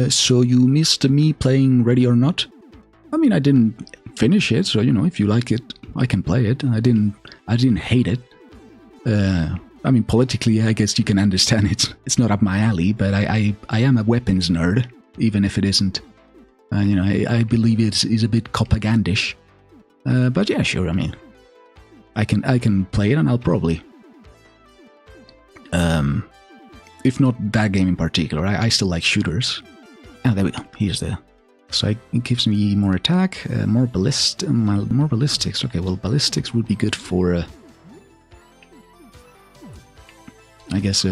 So you missed me playing Ready or Not? I mean, I didn't finish it, so if you like it, I can play it. I didn't hate it. I mean, politically, I guess you can understand it's not up my alley, but I am a weapons nerd, even if it isn't. I believe it is a bit propagandish. But yeah, sure. I mean, I can play it, and I'll probably, if not that game in particular. I still like shooters. Ah, there we go. Here's the. So it gives me more attack, more ballistics. Okay, well, ballistics would be good for. I guess.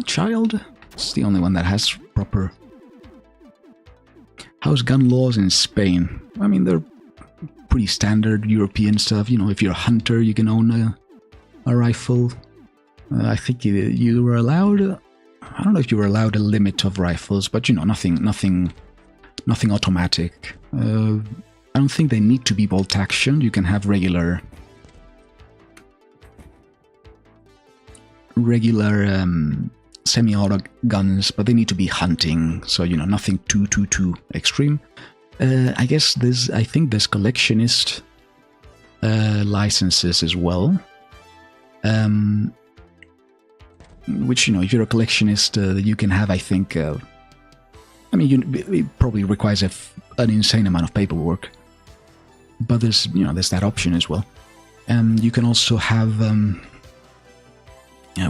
Child? It's the only one that has proper. How's gun laws in Spain? I mean, they're pretty standard European stuff. If you're a hunter, you can own a rifle. I think you were allowed. I don't know if you were allowed a limit of rifles, but nothing automatic. I don't think they need to be bolt action. You can have regular semi-auto guns, but they need to be hunting. So nothing too extreme. I think there's collectionist licenses as well. Which, if you're a collectionist, you can have, I think... I mean, it probably requires an insane amount of paperwork. But there's that option as well. You can also have...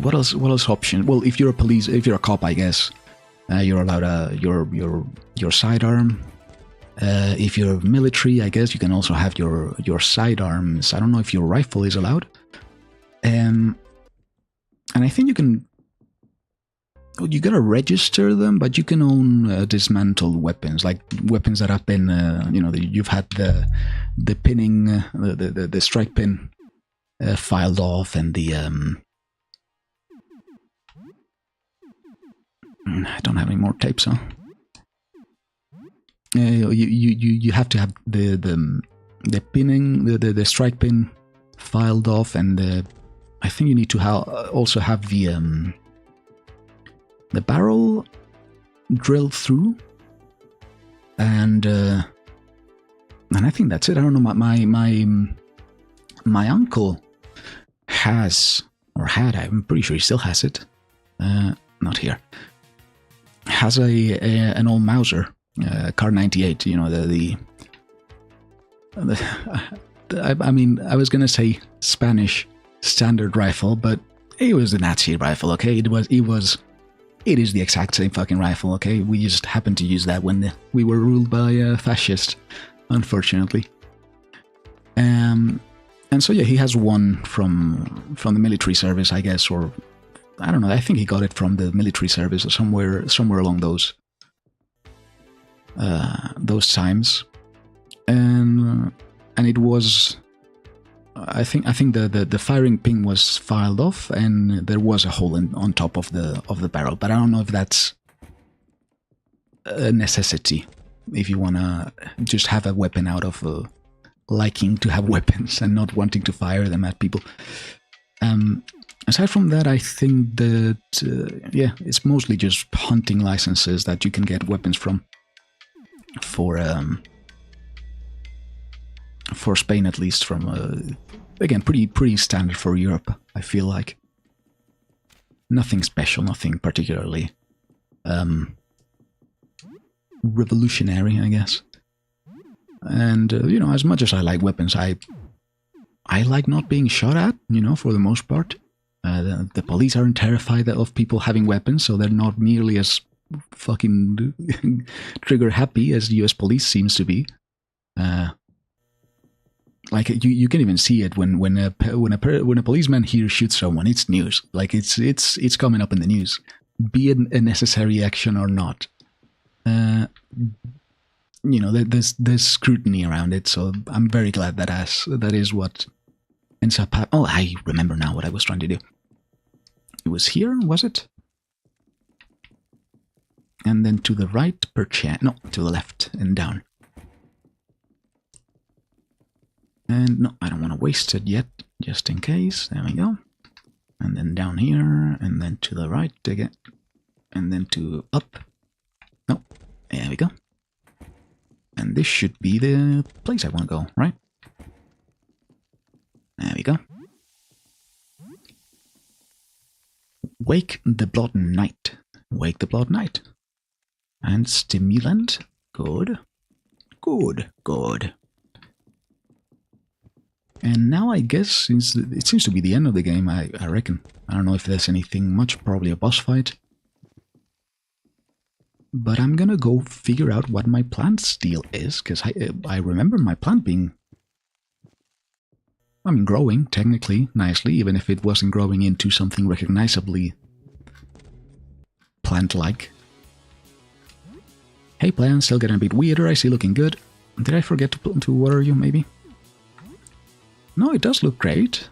what else option? Well, if you're a cop, I guess, you're allowed your sidearm. If you're military, I guess you can also have your sidearms. I don't know if your rifle is allowed. And I think you gotta register them, but you can own dismantled weapons, like weapons that have been, you've had the pinning, the strike pin filed off, and the I don't have any more tapes, huh? You have to have the pinning, the strike pin filed off, and I think you need to also have the barrel drilled through, and I think that's it. I don't know. My uncle has, or had, I'm pretty sure he still has it. Not here. Has an old Mauser, Car 98. You know, I mean, I was gonna say Spanish standard rifle, but it was the Nazi rifle. Okay, it is the exact same fucking rifle. Okay, we just happened to use that when we were ruled by fascists, unfortunately. And so yeah, he has one from the military service, I guess, or I don't know. I think he got it from the military service or somewhere along those times, and it was. I think the firing pin was filed off, and there was a hole on top of the barrel. But I don't know if that's a necessity if you wanna just have a weapon out of liking to have weapons and not wanting to fire them at people. Aside from that, I think that yeah, it's mostly just hunting licenses that you can get weapons from for Spain, at least. From again, pretty standard for Europe. I feel like nothing special, nothing particularly revolutionary, I guess. And you know, as much as I like weapons, I like not being shot at. You know, for the most part, the police aren't terrified of people having weapons, so they're not nearly as fucking trigger happy as the U.S. police seems to be. Like you can even see it when a policeman here shoots someone. It's news. Like it's coming up in the news, be it a necessary action or not. You know, there's scrutiny around it. So I'm very glad that is what ends up happening. Oh, I remember now what I was trying to do. It was here, was it? And then to the right, perchance. No, to the left and down. And no, I don't want to waste it yet, just in case. There we go. And then down here, and then to the right again. And then to up. No, there we go. And this should be the place I want to go, right? There we go. Wake the Blood Knight. Wake the Blood Knight. And stimulant. Good. Good, good. And now I guess, since it seems to be the end of the game, I reckon. I don't know if there's anything much, probably a boss fight. But I'm gonna go figure out what my plant steal is, because I remember my plant being... I mean, growing, technically, nicely, even if it wasn't growing into something recognizably plant-like. Hey, plant, still getting a bit weirder, I see, looking good. Did I forget to water you, maybe? No, it does look great.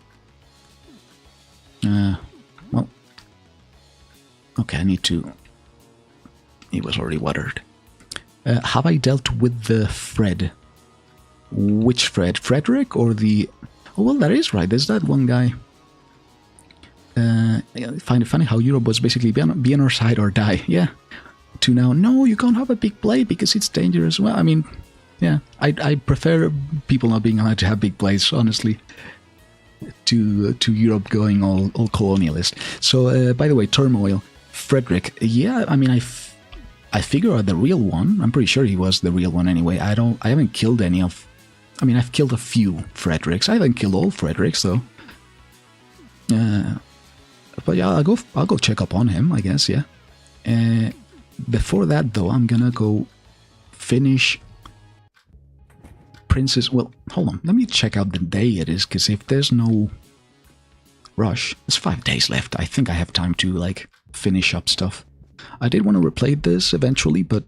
Well... Okay, I need to... It was already watered. Have I dealt with the Fred? Which Fred? Frederick or the... Oh, well, that is right. There's that one guy. I find it funny how Europe was basically be on our side or die. Yeah. To now, no, you can't have a big blade because it's dangerous. Well, I mean, yeah. I prefer people not being allowed to have big blades, honestly, to Europe going all colonialist. So, by the way, Turmoil. Frederick. Yeah, I mean, I figure out the real one. I'm pretty sure he was the real one anyway. I haven't killed any of... I mean, I've killed a few Fredericks. I haven't killed all Fredericks, though. But yeah, I'll go check up on him, I guess, yeah. Before that, though, I'm gonna go finish Princess... Well, hold on. Let me check out the day it is, because if there's no rush... There's 5 days left. I think I have time to, like, finish up stuff. I did want to replay this eventually, but,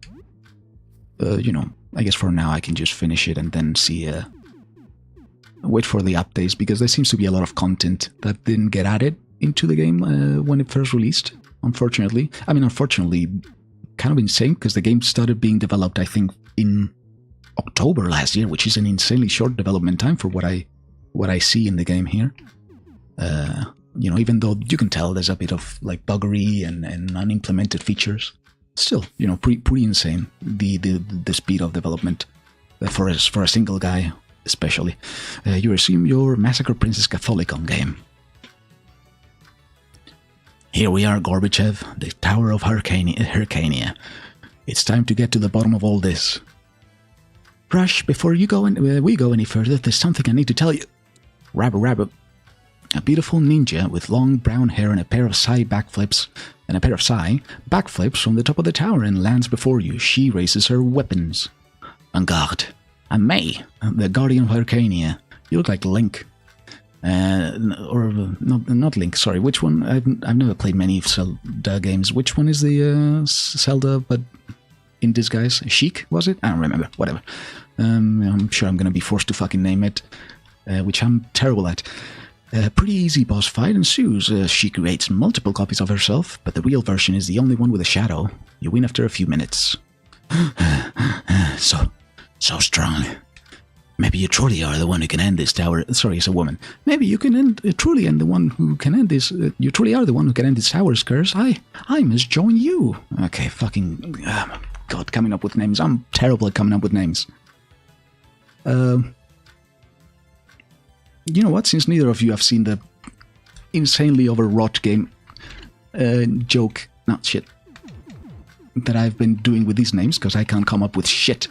you know, I guess for now I can just finish it and then see, wait for the updates, because there seems to be a lot of content that didn't get added into the game when it first released, unfortunately. I mean, unfortunately, kind of insane, because the game started being developed, I think, in October last year, which is an insanely short development time for what I see in the game here. You know, even though you can tell there's a bit of, like, buggery and unimplemented features. still, pretty insane, the speed of development for a single guy, especially. You resume your Massacre Princess Catholicon game. Here we are, Gorbachev, the Tower of Hyrcania. It's time to get to the bottom of all this. Rush, before we go any further, there's something I need to tell you. Rabbit. A beautiful ninja with long brown hair and a pair of Psy backflips from the top of the tower and lands before you. She raises her weapons. En garde. I'm May, the Guardian of Hyrcania. You look like Link. Not Link, sorry. Which one? I've never played many Zelda games. Which one is the Zelda, but in disguise? Sheik, was it? I don't remember. Whatever. I'm sure I'm going to be forced to fucking name it, which I'm terrible at. A pretty easy boss fight ensues. She creates multiple copies of herself, but the real version is the only one with a shadow. You win after a few minutes. So strong. Maybe you truly are the one who can end this tower. Sorry, it's a woman. Maybe you can truly end the one who can end this. You truly are the one who can end this tower's curse. I must join you. Okay, fucking God, coming up with names. I'm terrible at coming up with names. You know what? Since neither of you have seen the insanely overwrought game joke, not shit, that I've been doing with these names, because I can't come up with shit.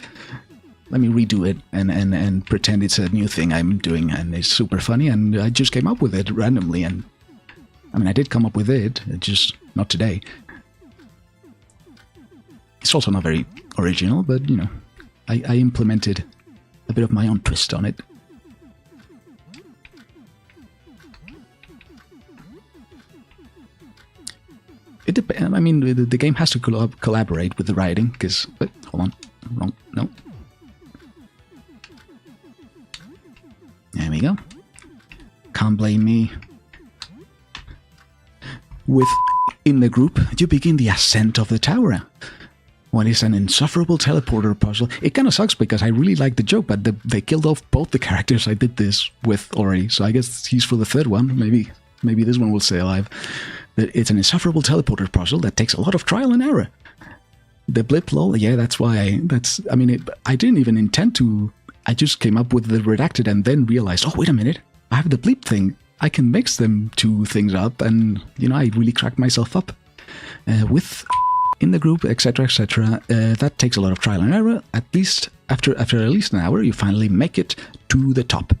Let me redo it and pretend it's a new thing I'm doing, and it's super funny, and I just came up with it randomly, and I mean, I did come up with it, just not today. It's also not very original, but, I implemented a bit of my own twist on it. It depends. I mean, the game has to collaborate with the writing, because... But, hold on. Wrong. No. There we go. Can't blame me. In the group, you begin the ascent of the tower. What is an insufferable teleporter puzzle? It kind of sucks because I really like the joke, but they killed off both the characters I did this with already, so I guess he's for the third one. Maybe this one will stay alive. It's an insufferable teleporter puzzle that takes a lot of trial and error. The blip lol, yeah, that's why I didn't even intend to. I just came up with the redacted and then realized, oh, wait a minute, I have the bleep thing. I can mix them two things up, and, I really cracked myself up. In the group, etc., etc., that takes a lot of trial and error. At least, after at least an hour, you finally make it to the top.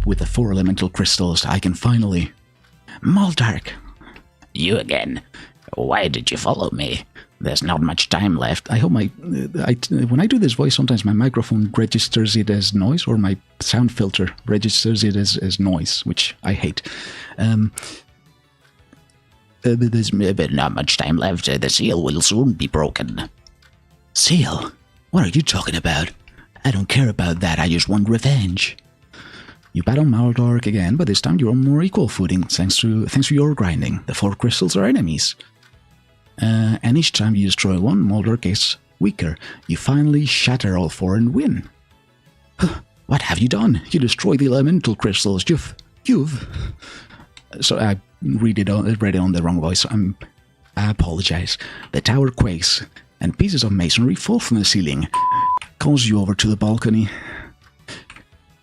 With the 4 elemental crystals, I can finally... Maldark! You again. Why did you follow me? There's not much time left. I hope when I do this voice, sometimes my microphone registers it as noise, or my sound filter registers it as noise, which I hate. There's not much time left. The seal will soon be broken. Seal? What are you talking about? I don't care about that. I just want revenge. You battle Maldark again, but this time you're on more equal footing thanks to your grinding. The 4 crystals are enemies. And each time you destroy one, Maldark gets weaker. You finally shatter all 4 and win. What have you done? You destroyed the elemental crystals. You've... So I read it on the wrong voice. I apologize. The tower quakes, and pieces of masonry fall from the ceiling. Calls you over to the balcony.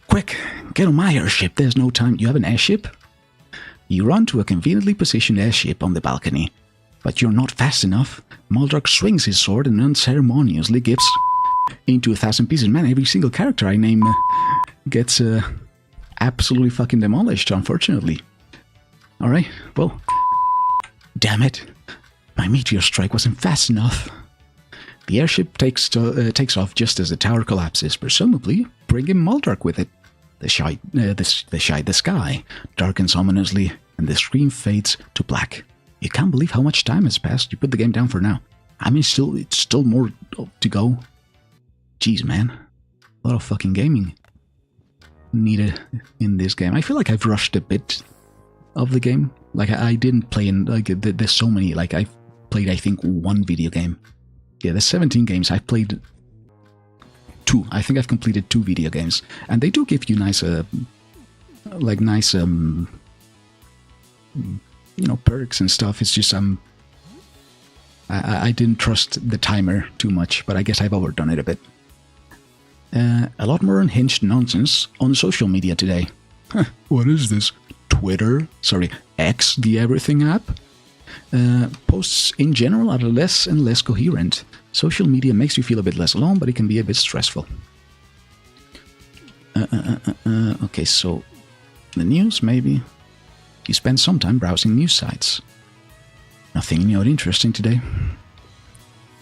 Quick, get on my airship. There's no time. You have an airship? You run to a conveniently positioned airship on the balcony, but you're not fast enough. Maldark swings his sword and unceremoniously gives into 1,000 pieces. Man, every single character I name gets absolutely fucking demolished, unfortunately. Alright, well, damn it. My meteor strike wasn't fast enough. The airship takes off just as the tower collapses, presumably bringing Maldark with it. The sky darkens ominously, and the screen fades to black. You can't believe how much time has passed. You put the game down for now. I mean, it's still more to go. Jeez, man. A lot of fucking gaming needed in this game. I feel like I've rushed a bit of the game. Like, I didn't play in, like, there's so many. Like, I've played, I think, 1 video game. Yeah, there's 17 games. I've played 2. I think I've completed 2 video games. And they do give you nice, perks and stuff. It's just, I didn't trust the timer too much, but I guess I've overdone it a bit. A lot more unhinged nonsense on social media today. Huh, what is this? Twitter? Sorry, X, the everything app? Posts in general are less and less coherent. Social media makes you feel a bit less alone, but it can be a bit stressful. Okay, so the news, maybe. You spend some time browsing news sites. Nothing new or interesting today.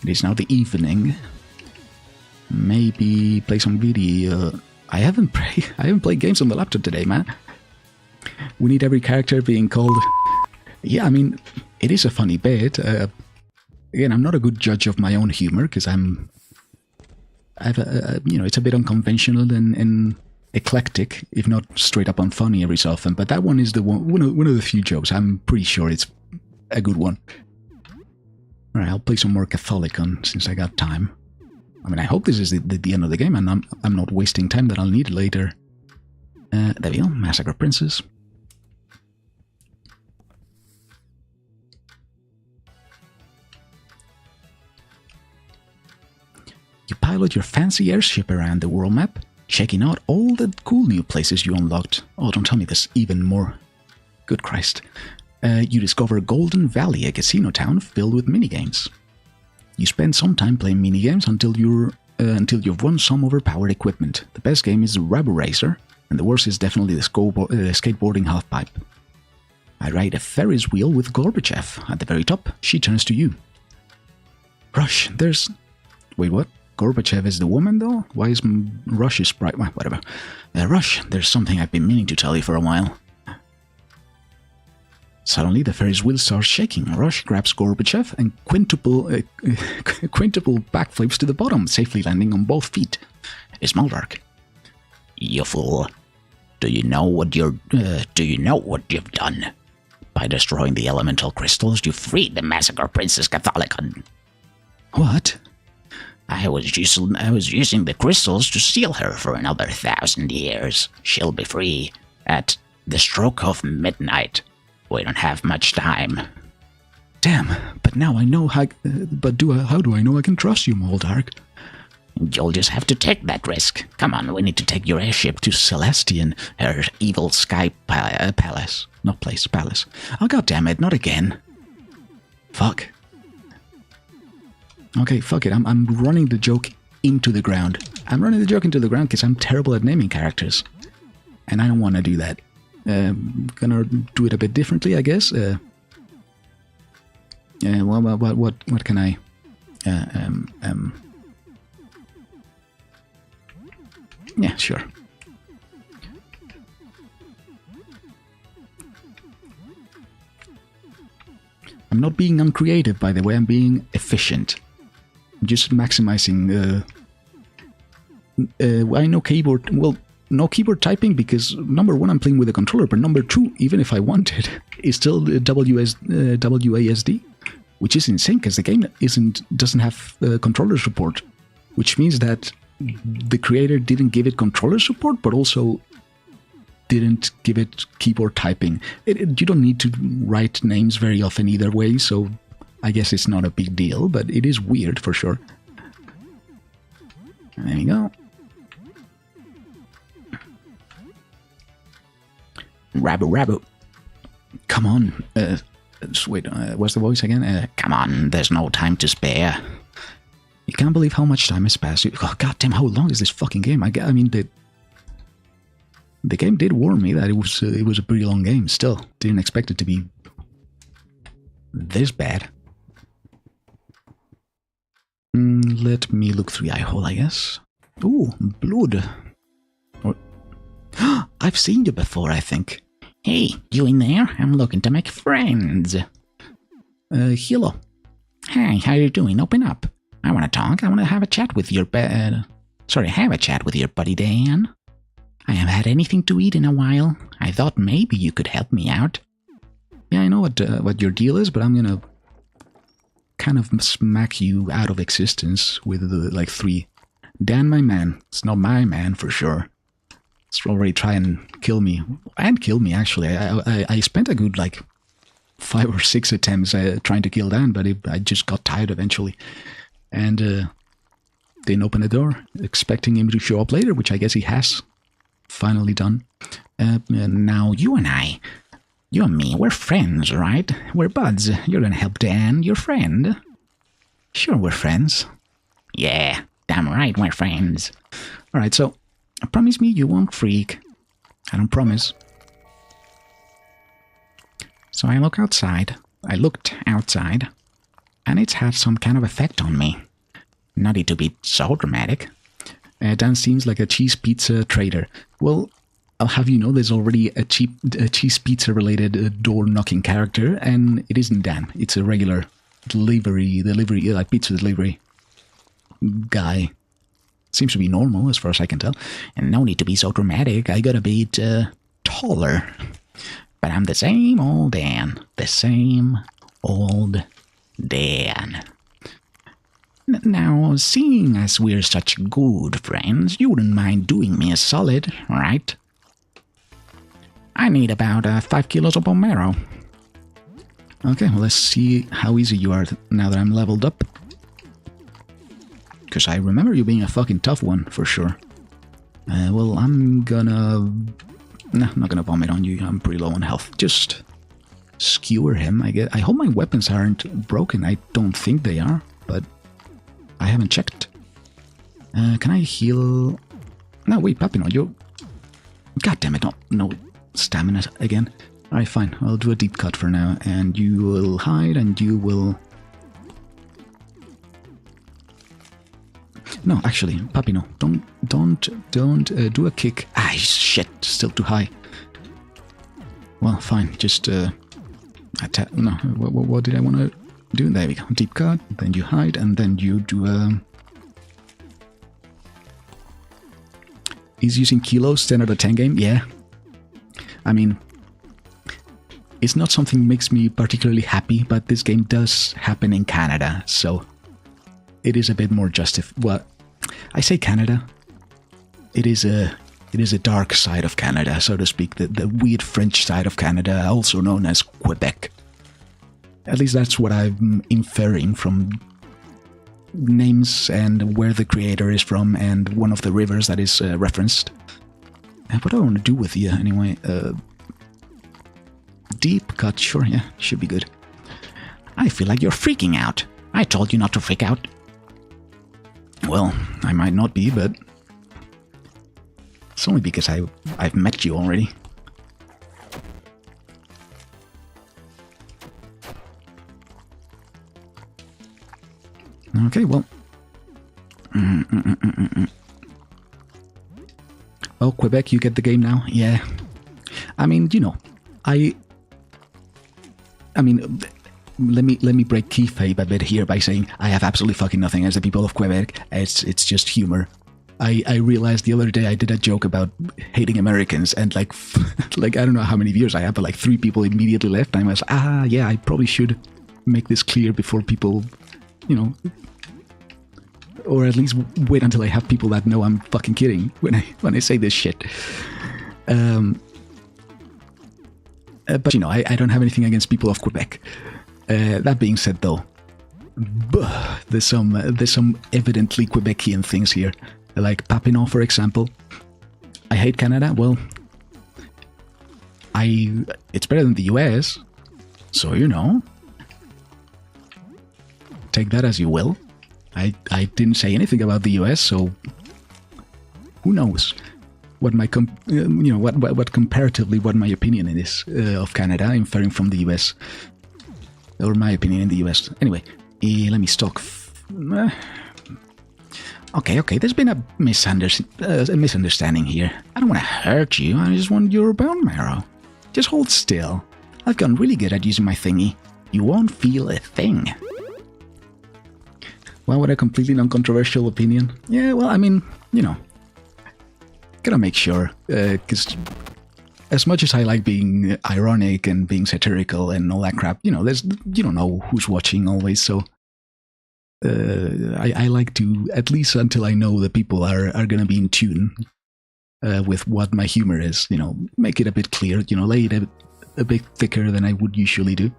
It is now the evening. Maybe play some video. I haven't played games on the laptop today, man. We need every character being called. Yeah, I mean, it is a funny bit. Again, I'm not a good judge of my own humor because it's a bit unconventional and eclectic, if not straight up unfunny every so often. But that one is the one of the few jokes. I'm pretty sure it's a good one. All right, I'll play some more Catholicon since I got time. I mean, I hope this is the end of the game, and I'm not wasting time that I'll need later. There we go, Massacre Princess. You pilot your fancy airship around the world map, checking out all the cool new places you unlocked. Oh, don't tell me there's even more. Good Christ. You discover Golden Valley, a casino town filled with minigames. You spend some time playing minigames until you've won some overpowered equipment. The best game is the Rabu Racer, and the worst is definitely the skateboarding halfpipe. I ride a Ferris wheel with Gorbachev. At the very top, she turns to you. Rush, there's... Wait, what? Gorbachev is the woman, though? Why is Rush is bright? Well, whatever. Rush, there's something I've been meaning to tell you for a while. Suddenly, the Ferris wheel starts shaking. Rush grabs Gorbachev and quintuple backflips to the bottom, safely landing on both feet. It's Maldark. You fool. Do you know what you've done? By destroying the elemental crystals, you freed the Massacre Princess Catholicon. What? I was using the crystals to seal her for another 1,000 years. She'll be free at the stroke of midnight. We don't have much time. Damn, but now I know how... how do I know I can trust you, Moldark? You'll just have to take that risk. Come on, we need to take your airship to Celestian, her evil sky palace. Not place, palace. Oh, goddammit, not again. Fuck. Okay, fuck it, I'm running the joke into the ground. I'm running the joke into the ground because I'm terrible at naming characters. And I don't want to do that. Gonna do it a bit differently, I guess. What can I? Yeah, sure. I'm not being uncreative, by the way. I'm being efficient. I'm just maximizing. I know keyboard. Well. No keyboard typing because, number one, I'm playing with a controller, but number two, even if I wanted, it's still WASD, which is insane because the game doesn't have controller support, which means that the creator didn't give it controller support, but also didn't give it keyboard typing. You don't need to write names very often either way, so I guess it's not a big deal, but it is weird for sure. There you go. Rabu. Come on. Wait, what's the voice again? Come on, there's no time to spare. You can't believe how much time has passed. Oh, goddamn, how long is this fucking game? I mean, the game did warn me that it was a pretty long game. Still, didn't expect it to be this bad. Let me look through the eye hole, I guess. Ooh, blood. I've seen you before, I think. Hey, you in there? I'm looking to make friends. Hello. Hi, how you doing? Open up. I want to talk. I want to have a chat with your have a chat with your buddy Dan. I haven't had anything to eat in a while. I thought maybe you could help me out. Yeah, I know what your deal is, but I'm gonna kind of smack you out of existence with like 3. Dan, my man. It's not my man for sure. It's already try and kill me. And kill me, actually. I spent a good, like, 5 or 6 attempts trying to kill Dan, but I just got tired eventually. And didn't open the door, expecting him to show up later, which I guess he has finally done. Now you and me, we're friends, right? We're buds. You're gonna help Dan, your friend. Sure, we're friends. Yeah, damn right we're friends. Alright, so promise me you won't freak. I don't promise. So I looked outside, and it's had some kind of effect on me. Not it to be so dramatic. Dan seems like a cheese pizza trader. Well, I'll have you know there's already a cheese pizza related door knocking character, and it isn't Dan. It's a regular delivery, like pizza delivery guy. Seems to be normal as far as I can tell. And no need to be so dramatic. I got a bit taller. But I'm the same old Dan. The same old Dan. Now, seeing as we're such good friends, you wouldn't mind doing me a solid, right? I need about 5 kilos of bone marrow. Okay, well, let's see how easy you are now that I'm leveled up. Because I remember you being a fucking tough one, for sure. Well, I'm gonna... Nah, I'm not gonna vomit on you. I'm pretty low on health. Just skewer him, I guess. I hope my weapons aren't broken. I don't think they are, but I haven't checked. Can I heal... No, wait, Papino, you... God damn it, no stamina again. Alright, fine. I'll do a deep cut for now, and you will hide, and you will... No, actually, Papino, don't do a kick. Ah, shit, still too high. Well, fine, just attack. No, what did I want to do? There we go. Deep cut, then you hide, and then you do a... He's using kilos, 10 out of 10 game? Yeah. I mean, it's not something that makes me particularly happy, but this game does happen in Canada, so it is a bit more justified. Well, I say Canada. It is a dark side of Canada, so to speak. The weird French side of Canada, also known as Quebec. At least that's what I'm inferring from names and where the creator is from and one of the rivers that is referenced. What do I want to do with you anyway? Deep cut, sure, yeah, should be good. I feel like you're freaking out. I told you not to freak out. Well, I might not be, but it's only because I've met you already. Okay, well. Oh, Quebec, you get the game now? Yeah. I mean, you know, I mean, let me break kayfabe a bit here by saying I have absolutely fucking nothing against the people of Quebec. It's just humor. I realized the other day I did a joke about hating Americans, and like I don't know how many views I have, but like 3 people immediately left. And I was yeah, I probably should make this clear before people, you know, or at least wait until I have people that know I'm fucking kidding when I say this shit. But you know, I don't have anything against people of Quebec. That being said, though, there's some evidently Quebecian things here, like Papineau, for example. I hate Canada. Well, it's better than the US, so you know. Take that as you will. I didn't say anything about the US, so who knows what my what comparatively what my opinion is of Canada, inferring from the US. Or my opinion in the US. Anyway, let me stalk. Okay, there's been a misunderstanding here. I don't want to hurt you, I just want your bone marrow. Just hold still. I've gotten really good at using my thingy. You won't feel a thing. Well, what a completely non-controversial opinion. Yeah, well, I mean, you know, gotta make sure, because as much as I like being ironic and being satirical and all that crap, you know, you don't know who's watching always, so I like to, at least until I know the people are going to be in tune with what my humor is, you know, make it a bit clear, you know, lay it a bit thicker than I would usually do.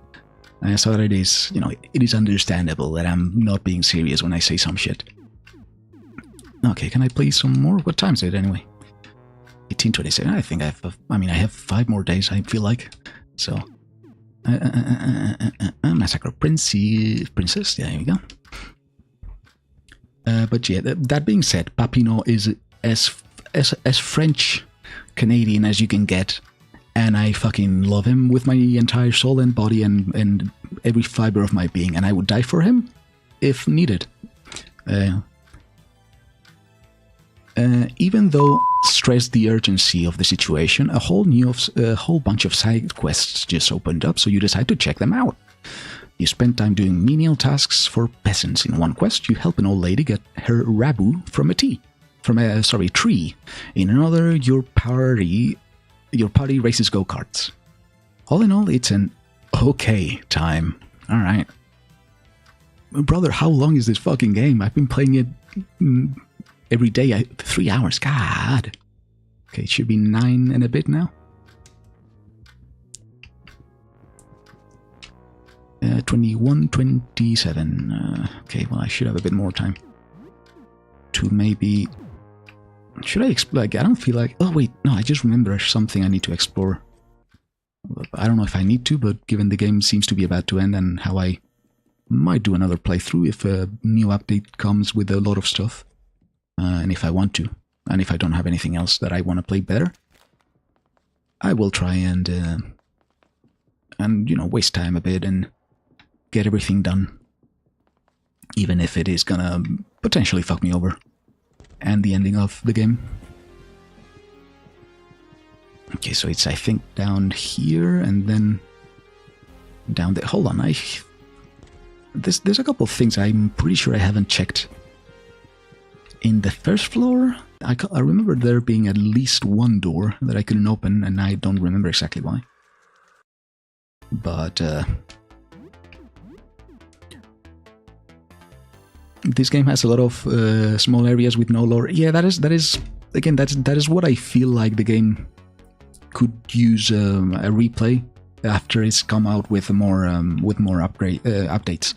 So that it is, it is understandable that I'm not being serious when I say some shit. Okay, can I play some more? What time is it anyway? 18:27. I think I have 5 more days, I feel like. So, Massacre Princess, there we go. But yeah, that being said, Papino is as French Canadian as you can get, and I fucking love him with my entire soul and body and every fiber of my being, and I would die for him if needed. Even though stressed the urgency of the situation, a whole bunch of side quests just opened up, so you decide to check them out. You spend time doing menial tasks for peasants. In one quest, you help an old lady get her rabu from a tree. In another, your party races go-karts. All in all, it's an okay time. All right. Brother, how long is this fucking game? I've been playing it every day. 3 hours. God. Okay, it should be 9 and a bit now. 21, 27. Okay, well, I should have a bit more time to maybe... Should I explore? I don't feel like... Oh, wait, no, I just remember something I need to explore. I don't know if I need to, but given the game seems to be about to end and how I might do another playthrough if a new update comes with a lot of stuff. And if I want to, and if I don't have anything else that I want to play better, I will try and waste time a bit and get everything done, even if it is gonna potentially fuck me over and the ending of the game. Okay, so it's, I think, down here and then down there. Hold on, there's a couple of things I'm pretty sure I haven't checked. In the first floor, I remember there being at least one door that I couldn't open, and I don't remember exactly why. But this game has a lot of small areas with no lore. Yeah, that is again, that is what I feel like the game could use a replay after it's come out with more updates.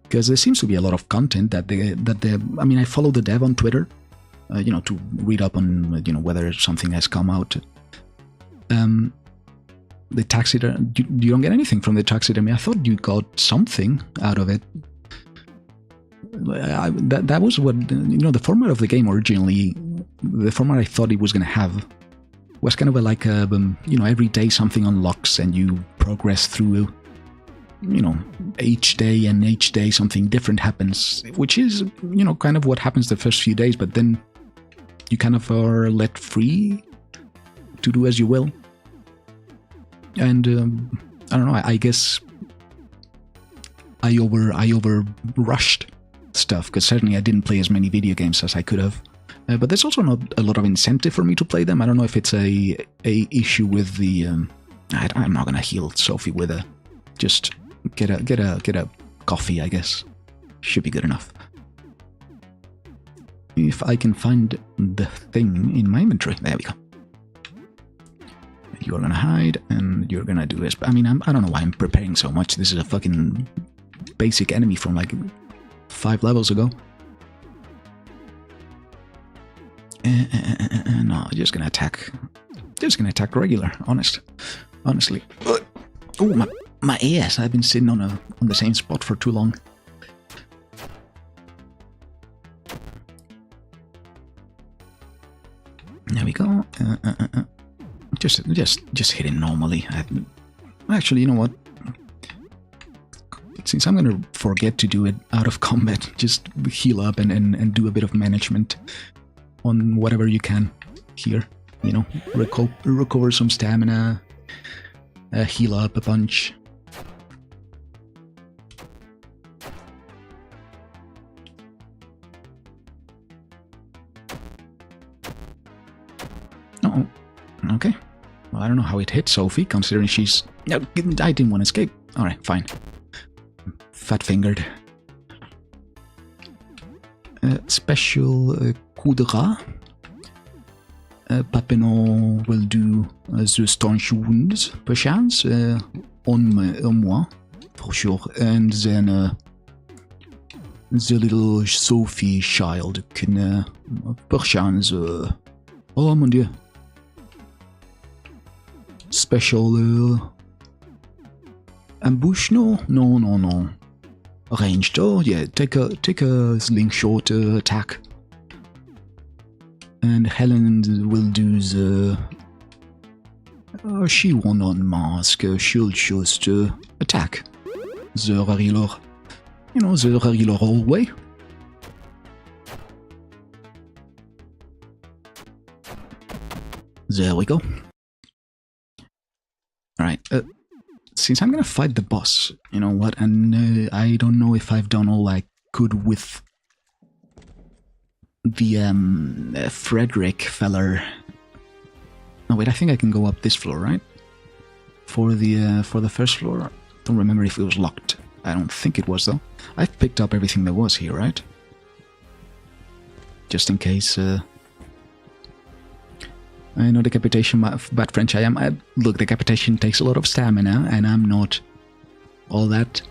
Because there seems to be a lot of content that I follow the dev on Twitter, to read up on whether something has come out. The taxidermy, you don't get anything from the taxidermy. I thought you got something out of it. That was what the format of the game originally. The format I thought it was going to have was kind of every day something unlocks and you progress through. Each day something different happens, which is, kind of what happens the first few days, but then you kind of are let free to do as you will. And, I don't know, I guess I over rushed stuff, because certainly I didn't play as many video games as I could have. But there's also not a lot of incentive for me to play them. I don't know if it's a issue with the, I'm not gonna heal Sophie with a, just... Get a coffee, I guess. Should be good enough. If I can find the thing in my inventory. There we go. You're gonna hide, and you're gonna do this. I don't know why I'm preparing so much. This is a fucking basic enemy from like 5 levels ago. No, just gonna attack. Regular, honestly. Oh, my ears, I've been sitting on the same spot for too long. There we go. Just hit it normally. Actually, you know what? Since I'm gonna forget to do it out of combat, just heal up and do a bit of management on whatever you can here. Recover some stamina, heal up a bunch. Okay. Well, I don't know how it hit Sophie, considering she's... No, I didn't want to escape. Alright, fine. Fat-fingered. Special coup de rat. Papino will do the staunch wounds, perchance, on moi, for sure. And then the little Sophie child can, perchance, oh mon dieu, special ambush? No. Ranged. Oh yeah, take a slingshot attack. And Helen will do the... she won't unmask, she'll just attack. The regular... You know, the regular old way. There we go. Alright, since I'm gonna fight the boss, you know what, and I don't know if I've done all I could with the Frederick feller. No wait, I think I can go up this floor, right? For the first floor. Don't remember if it was locked. I don't think it was though. I've picked up everything there was here, right? Just in case. I know decapitation, bad French I am. Look, decapitation takes a lot of stamina, and I'm not all that,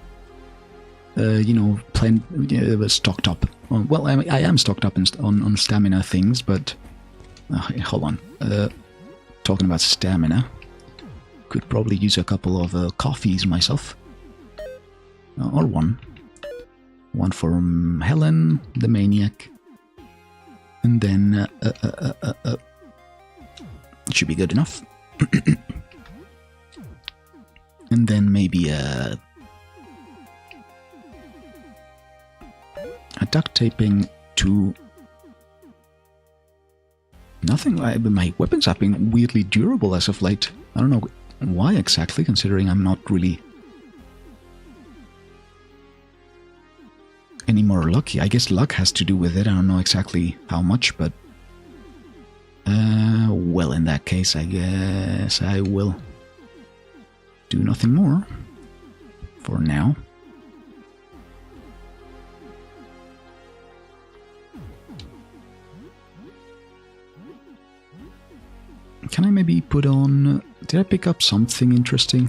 you know, stocked up. Well, I am stocked up on stamina things, but hold on. Talking about stamina, could probably use a couple of coffees myself, or one from Helen, the maniac, and then should be good enough. And then maybe a duct taping to nothing. My weapons have been weirdly durable as of late. I don't know why exactly, considering I'm not really any more lucky. I guess luck has to do with it. I don't know exactly how much, but well, in that case, I guess I will do nothing more for now. Can I maybe put on... Did I pick up something interesting?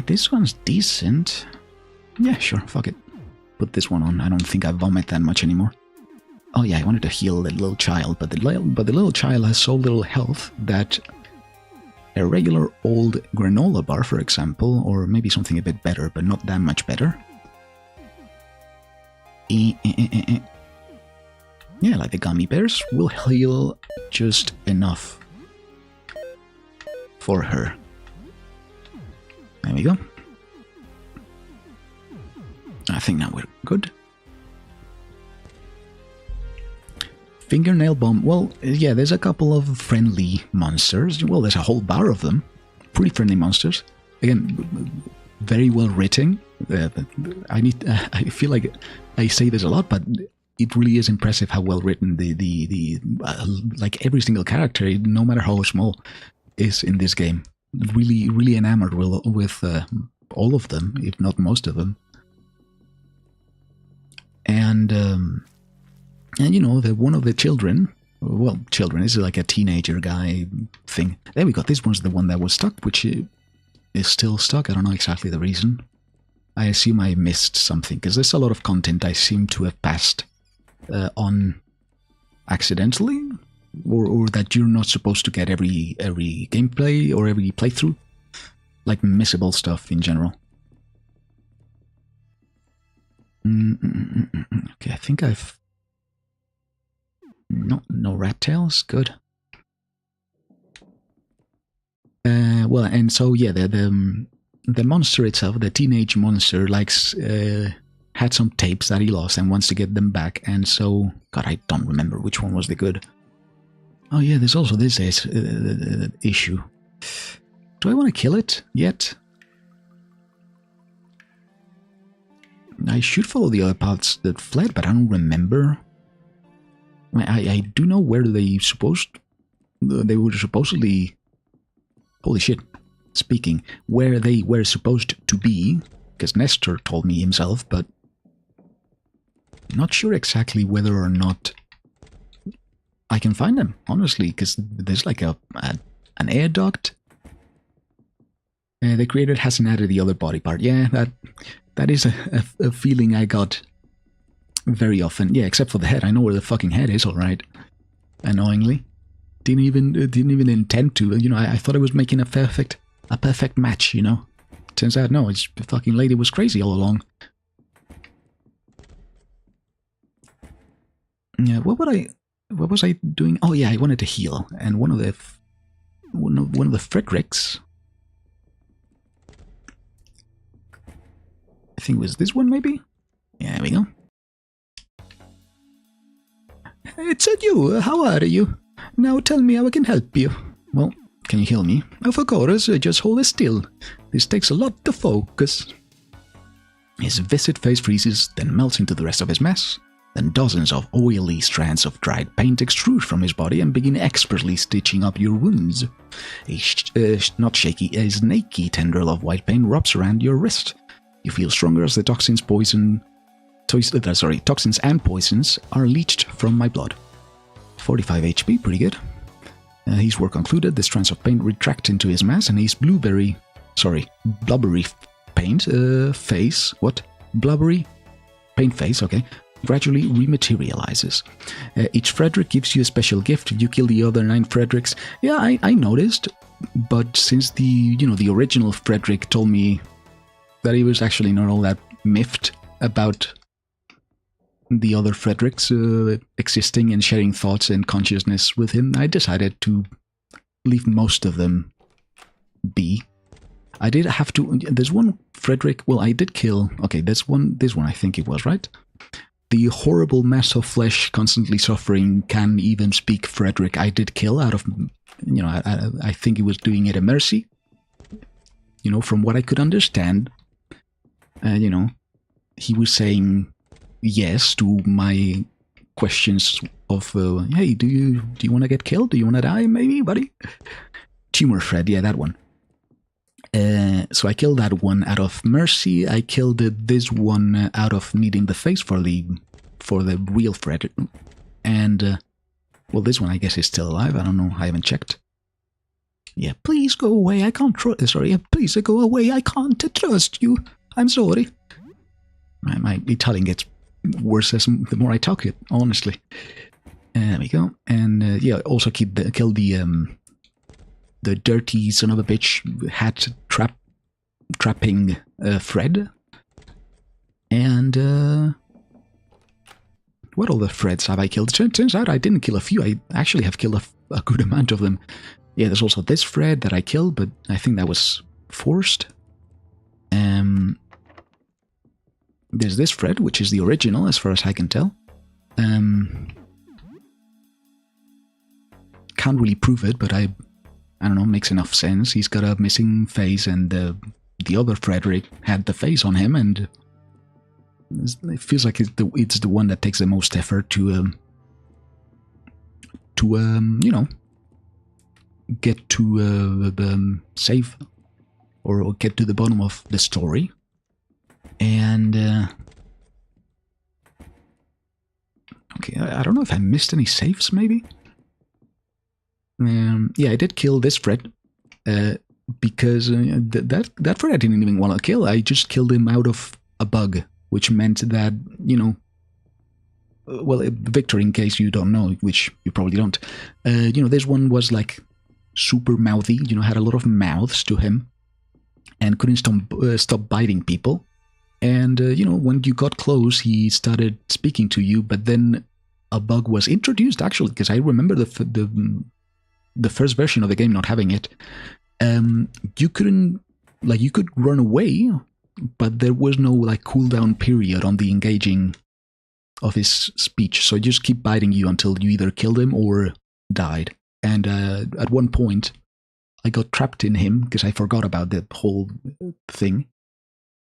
This one's decent. Yeah, sure, fuck it. Put this one on. I don't think I vomit that much anymore. Oh yeah, I wanted to heal the little child, but the little child has so little health that a regular old granola bar, for example, or maybe something a bit better, but not that much better. Yeah, like the gummy bears will heal just enough for her. There we go. I think now we're good. Fingernail bomb. Well, yeah, there's a couple of friendly monsters. Well, there's a whole bar of them. Pretty friendly monsters. Again, very well written. I feel like I say this a lot, but it really is impressive how well written like every single character, no matter how small, is in this game. Really enamored with all of them, if not most of them. And you know, one of the children, well, children, this is like a teenager guy thing. There we go, this one's the one that was stuck, which is still stuck. I don't know exactly the reason. I assume I missed something, because there's a lot of content I seem to have passed on accidentally, or that you're not supposed to get every gameplay or every playthrough, like missable stuff in general. Okay, I think I've... No rat tails, good. Well, and so yeah, the monster itself, the teenage monster, likes had some tapes that he lost and wants to get them back, and so God, I don't remember which one was the good. Oh yeah, there's also this issue. Do I want to kill it yet? I should follow the other paths that fled, but I don't remember. I do know where they were supposedly... Holy shit. Speaking, where they were supposed to be, because Nestor told me himself, but not sure exactly whether or not I can find them, honestly, because there's like an air duct. The creator hasn't added the other body part. Yeah, that is a feeling I got very often. Yeah, except for the head. I know where the fucking head is, alright. Annoyingly. Didn't even intend to. You know, I thought I was making a perfect match, you know. Turns out, no, it's the fucking lady was crazy all along. Yeah, what was I doing? Oh yeah, I wanted to heal, and one of the Fredericks, I think it was this one, maybe. Yeah, there we go. It's you. How are you? Now tell me how I can help you. Well, can you heal me? Of course, just hold still. This takes a lot to focus. His viscid face freezes, then melts into the rest of his mess. Then dozens of oily strands of dried paint extrude from his body and begin expertly stitching up your wounds. A snaky tendril of white paint wraps around your wrist. You feel stronger as the toxins and poisons are leached from my blood. 45 HP, pretty good. His work concluded, the strands of paint retract into his mass, and his blubbery paint face. What? Blubbery paint face, okay. Gradually rematerializes. Each Frederick gives you a special gift if you kill the other 9 Fredericks. Yeah, I noticed, but since the original Frederick told me that he was actually not all that miffed about the other Fredericks existing and sharing thoughts and consciousness with him, I decided to leave most of them be. I did have to. There's one Frederick. Well, I did kill. Okay, this one I think it was, right? The horrible mass of flesh, constantly suffering, can even speak Frederick. I did kill out of, I think he was doing it a mercy. You know, from what I could understand, he was saying yes to my questions of, hey, do you want to get killed? Do you want to die, maybe, buddy? Tumor Fred, yeah, that one. So I killed that one out of mercy. I killed this one out of needing the face for the real Fred. And, well, this one I guess is still alive. I don't know. I haven't checked. Yeah, please go away. I can't trust... Sorry, please go away. I can't trust you. I'm sorry. My Italian gets worse the more I talk it, honestly. There we go. And, yeah, also kill the dirty son of a bitch hat trapping Fred. And what other Freds have I killed? Turns out I didn't kill a few. I actually have killed a good amount of them. Yeah, there's also this Fred that I killed, but I think that was forced. There's this Fred, which is the original as far as I can tell. Can't really prove it, but I don't know, makes enough sense. He's got a missing face, and the other Frederick had the face on him, and it feels like it's the one that takes the most effort to get to save or get to the bottom of the story. And okay, I don't know if I missed any saves, maybe. Yeah, I did kill this Fred because that Fred I didn't even want to kill. I just killed him out of a bug, which meant that, well, Victor, in case you don't know, which you probably don't, this one was like super mouthy, had a lot of mouths to him and couldn't stop biting people. And, when you got close, he started speaking to you, but then a bug was introduced, actually, because I remember the first version of the game not having it. You could run away, but there was no cooldown period on the engaging of his speech, so just keep biting you until you either killed him or died. And at one point, I got trapped in him because I forgot about the whole thing,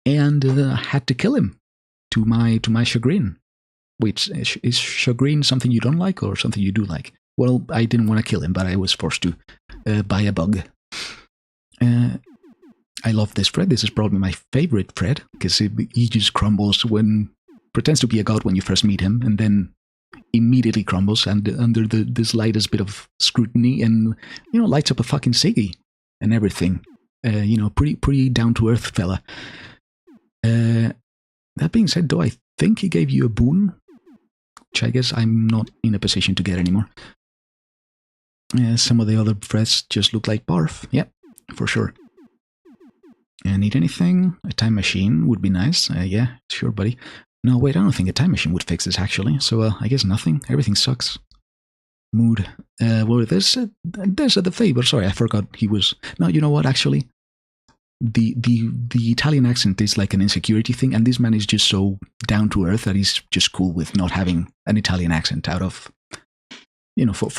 and I had to kill him to my chagrin. Wait, is chagrin something you don't like or something you do like? Well, I didn't want to kill him, but I was forced to by a bug. I love this Fred. This is probably my favorite Fred, because he just crumbles pretends to be a god when you first meet him, and then immediately crumbles under the slightest bit of scrutiny, and lights up a fucking ciggy and everything. Pretty down to earth fella. That being said, though, I think he gave you a boon, which I guess I'm not in a position to get anymore. Some of the other threats just look like barf. Yep, for sure. Need anything? A time machine would be nice. Yeah, sure, buddy. No, wait, I don't think a time machine would fix this, actually. So, I guess nothing. Everything sucks. Mood. Well, there's the favor. Sorry, I forgot he was... No, you know what, actually? The Italian accent is like an insecurity thing, and this man is just so down to earth that he's just cool with not having an Italian accent out of... for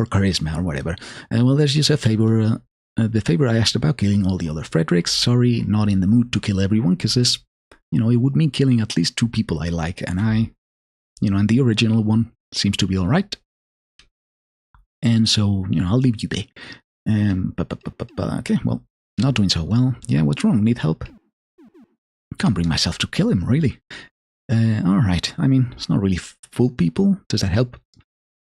charisma or whatever. Well, there's just a favor... the favor I asked about, killing all the other Fredericks. Sorry, not in the mood to kill everyone, because this, it would mean killing at least 2 people I like, and and the original one seems to be alright. And so, I'll leave you be. Okay, well, not doing so well. Yeah, what's wrong? Need help? Can't bring myself to kill him, really. Alright, I mean, it's not really full people. Does that help?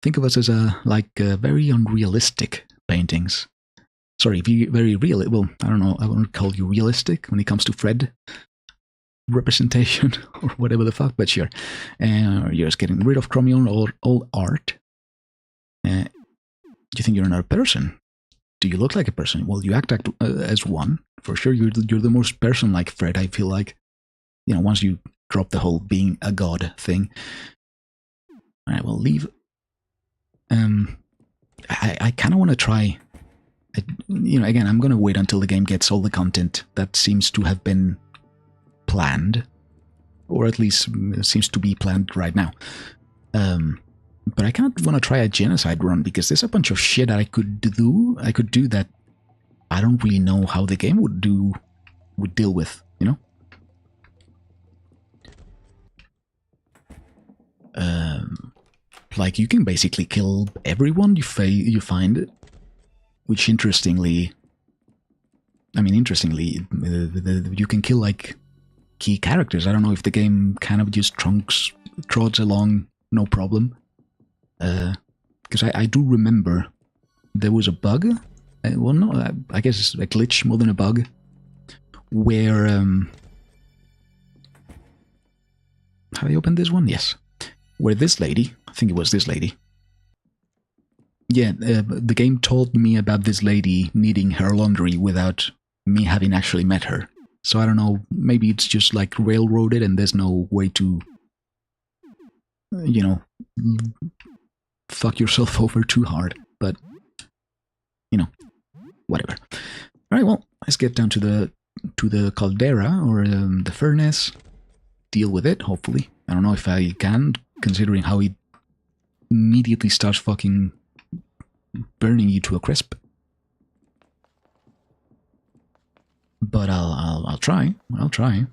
Think of us as very unrealistic paintings. Sorry, very real. Well, I don't know. I wouldn't call you realistic when it comes to Fred representation or whatever the fuck, but sure. You're just getting rid of Chromium or all art. You think you're another person? Do you look like a person? Well, you act as one. For sure, you're the most person-like Fred, I feel like. Once you drop the whole being a god thing. All right, well, leave. I kind of want to try... again, I'm going to wait until the game gets all the content that seems to have been planned, or at least seems to be planned right now. But I kind of want to try a genocide run, because there's a bunch of shit that I could do that I don't really know how the game would deal with, Like, you can basically kill everyone you find. Which interestingly, you can kill like key characters. I don't know if the game kind of just trods along no problem. Because I do remember there was a bug. Well, no, I guess it's a glitch more than a bug. Where have I opened this one? Yes. Where this lady, I think it was this lady. Yeah, the game told me about this lady needing her laundry without me having actually met her. So I don't know, maybe it's just like railroaded and there's no way to, fuck yourself over too hard. But, whatever. Alright, well, let's get down to the caldera, or the furnace. Deal with it, hopefully. I don't know if I can, considering how it immediately starts fucking... burning you to a crisp. But I'll try. I'll try.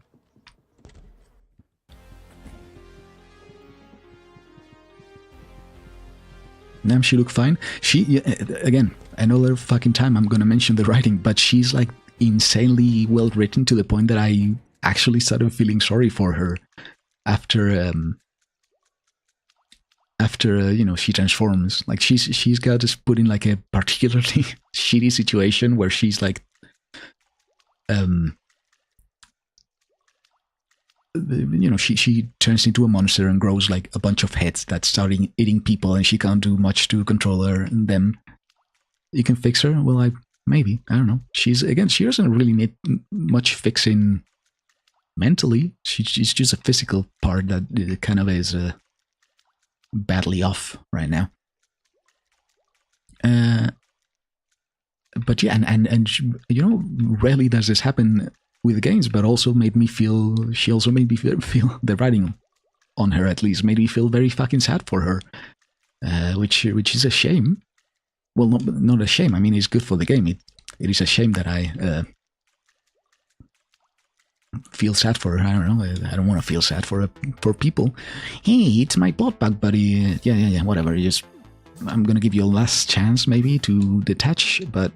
Damn, she looked fine. Again, another fucking time I'm gonna mention the writing, but she's like insanely well written to the point that I actually started feeling sorry for her after she transforms. Like she's got us put in like a particularly shitty situation where she's like she turns into a monster and grows like a bunch of heads that start eating people, and she can't do much to control them. You can fix her? Well, I don't know. She doesn't really need much fixing mentally. She's just a physical part that kind of is badly off right now. But yeah, and rarely does this happen with games, but also made me feel, she also made me feel the writing on her, at least, made me feel very fucking sad for her, which is a shame. Well, not a shame, I mean, it's good for the game. It is a shame that I feel sad for her. I don't know, I don't want to feel sad for people. Hey, it's my blood bug buddy. Yeah, whatever, I'm gonna give you a last chance maybe to detach, but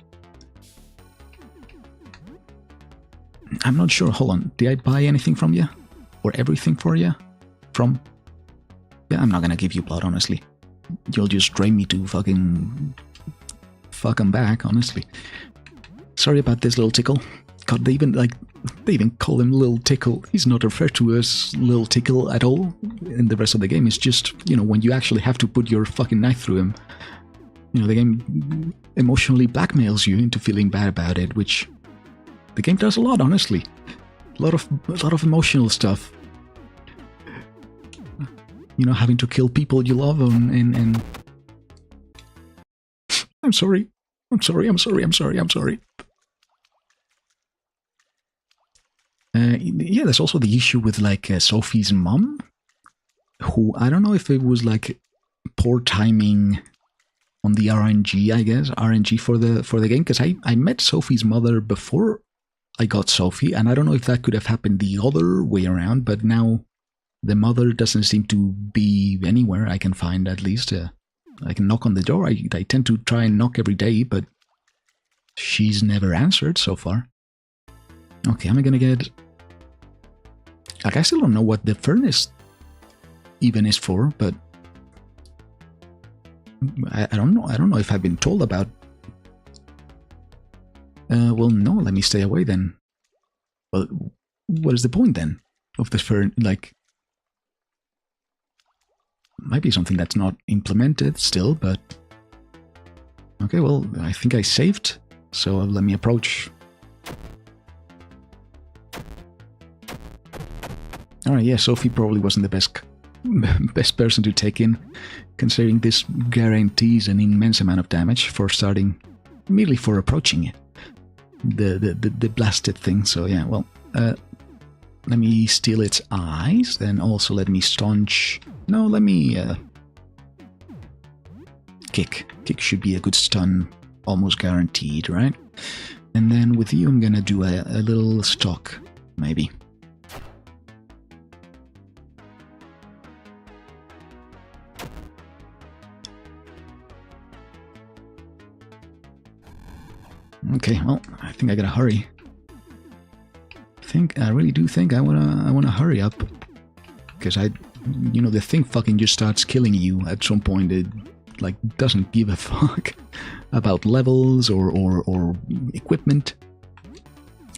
I'm not sure. Hold on, did I buy anything from you? Or everything for you? From? Yeah, I'm not gonna give you blood, honestly. You'll just drain me to fucking... fuck 'em back, honestly. Sorry about this, little tickle. God, they even call him Little Tickle. He's not referred to as Little Tickle at all in the rest of the game. It's just, you know, when you actually have to put your fucking knife through him. You know, the game emotionally blackmails you into feeling bad about it, which the game does a lot, honestly. A lot of emotional stuff. You know, having to kill people you love and I'm sorry. I'm sorry. Yeah, there's also the issue with like Sophie's mom, who I don't know if it was like poor timing on the RNG, I guess RNG for the game, because I met Sophie's mother before I got Sophie, and I don't know if that could have happened the other way around, but now the mother doesn't seem to be anywhere I can find, at least. I can knock on the door. I tend to try and knock every day, but she's never answered so far. Okay, I'm gonna get... Like, I still don't know what the furnace even is for, but... I don't know. I don't know if I've been told about... well, no, let me stay away then. Well, what is the point then of the furnace? Like... Might be something that's not implemented still, but... Okay, well, I think I saved, so let me approach... Alright, yeah, Sophie probably wasn't the best person to take in, considering this guarantees an immense amount of damage for starting, merely for approaching it. The blasted thing, so yeah, well, let me steal its eyes, then also let me staunch... No, let me, kick. Kick should be a good stun, almost guaranteed, right? And then with you, I'm gonna do a little stock, maybe. Okay, well, I think I gotta hurry. I really do think I wanna hurry up, because you know, the thing fucking just starts killing you at some point. It like doesn't give a fuck about levels or equipment.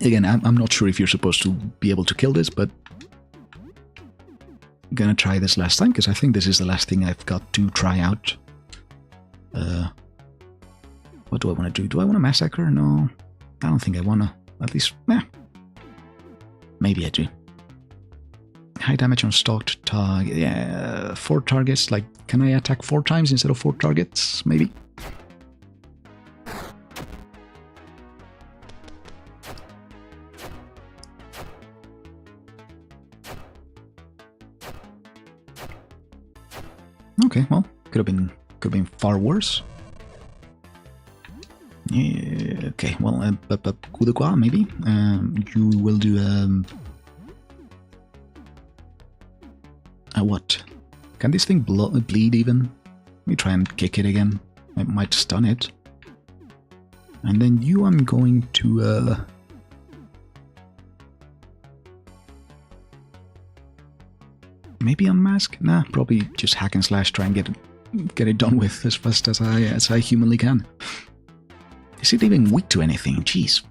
Again, I'm not sure if you're supposed to be able to kill this, but I'm gonna try this last time, because I think this is the last thing I've got to try out. What do I want to do? Do I want to massacre? No, I don't think I want to. At least, maybe I do. High damage on stalked target. Yeah, 4 targets. Like, can I attack 4 times instead of 4 targets? Maybe. Okay, well, could have been far worse. Yeah, okay, well, coup de quoi, maybe? You will do what? Can this thing bleed even? Let me try and kick it again. I might stun it. And then you, I'm going to maybe unmask? Nah, probably just hack and slash, try and get it done with as fast as I humanly can. Is it even weak to anything? Jeez.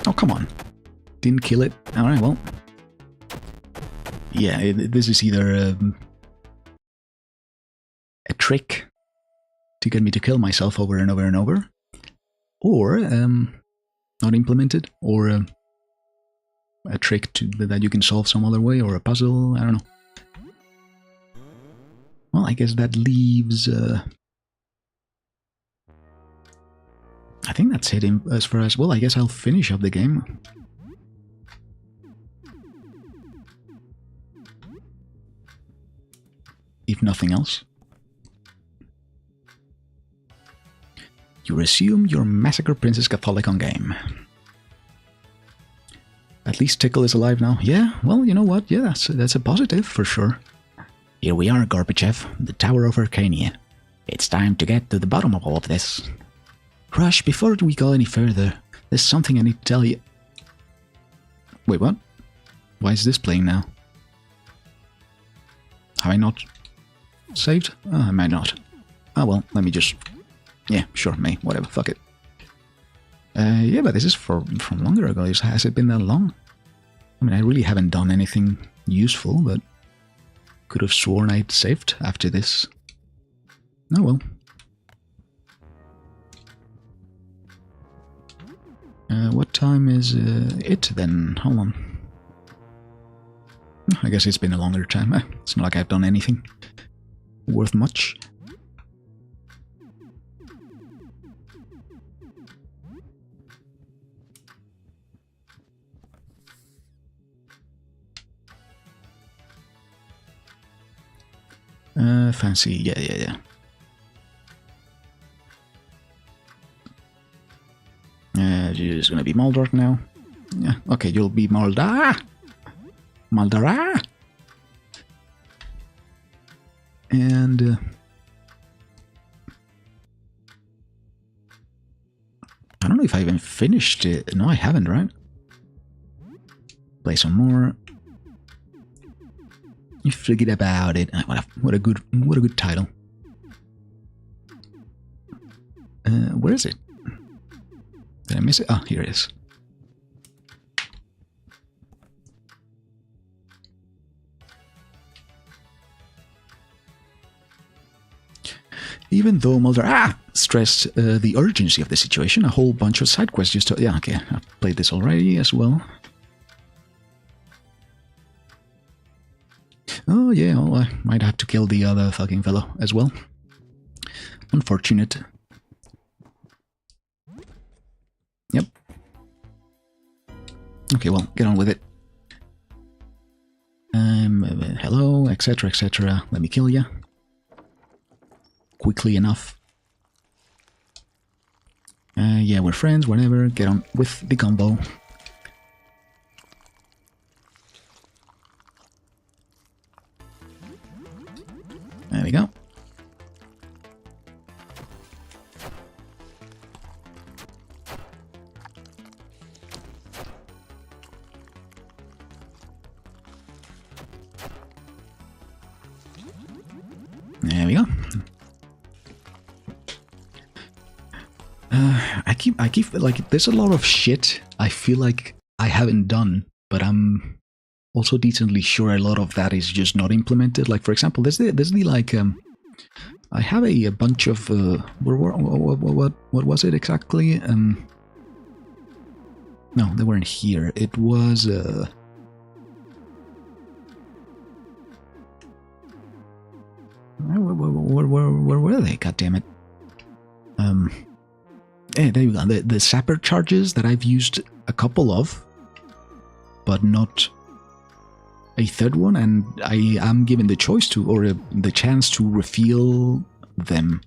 Oh, come on. Didn't kill it. Alright, well. Yeah, this is either a trick to get me to kill myself over and over and over, or not implemented, or a trick that you can solve some other way, or a puzzle, I don't know. Well, I guess that leaves... I think that's it as far as... Well, I guess I'll finish up the game. If nothing else. You resume your Massacre Princess Catholicon game. At least Tickle is alive now. Yeah, well, you know what? Yeah, that's a positive for sure. Here we are, Gorbachev, the Tower of Arcania. It's time to get to the bottom of all of this. Rush, before we go any further, there's something I need to tell you. Wait, what? Why is this playing now? Have I not saved? Oh, I might not. Oh well, let me just... Yeah, sure, may, whatever, fuck it. Yeah, but this is from longer ago. Has it been that long? I mean, I really haven't done anything useful, but could have sworn I'd saved after this. Oh well. What time is it then? Hold on. I guess it's been a longer time. It's not like I've done anything worth much. Fancy, yeah. She's gonna be Moldork now. Yeah, okay, you'll be Moldar. Moldara. And I don't know if I even finished it. No, I haven't, right? Play some more. You forget about it. What a good title. Where is it? Did I miss it? Oh, here it is. Even though Mulder stressed the urgency of the situation, a whole bunch of side quests just... Yeah, okay, I've played this already as well. Oh yeah, well, I might have to kill the other fucking fellow as well. Unfortunate. Yep. Okay, well, get on with it. Hello, etc, etc. Let me kill ya. Quickly enough. Yeah, we're friends, whatever. Get on with the combo. There we go. There we go. I keep like there's a lot of shit I feel like I haven't done, but I'm also decently sure a lot of that is just not implemented. Like for example, there's the like I have a bunch of what was it exactly? No, they weren't here. It was where were they? God damn it. Yeah, there you go. The sapper charges that I've used a couple of, but not a third one, and I am given the choice to, or the chance to reveal them.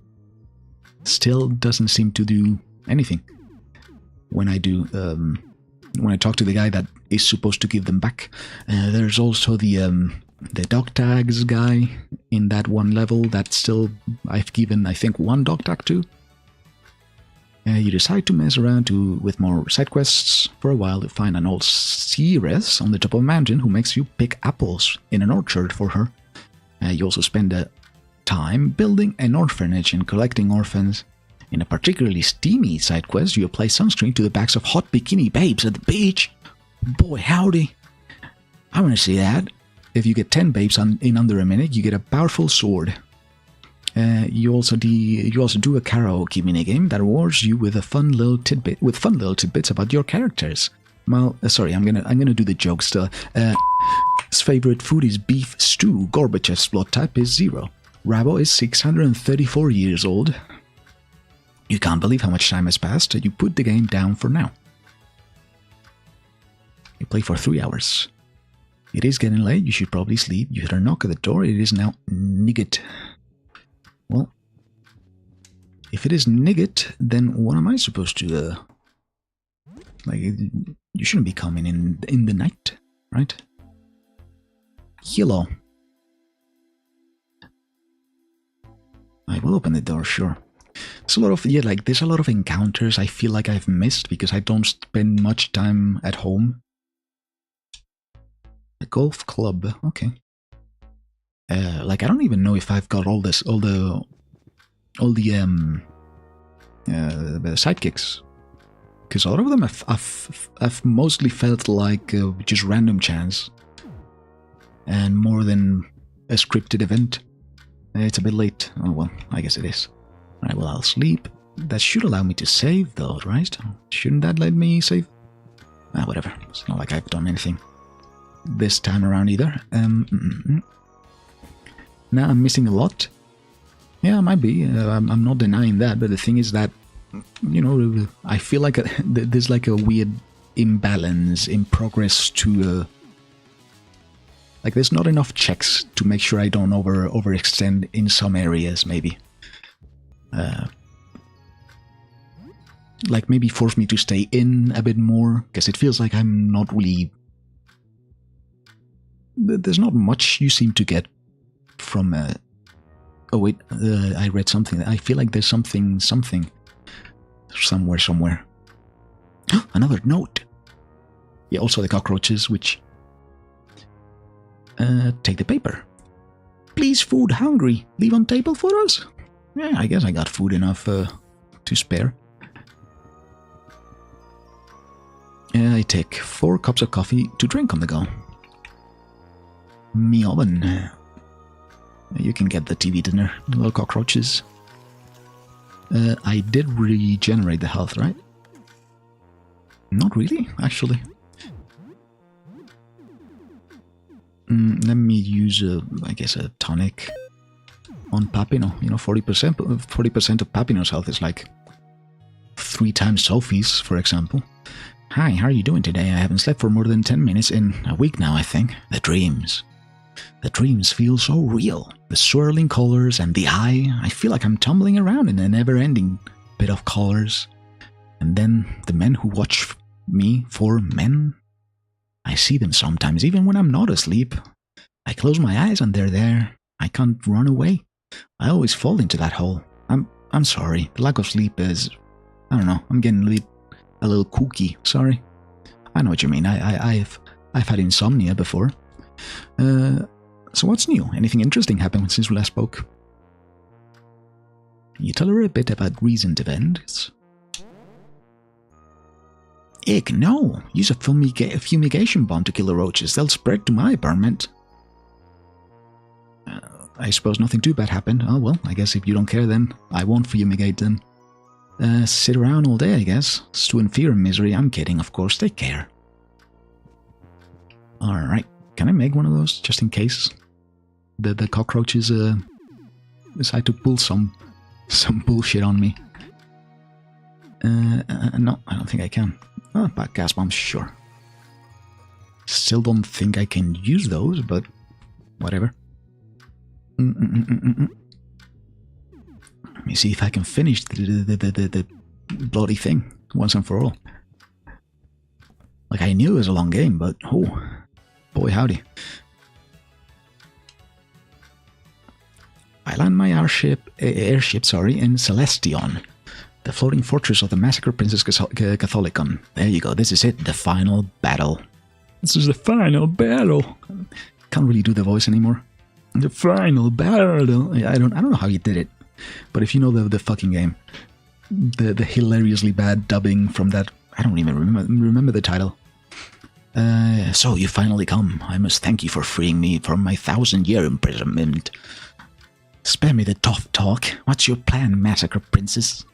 Still doesn't seem to do anything. When I do, when I talk to the guy that is supposed to give them back. There's also the dog tags guy in that one level that still I've given, I think, one dog tag to. You decide to mess around with more side quests for a while to find an old seeress on the top of a mountain who makes you pick apples in an orchard for her. You also spend time building an orphanage and collecting orphans. In a particularly steamy side quest, you apply sunscreen to the backs of hot bikini babes at the beach. Boy, howdy. I want to see that. If you get 10 babes in under a minute, you get a powerful sword. You also do a karaoke minigame that rewards you with a fun little tidbits about your characters. Well, sorry, I'm gonna do the joke still. His favorite food is beef stew. Gorbachev's blood type is 0. Rabo is 634 years old. You can't believe how much time has passed. You put the game down for now. You play for 3 hours. It is getting late. You should probably sleep. You hear a knock at the door. It is now Nigget. Well, if it is Nigget, then what am I supposed to, like, you shouldn't be coming in the night, right? Hello. I will open the door, sure. There's a lot of, yeah, like there's a lot of encounters I feel like I've missed because I don't spend much time at home. A golf club, okay. Like I don't even know if I've got all the sidekicks, because a lot of them I've mostly felt like just random chance and more than a scripted event. It's a bit late. Oh well, I guess it is. Alright, well I'll sleep. That should allow me to save though, right? Shouldn't that let me save? Whatever. It's not like I've done anything this time around either. Now I'm missing a lot. Yeah, I might be. I'm not denying that, but the thing is that, you know, I feel like there's like a weird imbalance in progress to... like there's not enough checks to make sure I don't overextend in some areas, maybe. Like maybe force me to stay in a bit more, because it feels like I'm not really... there's not much you seem to get from... oh wait, I read something. I feel like there's something somewhere. Another note. Yeah, also the cockroaches, which... take the paper. Please, food hungry. Leave on table for us. Yeah, I guess I got food enough to spare. I take 4 cups of coffee to drink on the go. Me oven. You can get the TV dinner, little cockroaches. I did regenerate the health, right? Not really, actually. Let me use, I guess, a tonic on Papino. You know, 40% of Papino's health is like 3 times Sophie's, for example. Hi, how are you doing today? I haven't slept for more than 10 minutes in a week now, I think. The dreams. The dreams feel so real. The swirling colors and the eye. I feel like I'm tumbling around in a never-ending bit of colors. And then the men who watch me for men. I see them sometimes, even when I'm not asleep. I close my eyes and they're there. I can't run away. I always fall into that hole. I'm sorry. The lack of sleep is... I don't know. I'm getting a little kooky. Sorry. I know what you mean. I've had insomnia before. So what's new? Anything interesting happened since we last spoke? Can you tell her a bit about recent events? Ick, no. Use a fumigation bomb to kill the roaches. They'll spread to my apartment. I suppose nothing too bad happened. Oh well, I guess if you don't care then, I won't fumigate them. Sit around all day, I guess. Stew in fear and misery. I'm kidding, of course. Take care. Alright. Can I make one of those, just in case the cockroaches decide to pull some bullshit on me? No, I don't think I can. Oh, but gas bombs, sure. Still don't think I can use those, but whatever. Let me see if I can finish the bloody thing once and for all. Like, I knew it was a long game, but oh, boy howdy. I land my airship, in Celestion, the floating fortress of the Massacre Princess Catholicon. There you go, this is it, the final battle. This is the final battle. Can't really do the voice anymore. The final battle. I don't know how you did it, but if you know the fucking game, the hilariously bad dubbing from that, I don't even remember the title. So you finally come. I must thank you for freeing me from my 1000-year imprisonment. Spare me the tough talk. What's your plan, Massacre Princess?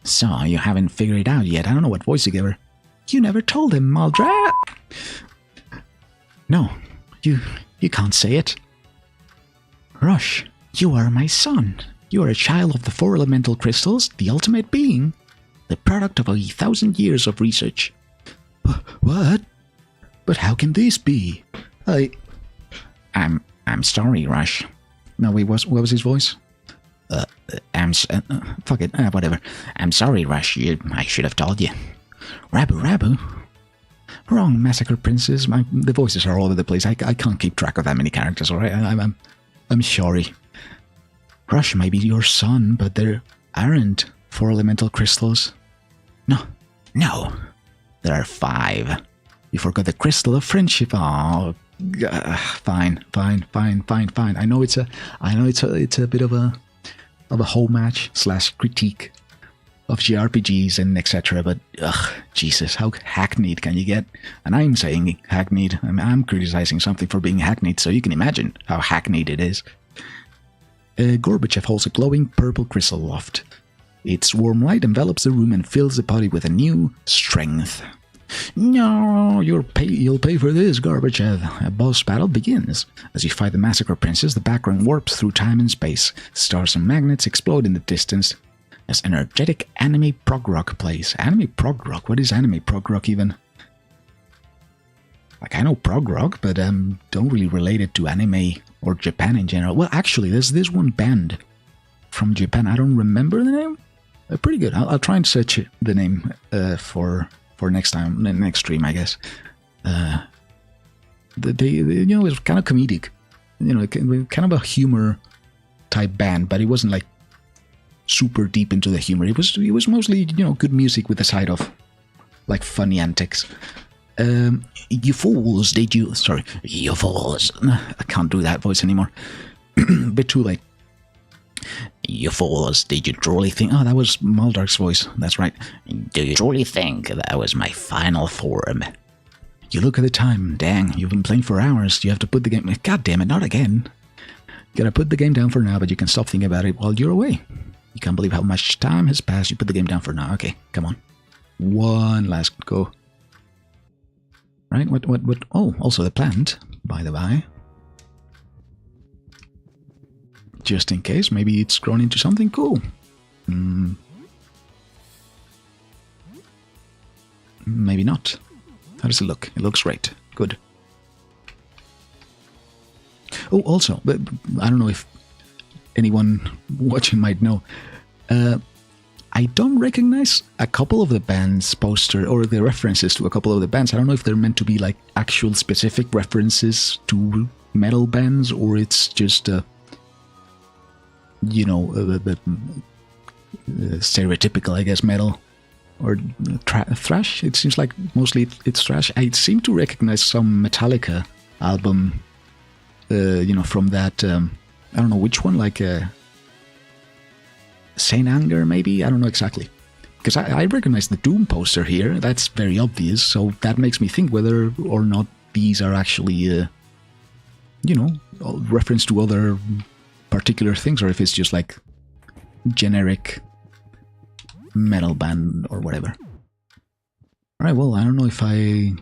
So, you haven't figured it out yet. I don't know what voice you gave her. You never told him, Maldra. No, you can't say it. Rush, you are my son. You are a child of the 4 elemental crystals, the ultimate being. The product of 1,000 years of research. What? But how can this be? I'm sorry, Rush. No, wait, what was his voice? Fuck it, whatever. I'm sorry, Rush, I should have told you. Rabu? Wrong, Massacre Princess. The voices are all over the place. I can't keep track of that many characters, alright? I'm sorry. Rush may be your son, but aren't 4 elemental crystals. No. There are 5. You forgot the crystal of friendship. Oh, fine. I know it's a bit of a whole match / critique of JRPGs and etc. But Jesus, how hackneyed can you get? And I'm saying hackneyed. I'm criticizing something for being hackneyed, so you can imagine how hackneyed it is. Gorbachev holds a glowing purple crystal aloft. Its warm light envelops the room and fills the body with a new strength. No, you'll pay for this, Gorbachev. A boss battle begins. As you fight the Massacre Princess, the background warps through time and space. Stars and magnets explode in the distance as energetic anime prog rock plays. Anime prog rock? What is anime prog rock even? Like, I know prog rock, but don't really relate it to anime or Japan in general. Well, actually, there's this one band from Japan. I don't remember the name. Pretty good. I'll try and search the name for next time, next stream, I guess. It's kind of comedic. Kind of a humor type band, but it wasn't like super deep into the humor. It was mostly, good music with a side of like funny antics. You fools, you fools. I can't do that voice anymore. A bit too late. You fools, did you truly think... Oh, that was Maldark's voice. That's right. Do you truly think that was my final form? You look at the time. Dang, you've been playing for hours. You have to put the game... God damn it, not again. You gotta put the game down for now, but you can stop thinking about it while you're away. You can't believe how much time has passed. You put the game down for now. Okay, come on. One last go. Right, what... Oh, also the plant, by the way. Just in case, maybe it's grown into something cool. Maybe not. How does it look? It looks great. Good. Oh, also, but I don't know if anyone watching might know. I don't recognize a couple of the band's poster or the references to a couple of the bands. I don't know if they're meant to be like actual specific references to metal bands or it's just the stereotypical, I guess, metal or thrash. It seems like mostly it's thrash. I seem to recognize some Metallica album, from that. I don't know which one, like Saint Anger, maybe. I don't know exactly, because I recognize the Doom poster here. That's very obvious. So that makes me think whether or not these are actually, reference to other particular things, or if it's just like generic metal band or whatever. Alright, well, I don't know if I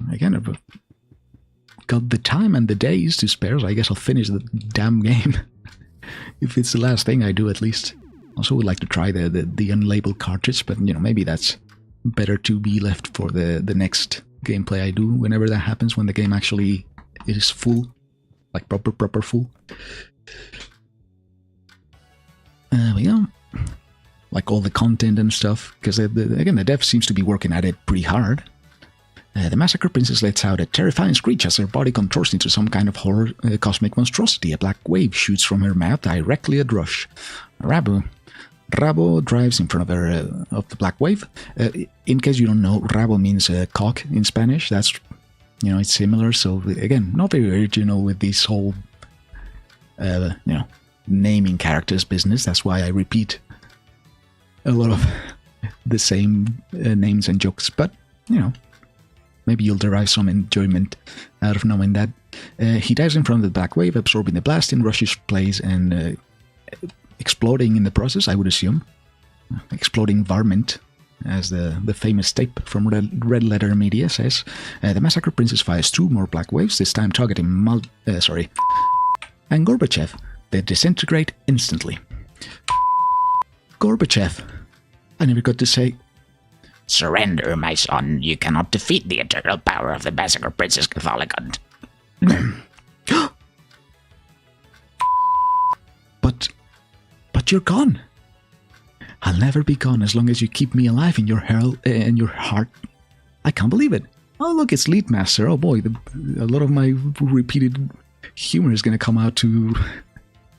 got the time and the days to spare, so I guess I'll finish the damn game. If it's the last thing I do, at least. Also would like to try the unlabeled cartridge, but maybe that's better to be left for the next gameplay I do, whenever that happens, when the game actually is full, like proper full. There we go. Like all the content and stuff, because again, the dev seems to be working at it pretty hard. The Massacre Princess lets out a terrifying screech as her body contorts into some kind of horror cosmic monstrosity. A black wave shoots from her mouth directly at Rush. Rabo drives in front of her of the black wave. In case you don't know, Rabo means cock in Spanish. That's, it's similar. So again, not very original with this whole, naming characters business. That's why I repeat a lot of the same names and jokes. But, maybe you'll derive some enjoyment out of knowing that. He dives in front of the black wave, absorbing the blast in Rush's place and exploding in the process, I would assume. Exploding varmint, as the famous tape from Red Letter Media says. The Massacre Princess fires 2 more black waves, this time targeting and Gorbachev. They disintegrate instantly. Gorbachev. I never got to say... Surrender, my son. You cannot defeat the eternal power of the Massacre Princess Catholicon. But you're gone. I'll never be gone as long as you keep me alive in your heart. I can't believe it. Oh, look, it's Leadmaster. Oh boy, a lot of my repeated humor is going to come out to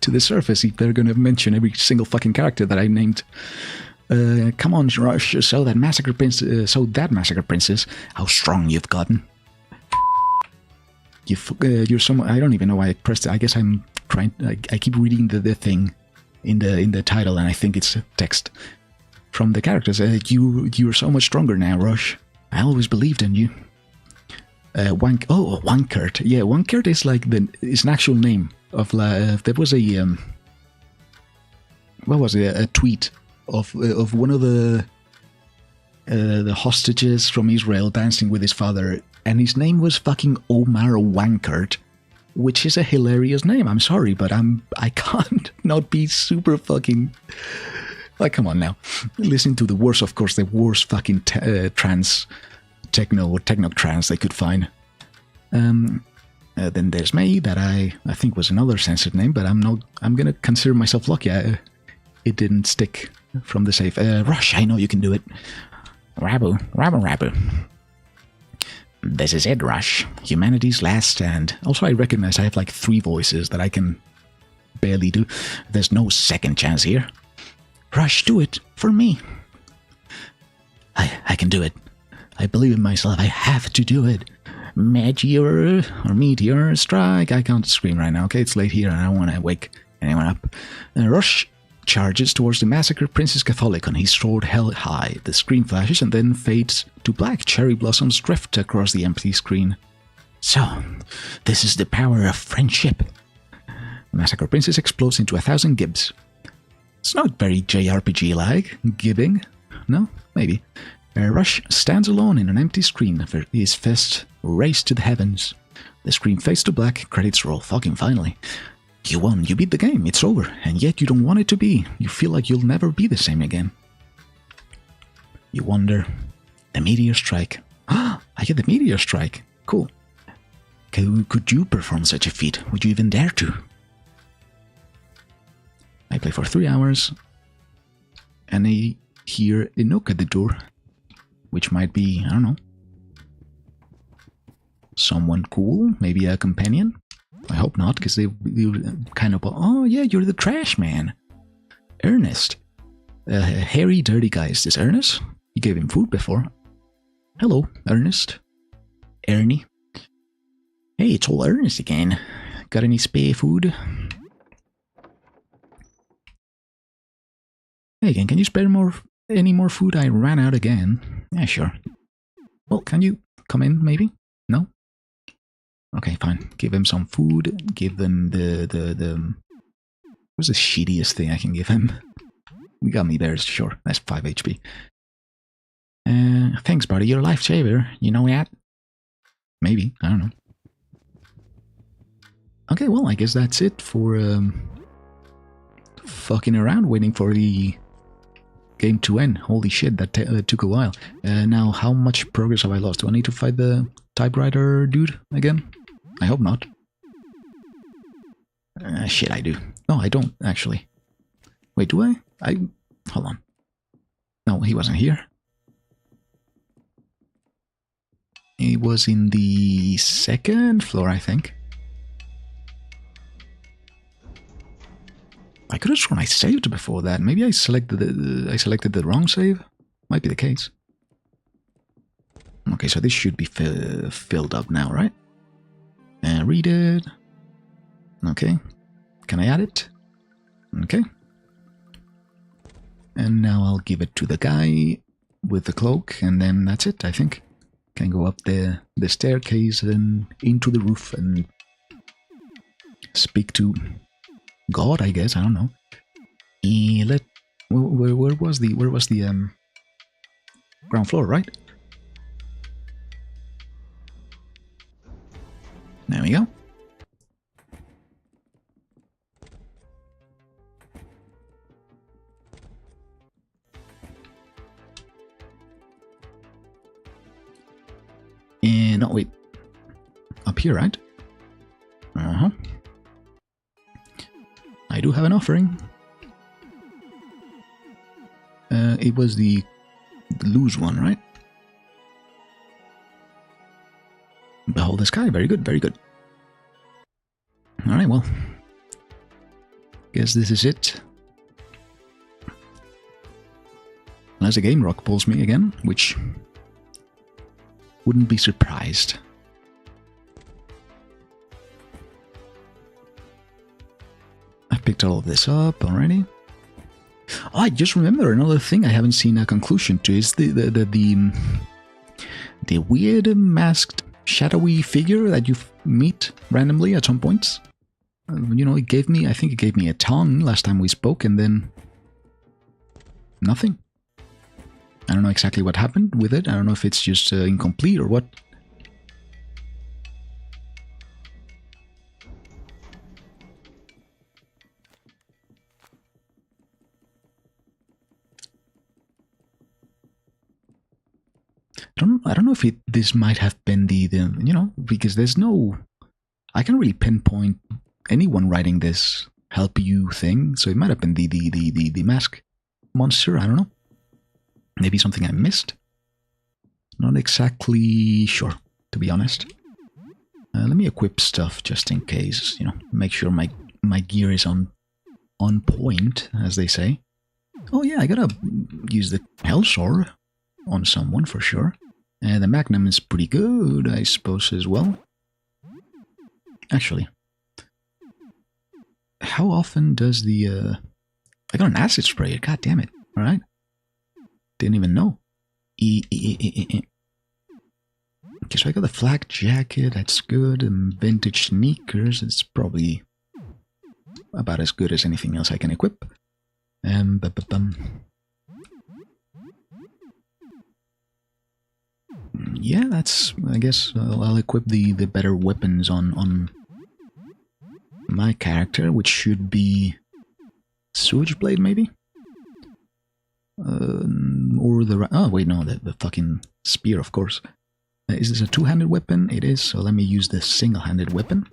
to the surface if they're gonna mention every single fucking character that I named. Come on, Rush, so that massacre princess, how strong you've gotten. You're some. I don't even know why I pressed it. I guess I'm trying. I keep reading the thing in the title, and I think it's text from the characters. You're so much stronger now, Rush. I always believed in you. Wankert. Yeah, Wankert is like it's an actual name of. There was a what was it? A tweet of one of the hostages from Israel dancing with his father, and his name was fucking Omar Wankert, which is a hilarious name. I'm sorry, but I can't not be super fucking. Like, come on now. Listen to the worst fucking trance, techno trance they could find. Then there's May, that I think was another censored name, but I'm gonna consider myself lucky. It didn't stick from the save. Rush, I know you can do it. Rabu. This is it, Rush. Humanity's last stand. Also, I recognize I have like 3 voices that I can barely do. There's no second chance here. Rush, do it for me. I can do it. I believe in myself. I have to do it. Meteor strike. I can't scream right now. Okay, it's late here and I don't want to wake anyone up. Rush charges towards the massacre Princess Catholicon, his sword held high. The screen flashes and then fades to black. Cherry blossoms drift across the empty screen. So, this is the power of friendship. Massacre Princess explodes into 1,000 gibs. It's not very JRPG-like. Gibbing? No? Maybe. Rush stands alone in an empty screen, his fist raised to the heavens. The screen fades to black, credits roll. Fucking finally. You won, you beat the game, it's over, and yet you don't want it to be. You feel like you'll never be the same again. You wonder. The meteor strike. Ah, I get the meteor strike. Cool. Could you perform such a feat? Would you even dare to? I play for 3 hours, and I hear a knock at the door, which might be, I don't know, someone cool, maybe a companion. I hope not, because they kind of, oh yeah, you're the trash man. Ernest. Hairy, dirty guy. Is this Ernest? You gave him food before. Hello, Ernest. Ernie. Hey, it's old Ernest again. Got any spare food? Hey again, can you spare any more food? I ran out again. Yeah, sure. Well, can you come in, maybe? No? Okay, fine. Give him some food. Give them the what's the shittiest thing I can give him? Gummy bears, sure. That's 5 HP. Thanks, buddy. You're a lifesaver. You know that? Maybe. I don't know. Okay, well, I guess that's it for fucking around waiting for the game to end. Holy shit, that took a while. Now, how much progress have I lost? Do I need to fight the typewriter dude again? I hope not. Shit, I do. No, I don't, actually. Wait, do I? Hold on. No, he wasn't here. He was in the 2nd floor, I think. I could have sworn I saved before that. Maybe I selected the wrong save. Might be the case. Okay, so this should be filled up now, right? Read it. Okay. Can I add it? Okay. And now I'll give it to the guy with the cloak, and then that's it, I think. Can go up the staircase and into the roof and speak to God, I guess. I don't know. Where was the ground floor, right? There we go. And no, wait. Up here, right? Uh-huh. I do have an offering. It was the loose one, right? Behold the sky. Very good, very good. Alright, well. Guess this is it. Unless a game rock pulls me again, which wouldn't be surprised. I've picked all of this up already. Oh, I just remember another thing I haven't seen a conclusion to is the weird masked shadowy figure that you meet randomly at some points. You know, I think it gave me a tongue last time we spoke, and then nothing. I don't know exactly what happened with it. I don't know if it's just incomplete or what. I don't know if this might have been the you know, because there's no, I can't really pinpoint anyone writing this help you thing, so it might have been the mask monster. I don't know. Maybe something I missed. Not exactly sure, to be honest. Let me equip stuff just in case, you know, make sure my gear is on point, as they say. Oh yeah, I gotta use the Hell Sword on someone for sure. And the Magnum is pretty good, I suppose, as well. Actually, how often does the... I got an acid sprayer, god damn it. Alright. Didn't even know. Okay, so I got the flak jacket, that's good. And vintage sneakers, it's probably about as good as anything else I can equip. Yeah, that's... I guess I'll equip the better weapons on my character, which should be Sewage Blade, maybe? Or the... Oh, wait, no, the fucking spear, of course. Is this a two-handed weapon? It is, so let me use the single-handed weapon.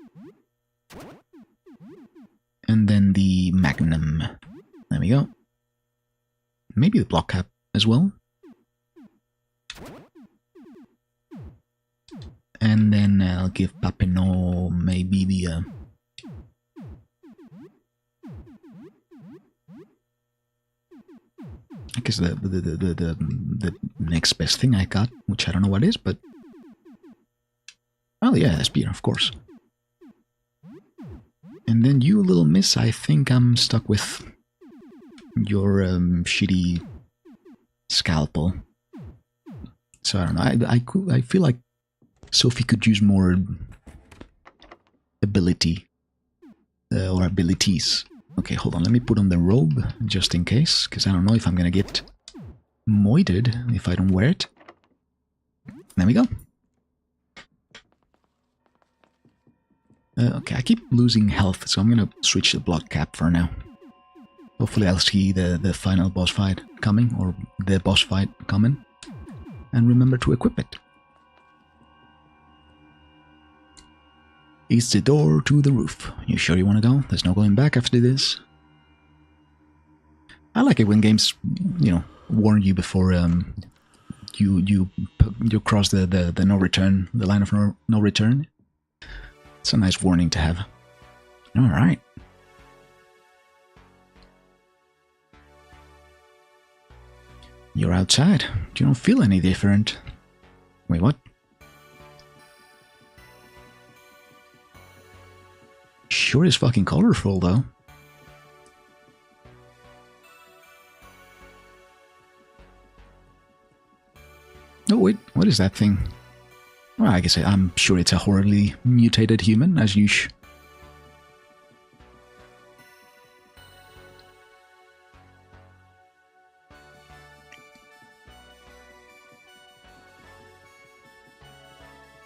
And then the Magnum. There we go. Maybe the block cap as well. And then I'll give Papineau maybe the... I guess the next best thing I got, which I don't know what is, but... Oh yeah, spear, of course. And then you, little miss, I think I'm stuck with your shitty scalpel. So I don't know, I feel like Sophie could use more ability, or abilities. Okay, hold on, let me put on the robe, just in case, because I don't know if I'm gonna get moited if I don't wear it. There we go. Okay, I keep losing health, so I'm gonna switch the block cap for now. Hopefully I'll see the final boss fight coming, or the boss fight coming, and remember to equip it. It's the door to the roof. You sure you want to go? There's no going back after this. I like it when games, you know, warn you before you cross the no return, the line of no return. It's a nice warning to have. All right. You're outside. You don't feel any different. Wait, what? Sure is fucking colorful, though. Oh, wait, what is that thing? Well, I guess I'm sure it's a horribly mutated human, as usual.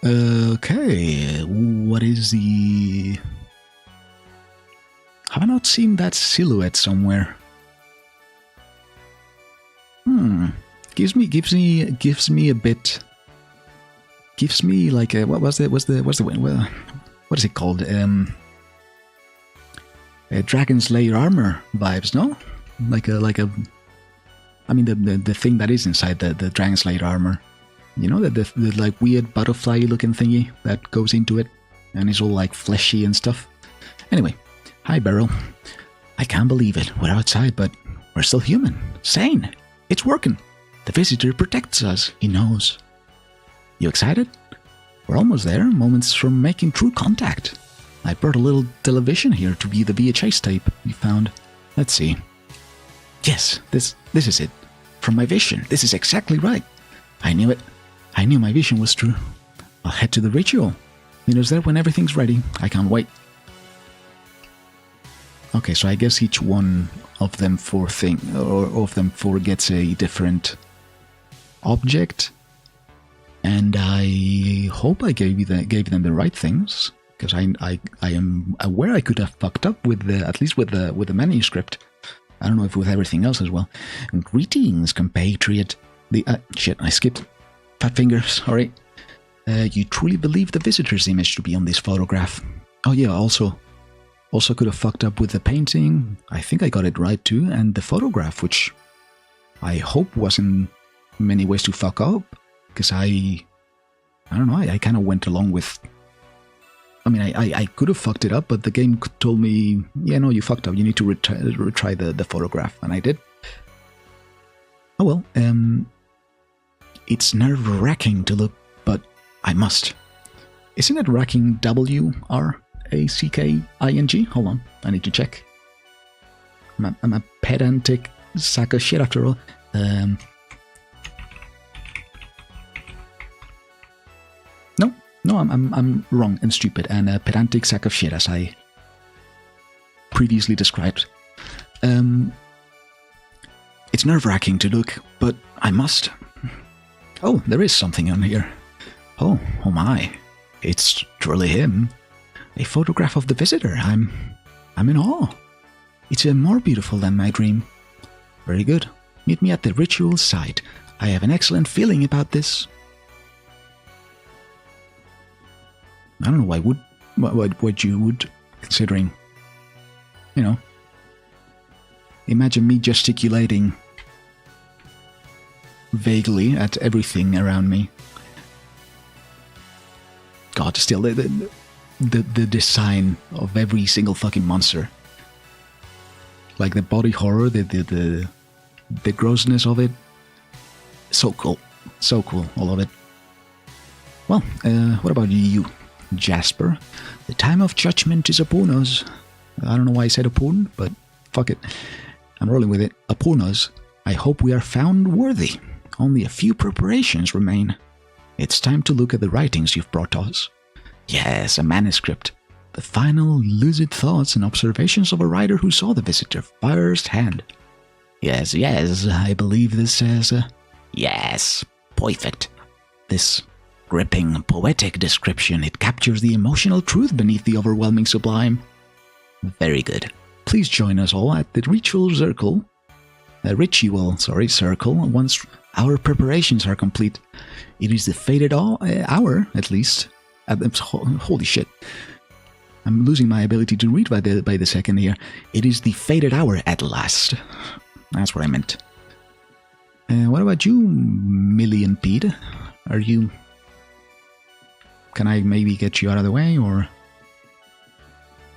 Okay, what is the... Have I not seen that silhouette somewhere? Gives me a bit. Gives me like a, what is it called? A Dragon Slayer armor vibes, no? Like a. I mean the thing that is inside the Dragon Slayer armor. You know, the like weird butterfly looking thingy that goes into it, and it's all like fleshy and stuff. Anyway. Hi, Beryl. I can't believe it. We're outside, but we're still human. Sane. It's working. The visitor protects us. He knows. You excited? We're almost there. Moments from making true contact. I brought a little television here to be the VHS tape you found. Let's see. Yes, this is it. From my vision. This is exactly right. I knew it. I knew my vision was true. I'll head to the ritual. Meet us there when everything's ready. I can't wait. Okay, so I guess each one of them gets a different object, and I hope I gave them the right things, because I am aware I could have fucked up with at least with the manuscript. I don't know if with everything else as well. And greetings, compatriot. Shit, I skipped. Fat fingers. Sorry. You truly believe the visitor's image to be on this photograph? Oh yeah, also could have fucked up with the painting. I think I got it right too. And the photograph, which I hope wasn't many ways to fuck up. Because I don't know, I kind of went along with... I mean, I could have fucked it up, but the game told me, yeah, no, you fucked up. You need to retry the photograph. And I did. Oh well, it's nerve-wracking to look, but I must. Isn't it racking W-R-A-C-K-I-N-G? Hold on, I need to check. I'm a pedantic sack of shit after all. No, I'm wrong and stupid, and a pedantic sack of shit, as I previously described. It's nerve-wracking to look, but I must. Oh, there is something on here. Oh my. It's truly him. A photograph of the visitor. I'm in awe. It's more beautiful than my dream. Very good. Meet me at the ritual site. I have an excellent feeling about this. I don't know why what you would, considering, you know, imagine me gesticulating vaguely at everything around me. God, still the design of every single fucking monster, like the body horror, the grossness of it, so cool, all of it. Well, what about you, Jasper? The time of judgment is upon us. I don't know why I said upon, but fuck it, I'm rolling with it. Upon us. I hope we are found worthy. Only a few preparations remain. It's time to look at the writings you've brought us. Yes, a manuscript. The final lucid thoughts and observations of a writer who saw the visitor firsthand. Yes, I believe this says... yes, perfect. This gripping, poetic description, it captures the emotional truth beneath the overwhelming sublime. Very good. Please join us all at the ritual circle once our preparations are complete. It is the fated hour, at least. Holy shit. I'm losing my ability to read by the second here. It is the fated hour at last. That's what I meant. What about you, Million Pete? Are you... Can I maybe get you out of the way, or...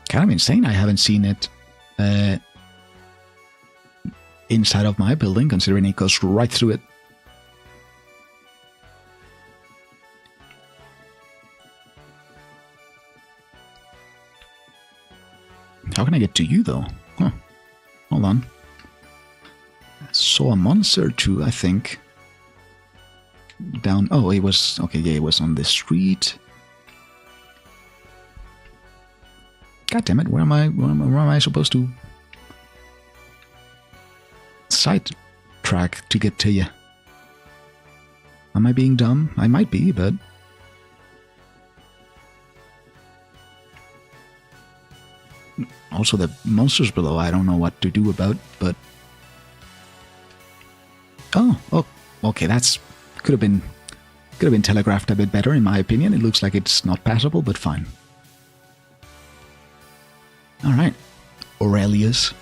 Kind of insane, I haven't seen it inside of my building, considering it goes right through it. How can I get to you, though? Huh. Hold on. I saw a monster too, I think. Down... Oh, it was... Okay, yeah, it was on the street. God damn it, where am I supposed to... sidetrack to get to you? Am I being dumb? I might be, but... Also, the monsters below, I don't know what to do about, but... Oh, okay, that's... Could have been telegraphed a bit better, in my opinion. It looks like it's not passable, but fine. Alright, Aurelius.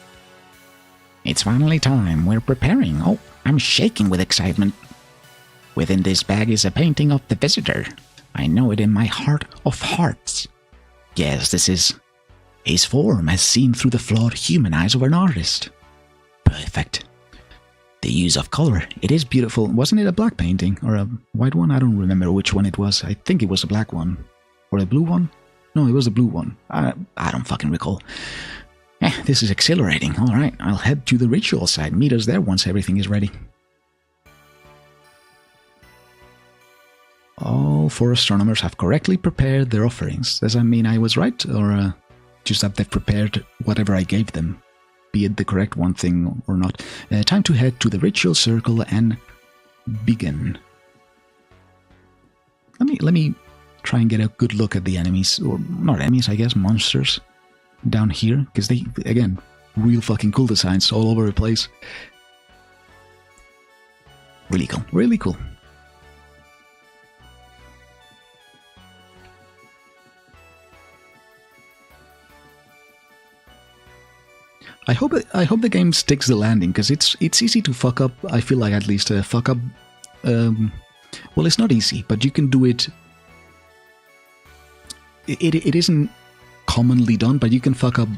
It's finally time. We're preparing. Oh, I'm shaking with excitement. Within this bag is a painting of the visitor. I know it in my heart of hearts. Yes, this is His form as seen through the flawed human eyes of an artist. Perfect. The use of color, it is beautiful. Wasn't it a black painting or a white one? I don't remember which one it was. I think it was a black one. Or a blue one? No, it was a blue one. I don't fucking recall. This is exhilarating. Alright, I'll head to the ritual site. Meet us there once everything is ready. All 4 astronomers have correctly prepared their offerings. Does that mean I was right? Or just that they've prepared whatever I gave them? Be it the correct one thing or not. Time to head to the ritual circle and begin. Let me try and get a good look at the enemies. Or not enemies, I guess, monsters. Down here. Because they, again, real fucking cool designs all over the place. Really cool. Really cool. I hope the game sticks the landing, because it's easy to fuck up. I feel like at least fuck up. Well, it's not easy, but you can do it. It isn't commonly done, but you can fuck up,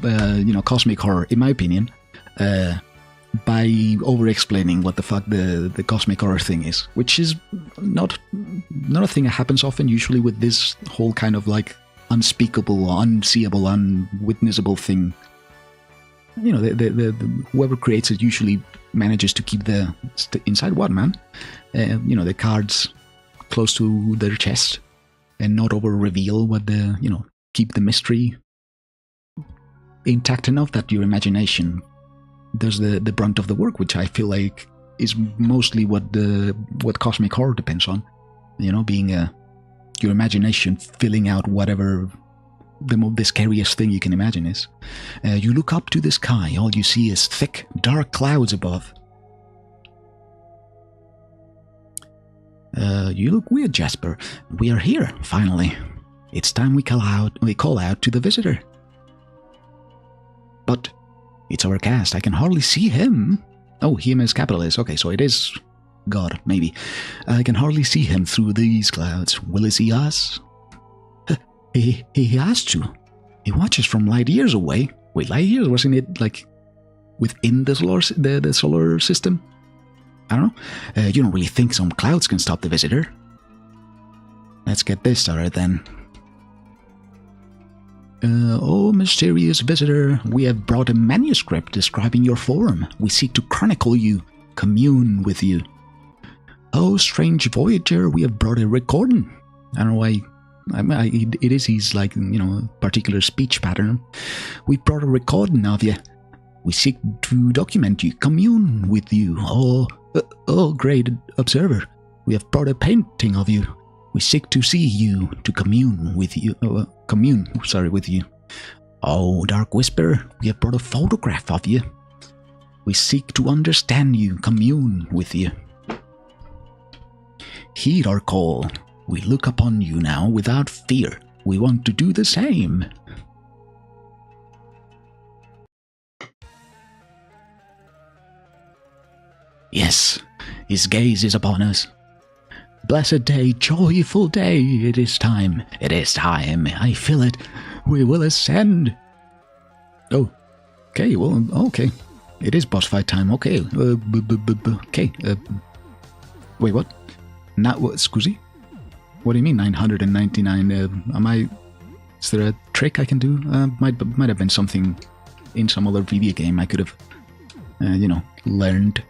cosmic horror, in my opinion, by over-explaining what the fuck the cosmic horror thing is, which is not a thing that happens often. Usually with this whole kind of like unspeakable, unseeable, unwitnessable thing. You know, the whoever creates it usually manages to keep the inside what, man? The cards close to their chest and not over reveal what keep the mystery intact enough that your imagination does the brunt of the work, which I feel like is mostly what cosmic horror depends on. Being your imagination filling out whatever the scariest thing you can imagine is. You look up to the sky, all you see is thick, dark clouds above. You look weird, Jasper. We are here, finally. It's time we call out to the visitor. But it's overcast, I can hardly see him. Oh, him is capitalist. Okay, so it is God, maybe. I can hardly see him through these clouds. Will he see us? He has to. He watches from light years away. Wait, light years? Wasn't it like within the solar system? I don't know. You don't really think some clouds can stop the visitor? Let's get this started then. Oh, mysterious visitor, we have brought a manuscript describing your form. We seek to chronicle you, commune with you. Oh, strange voyager, we have brought a recording. I don't know why. It is his, particular speech pattern. We brought a recording of you. We seek to document you, commune with you. Oh, great observer. We have brought a painting of you. We seek to see you, to commune with you. With you. Oh, dark whisperer, we have brought a photograph of you. We seek to understand you, commune with you. Heed our call. We look upon you now without fear. We want to do the same. Yes, his gaze is upon us. Blessed day, joyful day, it is time. It is time. I feel it. We will ascend. Oh, okay, well, okay. It is boss fight time, okay. Okay, wait, what? Not what, scusi? What do you mean 999? Is there a trick I can do? Might have been something in some other video game I could have, learned.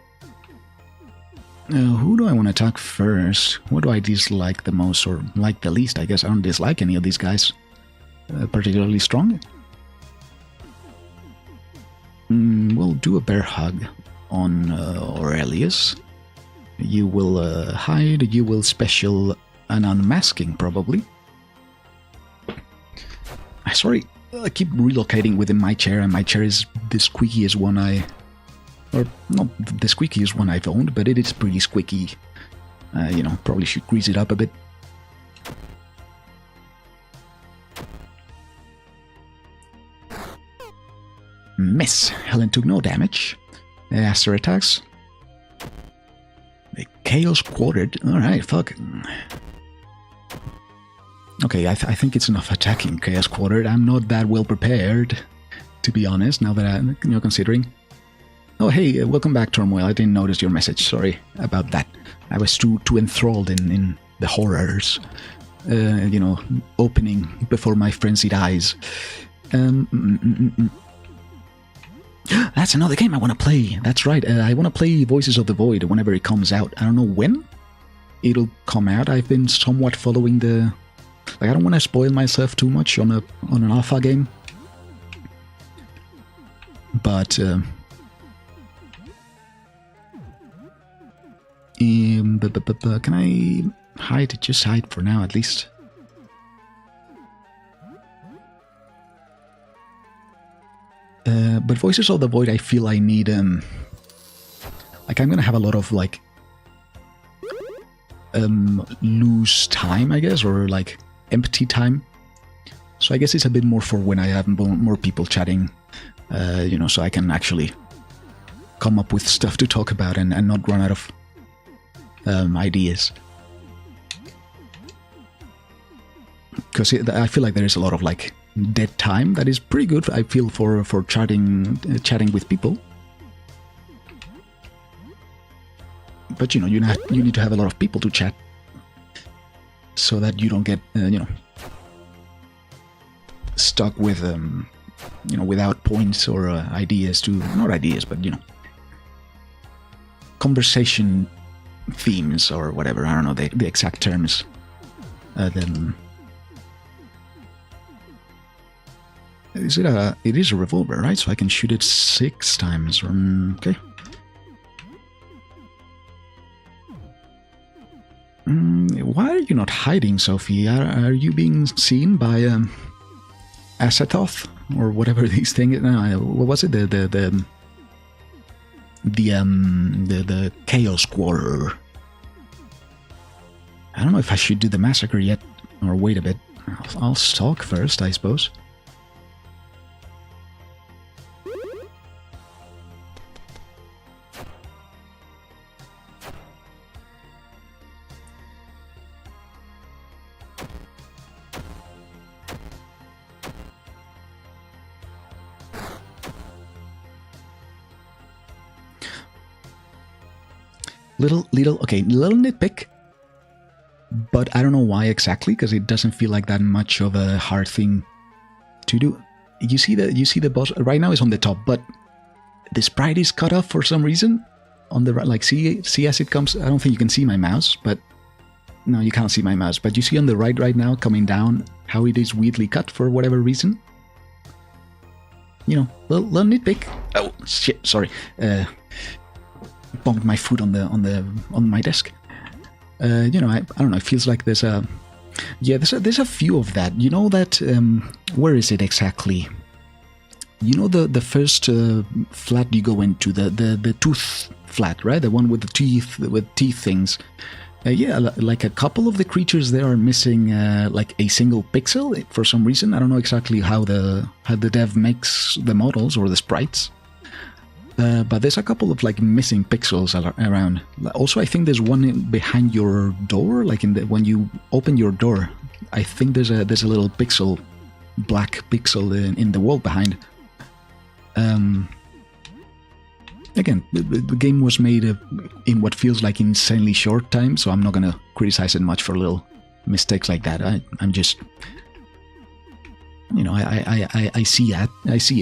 Who do I want to attack first? What do I dislike the most, or like the least? I guess I don't dislike any of these guys particularly strong. We'll do a bear hug on Aurelius. You will hide, you will special an unmasking, probably. Sorry, I keep relocating within my chair, and my chair is the squeakiest one or not the squeakiest one I've owned, but it is pretty squeaky. Probably should grease it up a bit. Miss. Helen took no damage. Aster attacks. The chaos quartered. Alright, fuck. Okay, I think it's enough attacking Chaos Quartered. I'm not that well prepared, to be honest, now that I'm considering. Oh, hey, welcome back, Turmoil. I didn't notice your message. Sorry about that. I was too enthralled in the horrors, opening before my frenzied eyes. That's another game I want to play. That's right. I want to play Voices of the Void whenever it comes out. I don't know when it'll come out. I've been somewhat following the... Like, I don't want to spoil myself too much on an alpha game. But... can I hide? Just hide for now, at least. But Voices of the Void, I feel I need, like, I'm gonna have a lot of, like, loose time, I guess, or, like, empty time. So I guess it's a bit more for when I have more people chatting, so I can actually come up with stuff to talk about and not run out of ideas. Because I feel like there is a lot of, like, dead time that is pretty good, I feel, for chatting with people. But you need to have a lot of people to chat so that you don't get stuck with without points or ideas to, not ideas, but conversation themes or whatever. I don't know the exact terms. Then it is a revolver, right? So I can shoot it 6 times. Okay. Why are you not hiding, Sophie? Are you being seen by Azathoth or whatever these things? No, what was it? The Chaos Quarter. I don't know if I should do the massacre yet, or wait a bit. I'll stalk first, I suppose. Little nitpick, but I don't know why exactly, because it doesn't feel like that much of a hard thing to do. You see the boss right now is on the top, but the sprite is cut off for some reason on the right. Like, see as it comes. I don't think you can see my mouse, but no, you can't see my mouse. But you see on the right now coming down how it is weirdly cut for whatever reason. Little nitpick. Oh shit! Sorry. Bumped my foot on my desk. I don't know. It feels like there's a few of that. That where is it exactly? The first flat you go into, the tooth flat, right? The one with the teeth things. Like a couple of the creatures there are missing like a single pixel for some reason. I don't know exactly how the dev makes the models or the sprites. But there's a couple of like missing pixels around. Also, I think there's one behind your door, like when you open your door. I think there's a little black pixel in the wall behind. Again, the game was made in what feels like insanely short time, so I'm not gonna criticize it much for little mistakes like that. I'm just, I see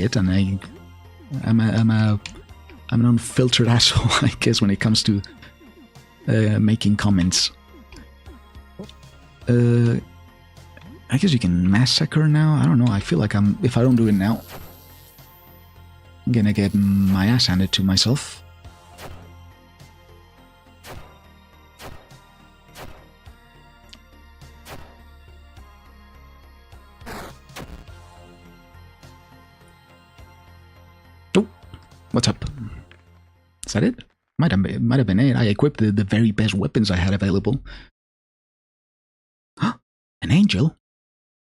it, and I'm an unfiltered asshole, I guess, when it comes to making comments. I guess you can massacre now. I don't know. I feel like if I don't do it now, I'm gonna get my ass handed to myself. Oh, what's up? Is that it? Might have been it. I equipped the very best weapons I had available. Huh? An angel?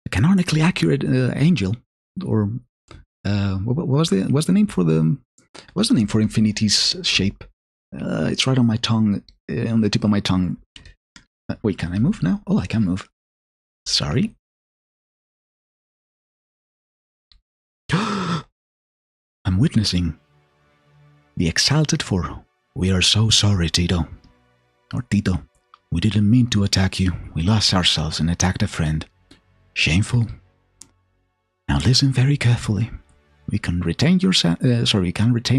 A canonically accurate angel? Or what was the name for what's the name for Infinity's shape? It's right on my tongue, on the tip of my tongue. Wait, can I move now? Oh, I can move. Sorry. witnessing the exalted for. We are so sorry, Tito. Or Tito. We didn't mean to attack you. We lost ourselves and attacked a friend. Shameful. Now listen very carefully. We can retain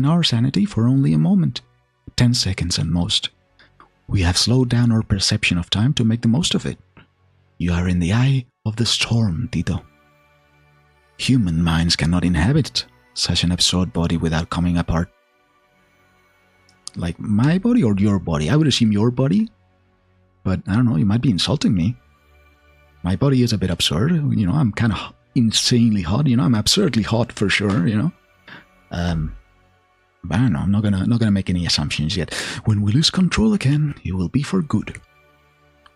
our sanity for only a moment. 10 seconds at most. We have slowed down our perception of time to make the most of it. You are in the eye of the storm, Tito. Human minds cannot inhabit such an absurd body without coming apart. Like my body or your body? I would assume your body. But I don't know, you might be insulting me. My body is a bit absurd. You know, I'm kind of insanely hot. You know, I'm absurdly hot for sure, you know. But I don't know, I'm not gonna make any assumptions yet. When we lose control again, it will be for good.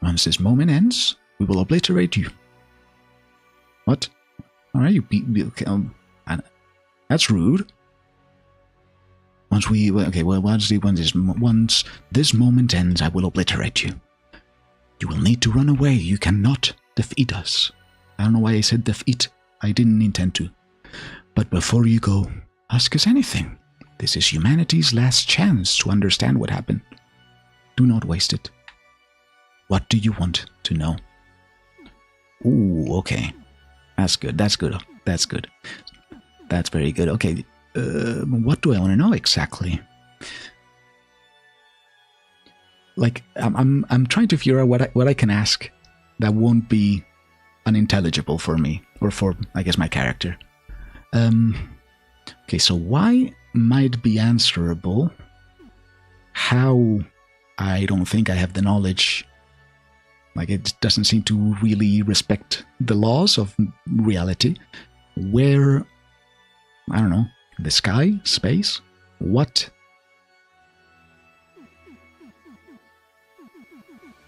Once this moment ends, we will obliterate you. What? Alright, that's rude. Once this moment ends, I will obliterate you. You will need to run away. You cannot defeat us. I don't know why I said defeat. I didn't intend to. But before you go, ask us anything. This is humanity's last chance to understand what happened. Do not waste it. What do you want to know? Ooh, okay. That's good. That's good. That's good. That's very good. Okay. What do I want to know exactly? Like, I'm trying to figure out what I can ask that won't be unintelligible for me, or for, I guess, my character. Okay, so why might be answerable. How? I don't think I have the knowledge. Like, it doesn't seem to really respect the laws of reality. Where? I don't know. The sky? Space? What?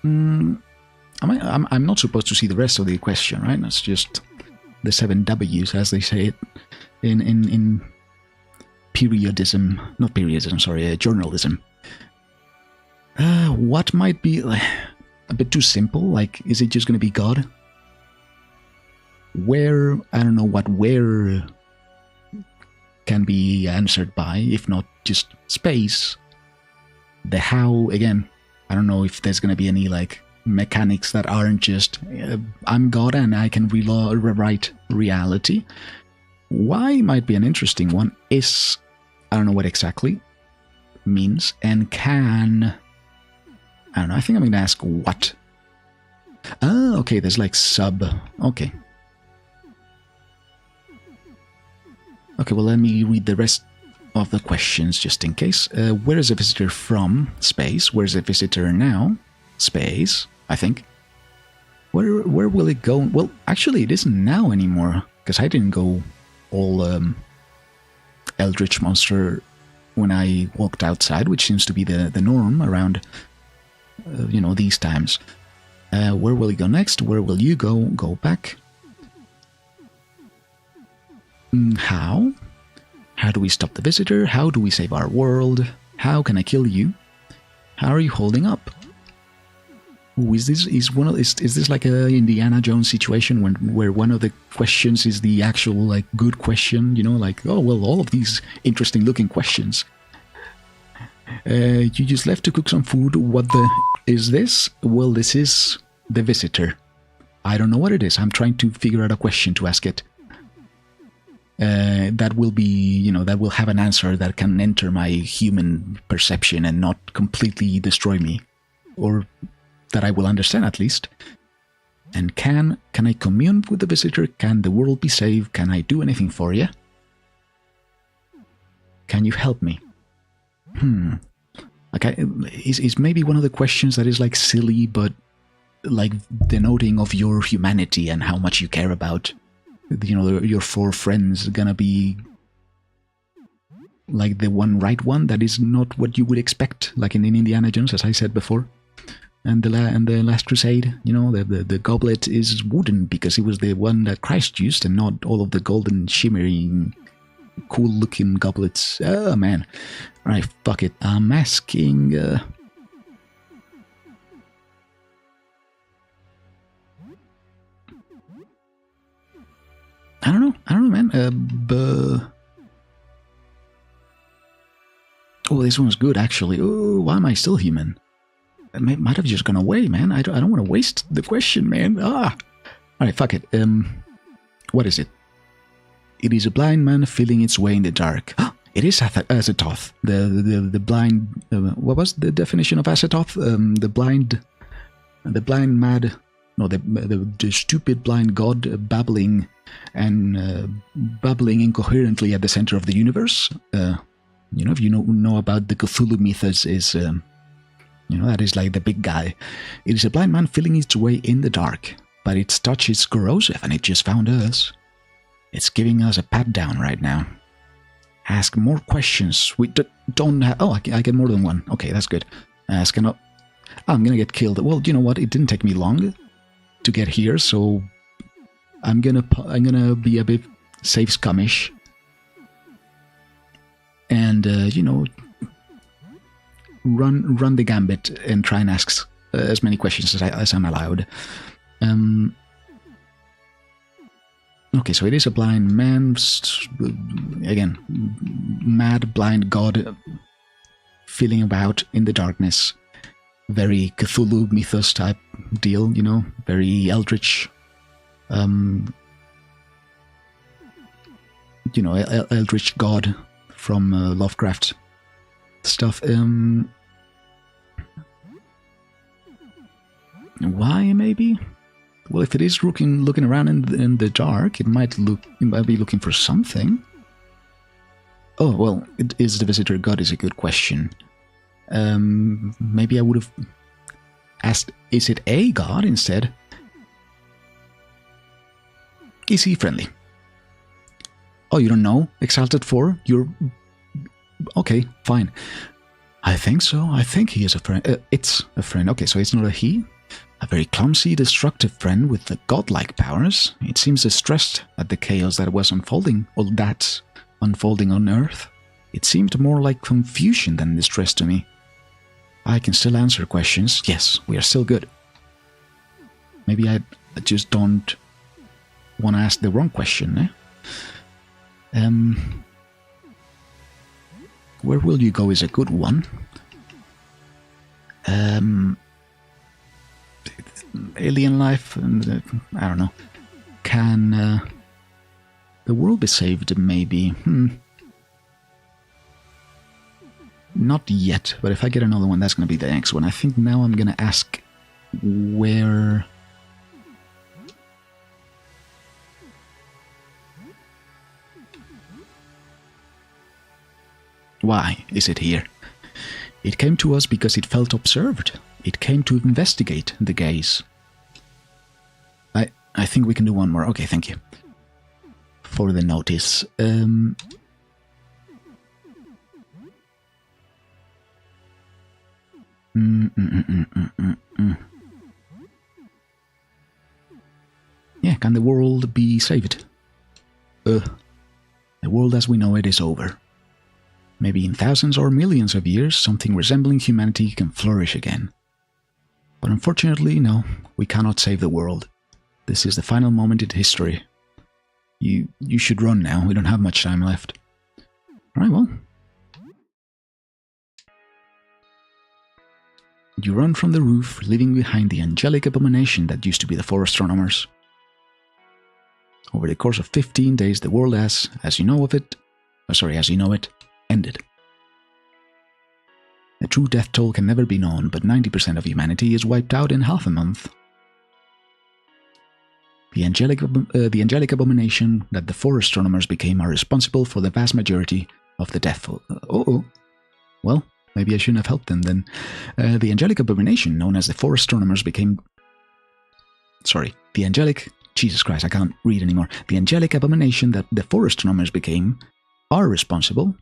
I'm not supposed to see the rest of the question, right? That's just the 7 W's, as they say it in periodism. Not periodism, sorry, journalism. What might be a bit too simple? Like, is it just going to be God? Where? I don't know what where can be answered by, if not just space. The how, again, I don't know if there's going to be any, like, mechanics that aren't just, I'm God and I can rewrite reality. Why might be an interesting one. Is, I don't know what exactly means, and can, I don't know, I think I'm going to ask what. Oh, okay, there's like sub, okay. Okay, well, let me read the rest of the questions just in case. Where is the visitor from? Space. Where's the visitor now? Space, I think. Where will it go? Well, actually, it isn't now anymore, because I didn't go all Eldritch Monster when I walked outside, which seems to be the norm around, you know, these times. Where will it go next? Where will you go? Go back. How? How do we stop the visitor? How do we save our world? How can I kill you? How are you holding up? Ooh, is this like a Indiana Jones situation where one of the questions is the actual, like, good question? You know, like, oh well, all of these interesting looking questions. You just left to cook some food. What the is this? Well, this is the visitor. I don't know what it is. I'm trying to figure out a question to ask it. That will be, you know, that will have an answer that can enter my human perception and not completely destroy me, or that I will understand at least. And can I commune with the visitor? Can the world be saved? Can I do anything for you? Can you help me? Okay, is maybe one of the questions that is like silly, but like denoting of your humanity and how much you care about, you know, your 4 friends gonna be like the one right one that is not what you would expect, like in Indiana Jones, as I said before, and the Last Crusade. You know, the goblet is wooden because it was the one that Christ used, and not all of the golden, shimmering, cool-looking goblets. Oh man! All right, fuck it. I'm asking. I don't know, man. Oh, this one's good, actually. Oh, why am I still human? I might have just gone away, man. I don't want to waste the question, man. Ah! Alright, fuck it. What is it? It is a blind man feeling its way in the dark. It is Azathoth. The blind... what was the definition of Azathoth? The blind mad... No, the stupid blind god babbling incoherently at the center of the universe. If you know about the Cthulhu mythos, is that is like the big guy. It is a blind man feeling its way in the dark, but its touch is corrosive, and it just found us. It's giving us a pat down right now. Ask more questions. We don't have... Oh, I get more than one. Okay, that's good. Ask enough. I'm gonna get killed. Well, you know what? It didn't take me long to get here, so I'm gonna be a bit safe scummish, and run the gambit and try and ask as many questions as I'm allowed. Okay, so it is a blind man, again, mad blind god feeling about in the darkness. Very Cthulhu mythos type deal, very eldritch. Eldritch god from Lovecraft stuff. Why, maybe? Well, if it is looking around in the dark, it might be looking for something. Oh, well, is the visitor god is a good question. Maybe I would have asked, is it a god instead? Is he friendly? Oh, you don't know? Exalted 4? You're... Okay, fine. I think so. I think he is a friend. It's a friend. Okay, so it's not a he. A very clumsy, destructive friend with the godlike powers. It seems distressed at the chaos that was unfolding, or that's unfolding on Earth. It seemed more like confusion than distress to me. I can still answer questions. Yes, we are still good. Maybe I just don't want to ask the wrong question, eh? Where will you go is a good one. Alien life, and I don't know. Can the world be saved? Maybe. Not yet, but if I get another one, that's going to be the next one. I think now I'm going to ask where... Why is it here? It came to us because it felt observed. It came to investigate the gaze. I think we can do one more. Okay, thank you for the notice. Yeah, can the world be saved? The world as we know it is over. Maybe in thousands or millions of years, something resembling humanity can flourish again. But unfortunately, no, we cannot save the world. This is the final moment in history. You should run now, we don't have much time left. Alright, well. You run from the roof, leaving behind the angelic abomination that used to be the four astronomers. Over the course of 15 days, the world as you know it, ended. The true death toll can never be known, but 90% of humanity is wiped out in half a month. The angelic abomination that the four astronomers became are responsible for the vast majority of the death toll. Well, maybe I shouldn't have helped them then. The angelic abomination known as the four astronomers became... Jesus Christ, I can't read anymore. The angelic abomination that the four astronomers became are responsible.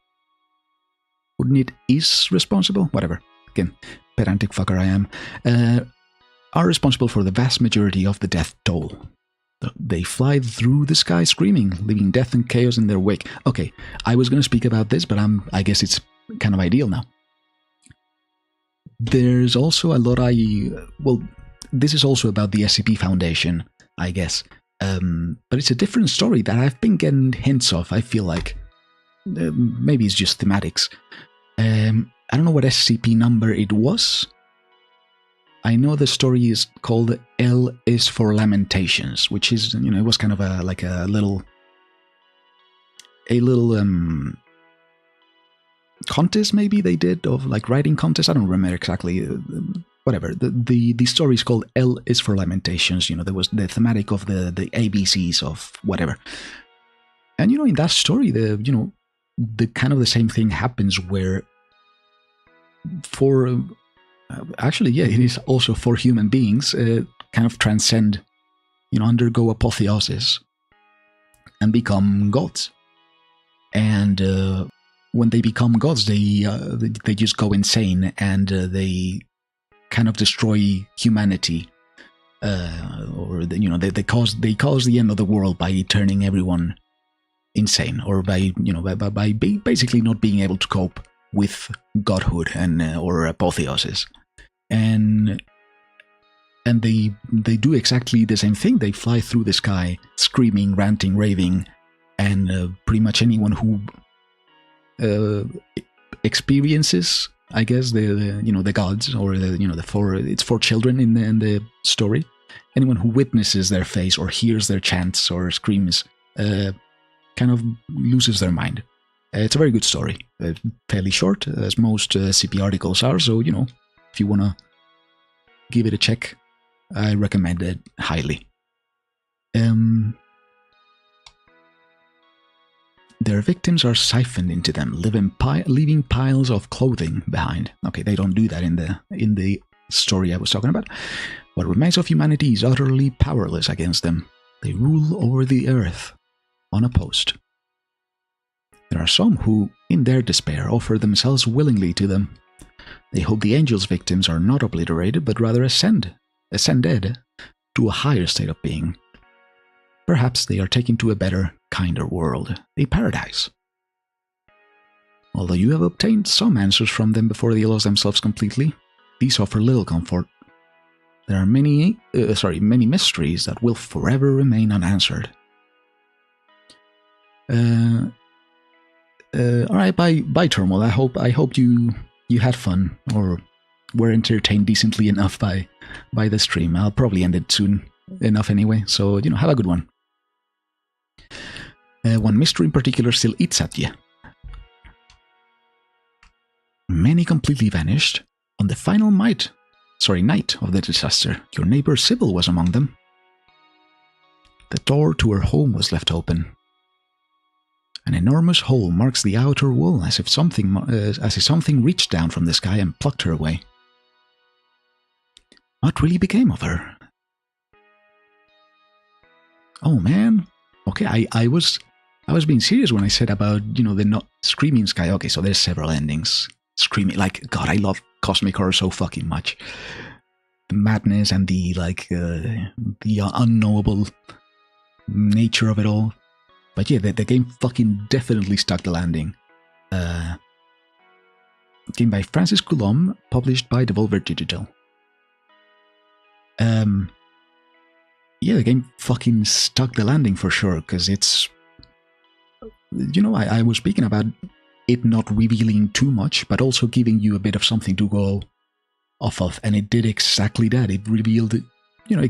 Wouldn't it is responsible? Whatever. Again, pedantic fucker I am. Are responsible for the vast majority of the death toll. They fly through the sky screaming, leaving death and chaos in their wake. Okay, I was going to speak about this, but I guess it's kind of ideal now. There's also a lot this is also about the SCP Foundation, I guess. But it's a different story that I've been getting hints of, I feel like. Maybe it's just thematics. I don't know what SCP number it was. I know the story is called L is for Lamentations, which is, it was kind of a little contest maybe they did of like writing contest. I don't remember exactly. Whatever. The story is called L is for Lamentations. There was the thematic of the ABCs of whatever. And in that story, the kind of the same thing happens where for actually, yeah, it is also for human beings kind of transcend, undergo apotheosis and become gods. And when they become gods, they just go insane and they kind of destroy humanity, or they cause the end of the world by turning everyone insane, or by basically not being able to cope with godhood and or apotheosis, and they do exactly the same thing. They fly through the sky, screaming, ranting, raving, and pretty much anyone who experiences, I guess, the gods, or it's for children in the story. Anyone who witnesses their face or hears their chants or screams kind of loses their mind. It's a very good story, fairly short, as most CP articles are. So if you want to give it a check, I recommend it highly. Their victims are siphoned into them, leaving piles of clothing behind. Okay, they don't do that in the story I was talking about. What remains of humanity is utterly powerless against them. They rule over the earth, unopposed. There are some who, in their despair, offer themselves willingly to them. They hope the angels' victims are not obliterated, but rather ascended to a higher state of being. Perhaps they are taken to a better, kinder world, a paradise. Although you have obtained some answers from them before they lost themselves completely, these offer little comfort. There are many mysteries that will forever remain unanswered. All right, bye, Turmoil. I hope you had fun or were entertained decently enough by the stream. I'll probably end it soon enough anyway. So have a good one. One mystery in particular still eats at you. Many completely vanished. On the final night of the disaster, your neighbor Sybil was among them. The door to her home was left open. An enormous hole marks the outer wall, as if something reached down from the sky and plucked her away. What really became of her? Oh man. Okay, I was being serious when I said about, the not screaming sky. Okay, so there's several endings. Screaming, like, God, I love cosmic horror so fucking much. The madness and the unknowable nature of it all. But yeah, the game fucking definitely stuck the landing. Game by Francis Coulomb, published by Devolver Digital. Yeah, the game fucking stuck the landing for sure, because it's... I was speaking about it not revealing too much, but also giving you a bit of something to go off of, and it did exactly that. It revealed, it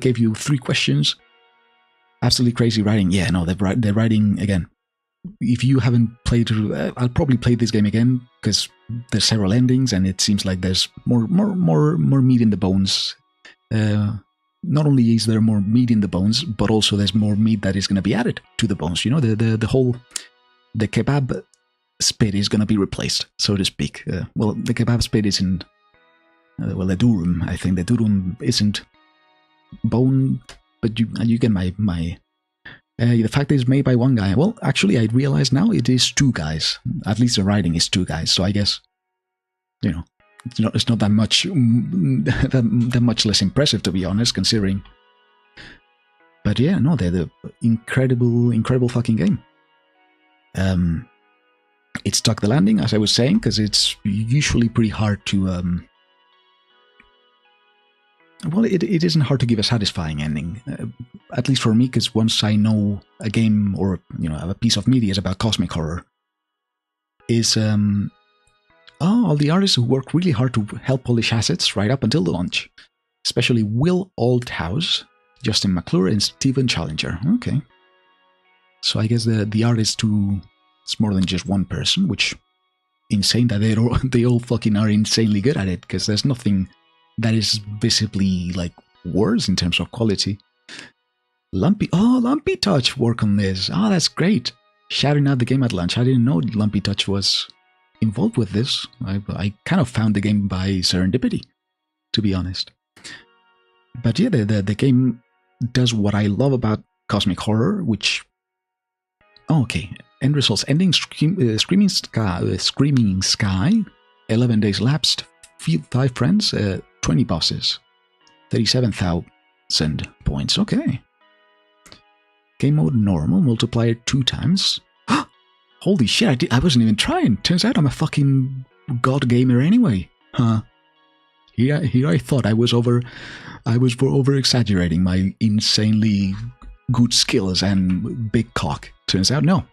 gave you 3 questions. Absolutely crazy writing. Yeah, no, they're writing, again, if you haven't played, I'll probably play this game again, because there's several endings, and it seems like there's more meat in the bones. Not only is there more meat in the bones, but also there's more meat that is going to be added to the bones. The kebab spit is going to be replaced, so to speak. Well, the kebab spit isn't, the durum. I think the durum isn't bone, but you get my. The fact that it's made by one guy. Well, actually, I realize now it is 2 guys. At least the writing is 2 guys. So I guess, it's not that much that much less impressive, to be honest, considering. But yeah, no, they're the incredible fucking game. It stuck the landing, as I was saying, because it's usually pretty hard to. Well, it isn't hard to give a satisfying ending, at least for me, because once I know a game or a piece of media is about cosmic horror, is Oh, all the artists who work really hard to help polish assets right up until the launch. Especially Will Althouse, Justin McClure, and Stephen Challenger. Okay. So I guess the artist too, it's more than just one person, which insane that they all fucking are insanely good at it, because there's nothing that is visibly like worse in terms of quality. Lumpy Touch work on this. Oh, that's great. Shouting out the game at launch. I didn't know Lumpy Touch was involved with this. I kind of found the game by serendipity, to be honest. But yeah, the game does what I love about Cosmic Horror, which... Oh, okay. End results. Ending Screaming Sky. 11 days lapsed. 5 friends. 20 bosses. 37,000 points. Okay. Game mode normal. Multiplier 2 times. Holy shit, I wasn't even trying. Turns out I'm a fucking god gamer anyway. Huh. Here I thought I was over exaggerating my insanely good skills and big cock. Turns out no.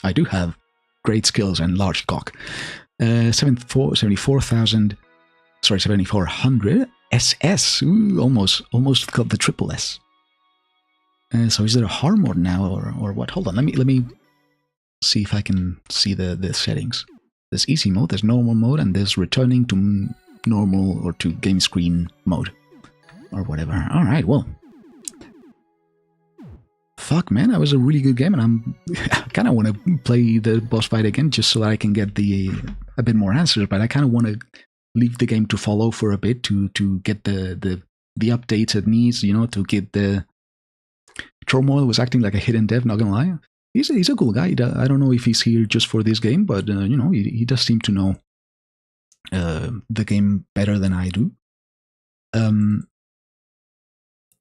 I do have great skills and large cock. 74,000, sorry, 7,400 SS. Ooh, almost got the triple S. So is there a hard mode now or what? Hold on, let me see if I can see the settings. There's easy mode, there's normal mode, and there's returning to normal or to game screen mode or whatever. All right, well, fuck, man, that was a really good game, and I kind of want to play the boss fight again just so that I can get a bit more answers. But I kind of want to leave the game to follow for a bit to get the updates it needs, you know, to get the... Turmoil was acting like a hidden dev, not gonna lie. He's a cool guy. I don't know if he's here just for this game, but you know, he does seem to know the game better than I do.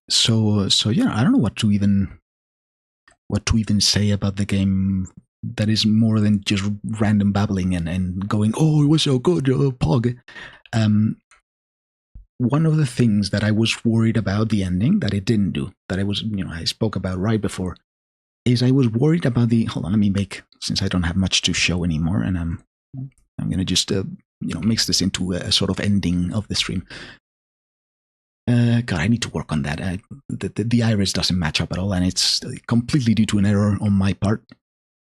So yeah, I don't know what to even say about the game that is more than just random babbling and going, oh, it was so good, Pog. One of the things that I was worried about the ending that it didn't do, that I spoke about right before, is I was worried about the... Hold on, let me make... Since I don't have much to show anymore, and I'm going to just, mix this into a sort of ending of the stream. God, I need to work on that. The iris doesn't match up at all, and it's completely due to an error on my part,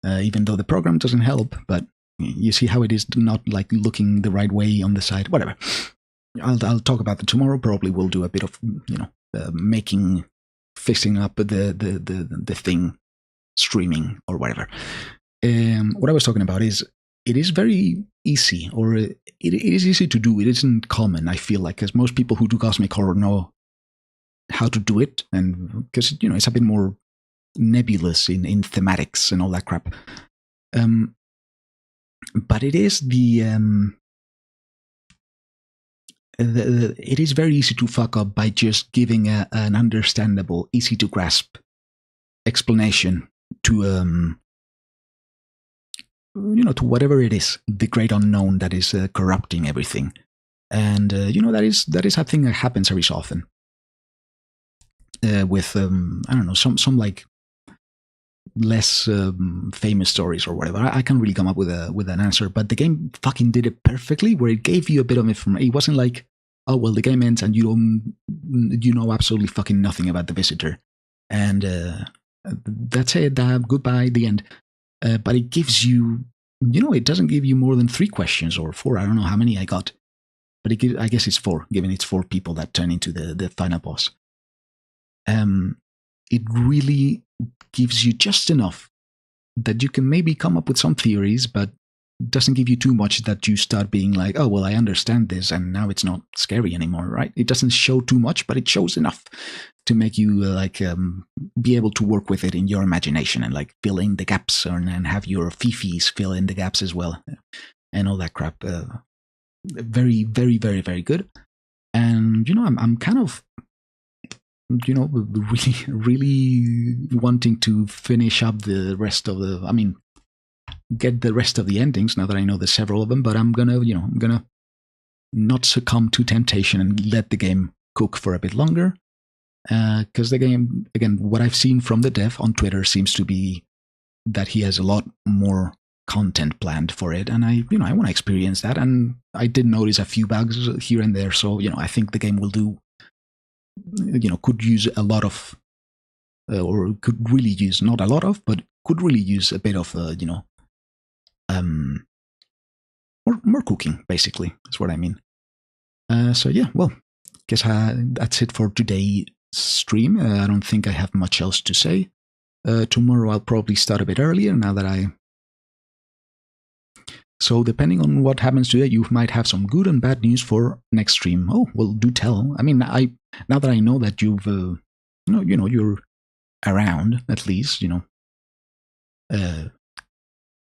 even though the program doesn't help, but you see how it is not like looking the right way on the side, whatever. I'll talk about that tomorrow. Probably we'll do a bit of, fixing up the thing, streaming or whatever. What I was talking about is it is very easy, or it is easy to do. It isn't common, I feel like, because most people who do Cosmic Horror know how to do it, and because, it's a bit more nebulous in thematics and all that crap. But it is it is very easy to fuck up by just giving an understandable, easy to grasp explanation to to whatever it is, the great unknown that is corrupting everything. And that is a thing that happens every so often with I don't know, some like less famous stories or whatever. I can't really come up with an answer, but the game fucking did it perfectly, where it gave you a bit of information. It wasn't like, oh well, the game ends and you know absolutely fucking nothing about the visitor, and that's it. Goodbye, the end. But it gives you, it doesn't give you more than 3 questions or 4. I don't know how many I got, but I guess it's 4, given it's 4 people that turn into the final boss. It really gives you just enough that you can maybe come up with some theories, but doesn't give you too much that you start being like, oh, well, I understand this, and now it's not scary anymore, right? It doesn't show too much, but it shows enough to make you be able to work with it in your imagination and like fill in the gaps, and have your fifis fill in the gaps as well, and all that crap. Very, very, very, very good. And I'm kind of really, really wanting to finish up the rest of get the rest of the endings now that I know there's several of them. But I'm gonna not succumb to temptation and let the game cook for a bit longer. Because the game, again, what I've seen from the dev on Twitter seems to be that he has a lot more content planned for it, and I want to experience that. And I did notice a few bugs here and there, so I think the game will do, could use a lot of, or could really use, not a lot of, but could really use a bit of, more cooking, basically, is what I mean. So yeah, well, guess that's it for today's stream. I don't think I have much else to say. Tomorrow I'll probably start a bit earlier now that So depending on what happens today, you might have some good and bad news for next stream. Oh, well, do tell. I mean, now that I know that you've, you're around at least,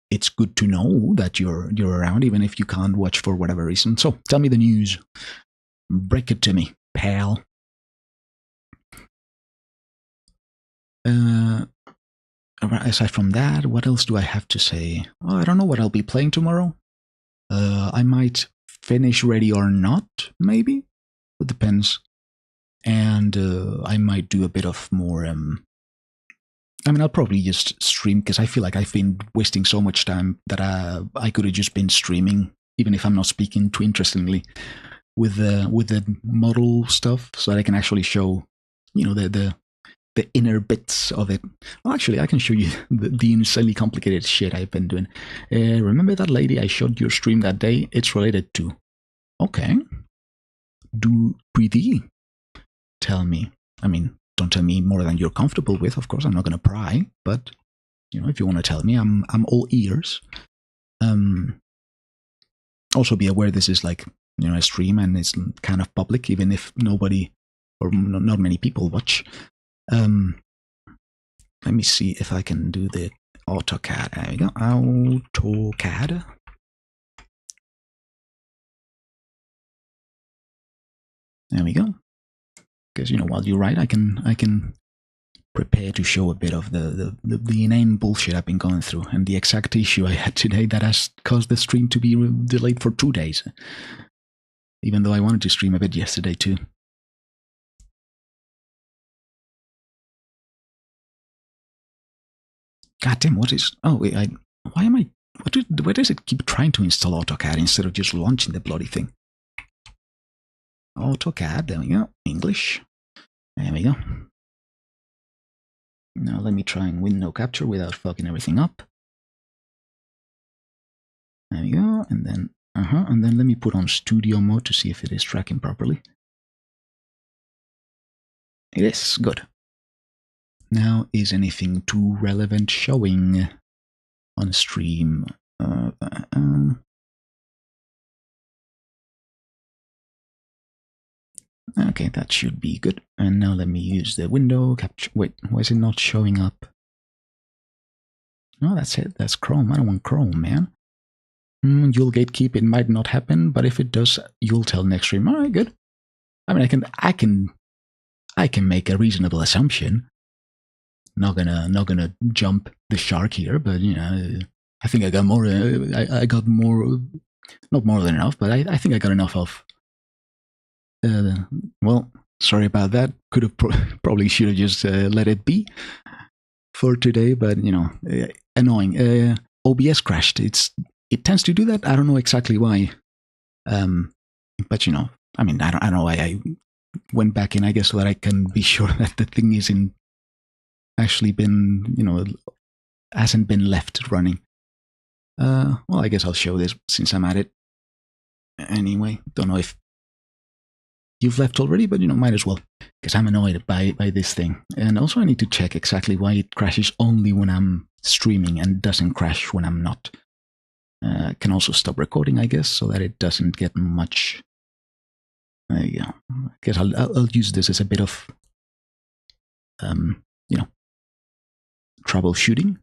it's good to know that you're around, even if you can't watch for whatever reason. So tell me the news. Break it to me, pal. Aside from that, what else do I have to say? Oh, I don't know what I'll be playing tomorrow. I might finish Ready or Not, maybe. It depends. And I might do a bit of more. I'll probably just stream because I feel like I've been wasting so much time that I could have just been streaming, even if I'm not speaking too interestingly, with the model stuff, so that I can actually show, the inner bits of it. Well, actually, I can show you the insanely complicated shit I've been doing. Remember that lady I showed your stream that day? It's related to. Okay. Do pretty. Tell me. Don't tell me more than you're comfortable with. Of course, I'm not going to pry. But, if you want to tell me, I'm all ears. Also be aware this is like, a stream and it's kind of public, even if nobody or not many people watch. Let me see if I can do the AutoCAD. There we go. AutoCAD. There we go. Because while you write, I can prepare to show a bit of the inane bullshit I've been going through, and the exact issue I had today that has caused the stream to be delayed for 2 days. Even though I wanted to stream a bit yesterday too. God damn, what is... Oh, wait, why am I... Why does it keep trying to install AutoCAD instead of just launching the bloody thing? AutoCAD, there we go. English. There we go. Now let me try and window capture without fucking everything up. There we go, and then... and then let me put on studio mode to see if it is tracking properly. It is, good. Now, is anything too relevant showing on stream? Okay, that should be good. And now let me use the window capture. Wait, why is it not showing up? No, that's it. That's Chrome. I don't want Chrome, man. You'll gatekeep. It might not happen, but if it does, you'll tell next stream. All right, good. I can make a reasonable assumption. Not gonna jump the shark here, but I think I got more. I got more, not more than enough, but I think I got enough of. Well, sorry about that. Could have probably should have just let it be for today, but annoying. OBS crashed. It tends to do that. I don't know exactly why. But I don't know why I went back in. I guess so that I can be sure that the thing isn't actually been, hasn't been left running. Well, I guess I'll show this since I'm at it. Anyway, don't know if you've left already, but might as well, because I'm annoyed by this thing. And also I need to check exactly why it crashes only when I'm streaming and doesn't crash when I'm not. Can also stop recording, I guess, so that it doesn't get much. There you go. I guess I'll use this as a bit of, troubleshooting.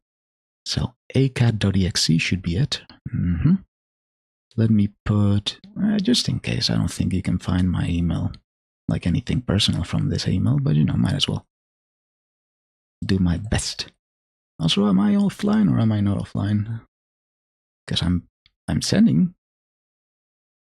So acad.exe should be it. Let me put, just in case, I don't think you can find my email, like anything personal from this email, but might as well do my best. Also, am I offline or am I not offline? Because I'm sending